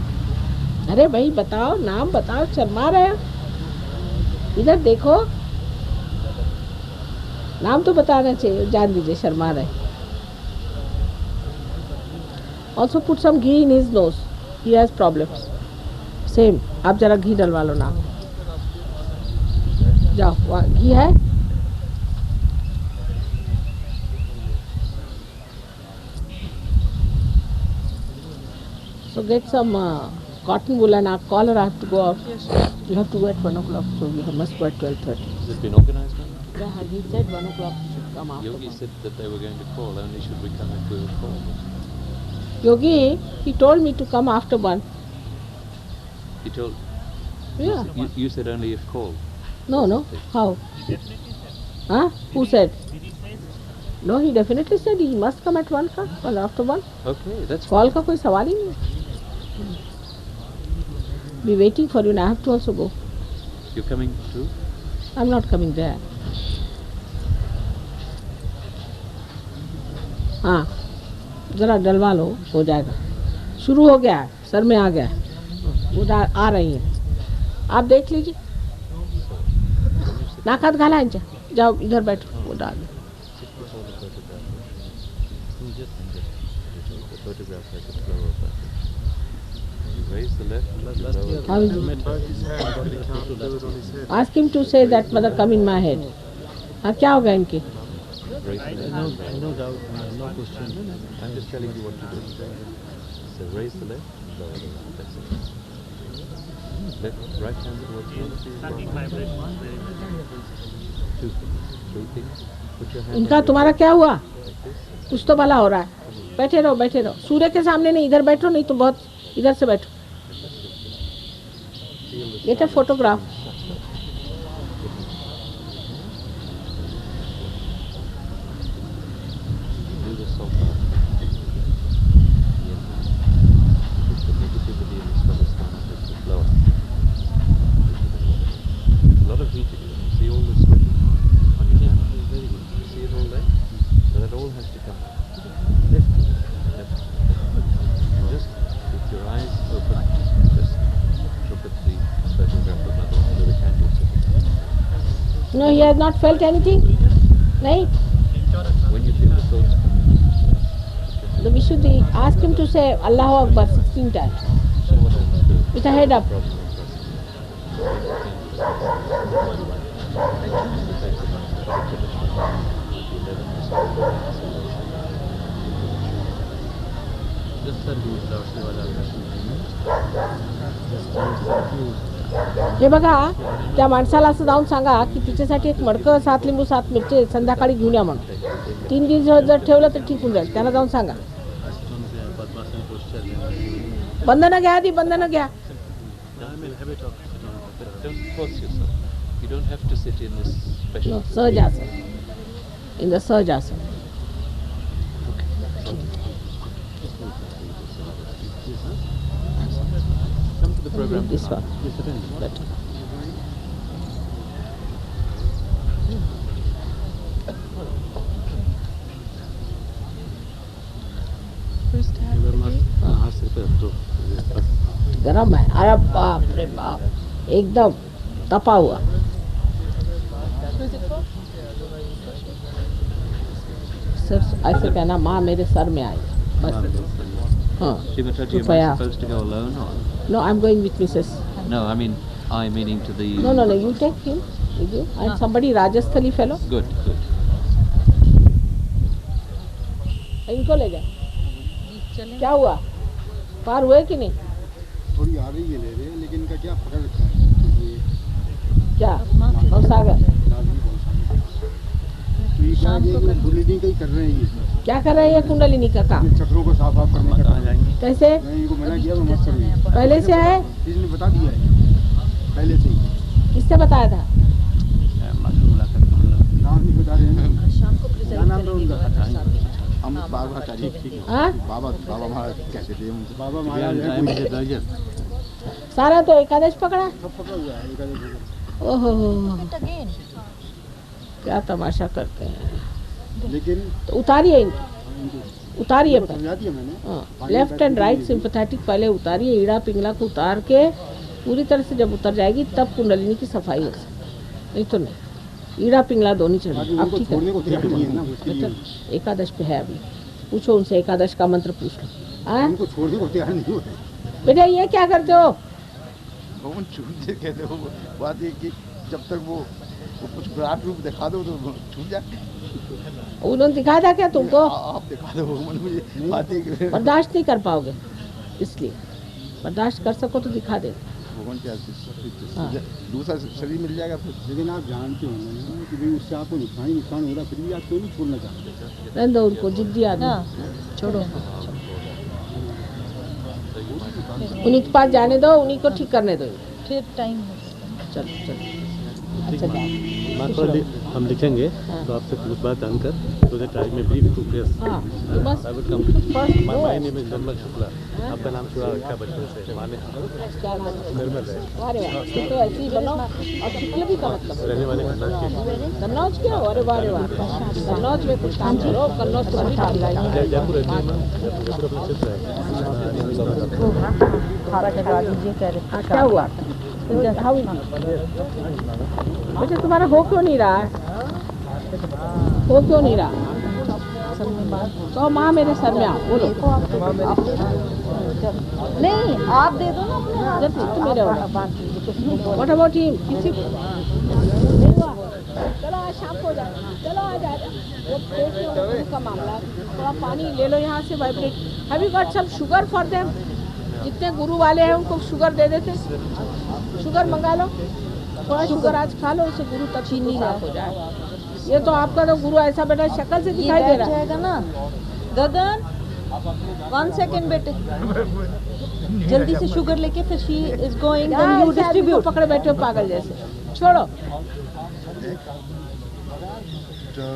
अरे भाई बताओ, नाम बताओ, शर्मा रहे हो, इधर देखो, नाम तो बताना चाहिए, जान दीजिए शर्मा रहे। Also put some ghee in his nose, he has problems. Same, आप जरा घी डलवा लो नाम, जाओ, वहाँ घी है। So get some cotton wool and our collar have to go off. You have to go at 1 o'clock, so you must go at 12:30. Has it been organised now? Yeah, he said 1 o'clock should come after. Yogi said that they were going to call, only should we come if we were called. Yogi, he told me to come after 1. He told, Yeah. you said only if called. No. How? Huh? Who said? No, he definitely said he must come at 1 or after 1. Okay, that's Call का कोई सवाल ही नहीं। Be waiting for you and I have to also go. You're coming too? I'm not coming there. हाँ, जरा डलवा लो, हो जाएगा। शुरू हो गया है, सर में आ गया है, वो आ रही है, आप देख लीजिए। नाकात घाला इनचा, जाओ इधर बैठो, वो डाल दो। Raise the left. How is it? Ask him to say that mother come in my head. हाँ, क्या होगा इनके? Raise the leg. No doubt, no question. I'm just telling you what to do. So raise the leg, lower the leg. That's it. Left, right hand towards the other. Two things. Three things. Put your hand इनका on your तुम्हारा chest क्या हुआ? like this. कुछ तो भला हो रहा है। बैठे रहो, बैठे रहो। सूर्य के सामने नहीं, इधर बैठो, नहीं तो बहुत इधर से बैठो। Feel the Get a silence photograph. in the Do the sofa. Yes. Push the negativity in the Svadhisthana, that's the floor. A lot of heat in you. See all the sweating on your hand? Very good. You see it all there? So that all has to come out. Left. Left. Just with your eyes open, just look at the photograph of Mother under the candlestick. No, he has not felt anything. नहीं? When you feel the thoughts coming, तो विशुद्धि, ask him to say Allahu Akbar 16 times show what else to do. with a head up. Problem in Just sir, he is lost वाला प्रश्न हे बघा, त्या माणसाला असं जाऊन सांगा की तिच्यासाठी एक मडकं 7 लिंबू 7 मिरची संध्याकाळी घेऊन या म्हणून. 3 दिवस जर ठेवलं तर ठीक होऊन जाईल. त्याला जाऊन सांगा. पद्मासन पोस्चर बंधनं घ्या आधी, बंधनं घ्या. Don't force yourself. You don't have to sit in this special. No, sahajasana. In the sahajasana. Come to the program. This one. Yes, sir. Better. हाथ से पे तो बस गरम है. अरे बाप रे बाप, एकदम तपा हुआ. सर ऐसे कहना, माँ मेरे सर में आई. बस. हाँ. Shrimati, am I कृपया. supposed to go alone or? No, I'm going with Mrs. No, I mean, I meaning to the. No, you take him with you. And somebody Rajasthali fellow. Good, good. इनको ले जाए. क्या हुआ? पार हुए कि नहीं? थोड़ी आ रही है ले रहे हैं, लेकिन इनका क्या पकड़ रखा है ये क्या? भवसागर. लाजमी बहुत तो ये क्या है कि बुलिंग का ही कर रहे हैं ये क्या कर रहे हैं ये कुंडलिनी का काम? ये चक्रों को साफ करने का काम। कैसे? मैं इनको मना किया तो मत करिए। पहले से है? इसने बता दिया है पहले से ही। किससे बताया था? नाम नहीं बता रहे हैं। शाम को क्या नाम था उनका? हम बाबा हाँ? बाबा महाराज कहते थे उनसे। बाबा महाराज है। सारा तो एकादश पकड़ा. सब पकड़ा हुआ है एकादश। ओहो, क्या तमाशा करते हैं. लेकिन तो उतारिए इनको, उतारिए पर. समझा दिया मैंने। लेफ्ट एंड राइट सिंपैथेटिक पहले उतारिए. ईड़ा पिंगला को उतार के पूरी तरह से जब उतर जाएगी तब कुंडलिनी की सफाई हो सकती. नहीं तो नहीं. ईड़ा पिंगला दोनों बाकी चढ़े. अब उनको ठीक छोड़ने है. को तैयार नहीं है ना मुश्किल बेटा, एकादश पे है अभी. पूछो उनसे, एकादश का मंत्र पूछ लो. हाँ उनको छोड़ने को तैयार नहीं होते। बेटा, ये क्या करते हो? भवन छूटते कहते हो। बात ये कि जब तक वो कुछ विराट रूप दिखा दो तो छूट जाए। उन्होंने दिखाया था क्या तुमको? आप दिखा दो भगवान मुझे। बात ये कि बर्दाश्त नहीं कर पाओगे, इसलिए बर्दाश्त कर सको तो दिखा दे. भगवान क्या हाँ. दूसरा शरीर मिल जाएगा फिर। लेकिन आप जानते होंगे ना कि भाई उससे आपको नुकसान हो रहा, फिर भी आप क्यों नहीं छोड़ना चाहते? रहने दो उनको, जिद्दी आदमी. छोड़ो. उन्हीं के पास जाने दो, उन्हीं को ठीक करने दो. फिर टाइम चलो चलो. अच्छा जाओ. हम लिखेंगे हाँ. तो आपसे कुछ बात जानकर तो टाइम में ब्रीफ टू प्लेस हाँ, तो बस I will come first my name is Nirmal Shukla आपका नाम शुरा रखा बचपन से माने क्या नाम है? निर्मल है अरे वाह, तो ऐसे ही बनाओ. और शुक्ल भी का मतलब रहने वाले कन्नौज के कन्नौज के हो? अरे वाह रे वाह. कन्नौज में कुछ काम करो. कन्नौज तो अच्छा जयपुर रहती है जयपुर अपना क्षेत्र है क्या हुआ? बेटा तुम्हारा हो क्यों नहीं रहा है? हो क्यों नहीं रहा? तो माँ मेरे सर में आओ. बोलो. नहीं, आप दे दो ना अपने हाथ. मेरे व्हाट अबाउट हिम? किसी नहीं हुआ. चलो आज शाम को जाए. चलो वो पेट में गुरु का मामला है। थोड़ा पानी ले लो यहाँ से vibrate. Have you got some sugar for them? जितने गुरु वाले हैं उनको शुगर दे देते। शुगर मंगा लो, थोड़ा शुगर आज खा लो, उससे गुरु तक चीनी साफ हो जाए। ये तो आपका तो गुरु ऐसा बेटा शक्ल से दिखाई दे रहा है ना। गगन 1 सेकंड बेटे, जल्दी से शुगर लेके फिर she is going then you distribute. पकड़े बैठे हो पागल जैसे, छोड़ो। 2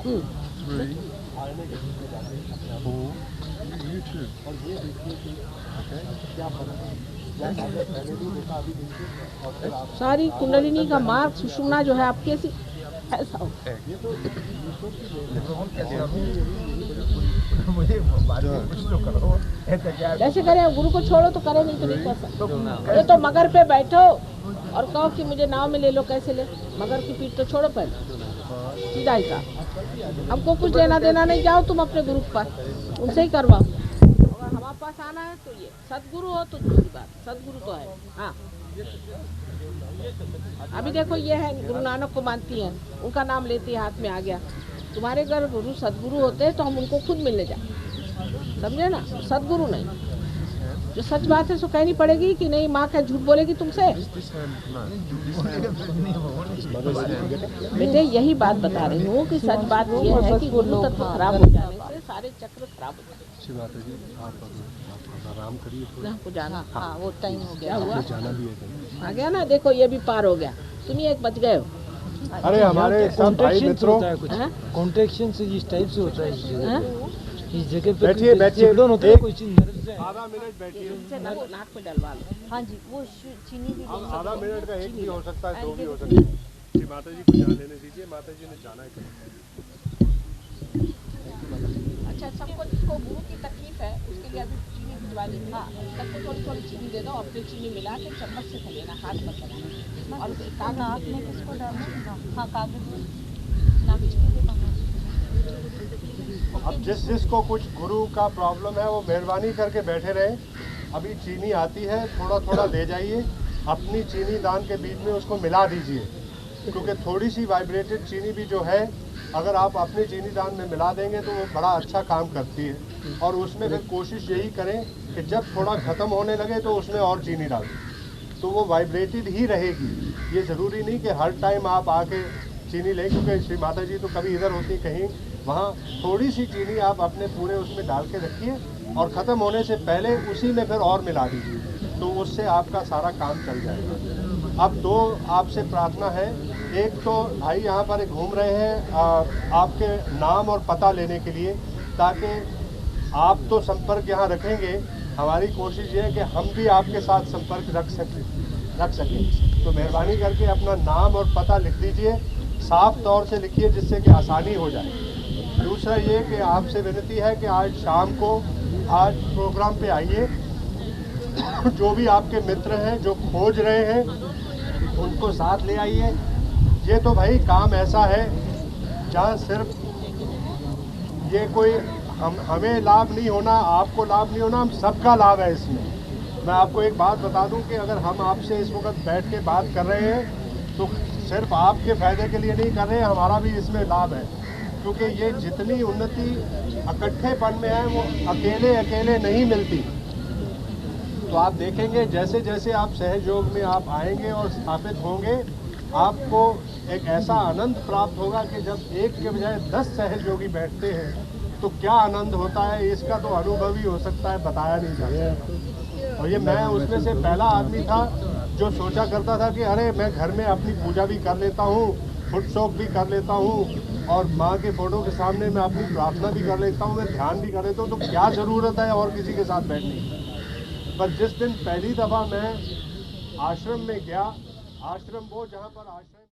3 4 you too. सारी कुंडलिनी का मार्ग सुषुम्ना जो है आपकी ऐसी ऐसा होता है। जैसे करें गुरु को छोड़ो तो करे, नहीं तो नहीं कर सकते। ये तो मगर पे बैठो और कहो कि मुझे नाव में ले लो, कैसे ले? मगर की पीठ तो छोड़ो पहले, सीधा ही का। हमको कुछ लेना देना नहीं, जाओ तुम अपने गुरु के पास, उनसे ही करवाओ। अगर हमारे पास आना है तो ये सदगुरु हो तो दूसरी बात, सदगुरु तो है। हाँ अभी देखो ये है गुरु नानक को मानती हैं, उनका नाम लेती है, हाथ में आ गया। तुम्हारे घर गुरु सदगुरु होते तो हम उनको खुद मिलने जाए, समझे ना? सदगुरु नहीं, जो सच बात है सो कहनी पड़ेगी कि नहीं। माँ क्या झूठ बोलेगी तुमसे? बेटे यही बात बता रही हूँ कि सच बात ये है कि गुरु तत्व खराब हो जाने से सारे चक्र खराब हो जाते। आराम करिए, हमको जाना, हाँ वो टाइम हो गया। क्या हुआ? जाना भी है। आ गया ना, देखो ये भी पार हो गया। तुम ही एक बच गए हो। अरे हमारे सब भाई मित्रों, कॉन्ट्रैक्शन से इस टाइप से होता है इस जगह पे। बैठिए बैठिए, होता है कोई चीज नर्व से। आधा मिनट बैठिए। नाक पे डलवा लो। हाँ जी, वो चीनी भी अब आधा मिनट का एक भी हो सकता है, 2 भी हो सकता है। श्री माता जी को जान लेने दीजिए, माता जी ने जाना है। अच्छा, सबको जिसको गुरु की तकलीफ है उसके लिए अभी चीनी भिजवा दीजिए। हाँ, सबको थोड़ी थोड़ी चीनी दे दो, अपनी चीनी मिला के चम्मच से खलेना, हाथ मत लगाना। और कागज में किसको डालना? हाँ कागज में अब जिसको कुछ गुरु का प्रॉब्लम है वो मेहरबानी करके बैठे रहे। अभी चीनी आती है, थोड़ा थोड़ा ले जाइए, अपनी चीनी दान के बीच में उसको मिला दीजिए, क्योंकि थोड़ी सी वाइब्रेटेड चीनी भी जो है अगर आप अपने चीनी दान में मिला देंगे तो वो बड़ा अच्छा काम करती है। और उसमें फिर कोशिश यही करें कि जब थोड़ा ख़त्म होने लगे तो उसमें और चीनी डालें, तो वो वाइब्रेटेड ही रहेगी। ये ज़रूरी नहीं कि हर टाइम आप आके चीनी लें, क्योंकि श्री माता जी तो कभी इधर होती कहीं वहाँ। थोड़ी सी चीनी आप अपने पूरे उसमें डाल के रखिए और ख़त्म होने से पहले उसी में फिर और मिला दीजिए, तो उससे आपका सारा काम चल जाएगा। अब 2 आपसे प्रार्थना है। एक तो भाई यहाँ पर घूम रहे हैं आपके नाम और पता लेने के लिए, ताकि आप तो संपर्क यहाँ रखेंगे, हमारी कोशिश ये है कि हम भी आपके साथ संपर्क रख सकें। तो मेहरबानी करके अपना नाम और पता लिख दीजिए, साफ तौर से लिखिए जिससे कि आसानी हो जाए। दूसरा ये कि आपसे विनती है कि आज शाम को आज प्रोग्राम पे आइए। जो भी आपके मित्र हैं जो खोज रहे हैं उनको साथ ले आइए। ये तो भाई काम ऐसा है जहाँ सिर्फ ये कोई हमें लाभ नहीं होना, आपको लाभ नहीं होना, हम सबका लाभ है इसमें। मैं आपको एक बात बता दूं कि अगर हम आपसे इस वक्त बैठ के बात कर रहे हैं तो सिर्फ आपके फ़ायदे के लिए नहीं कर रहे हैं, हमारा भी इसमें लाभ है। क्योंकि ये जितनी उन्नति इकट्ठेपन में है वो अकेले अकेले नहीं मिलती। तो आप देखेंगे जैसे जैसे आप सहयोग में आप आएंगे और स्थापित होंगे, आपको एक ऐसा आनंद प्राप्त होगा कि जब एक के बजाय 10 सहयोगी बैठते हैं तो क्या आनंद होता है, इसका तो अनुभव ही हो सकता है, बताया नहीं जा सकता। और ये मैं उसमें से पहला आदमी था जो सोचा करता था कि अरे मैं घर में अपनी पूजा भी कर लेता हूँ, फुट शौक भी कर लेता हूँ और माँ के फोटो के सामने मैं अपनी प्रार्थना भी कर लेता हूँ, मैं ध्यान भी कर लेता हूँ, तो क्या ज़रूरत है और किसी के साथ बैठने की। पर जिस दिन पहली दफ़ा मैं आश्रम में गया, आश्रम वो जहाँ पर आश्रम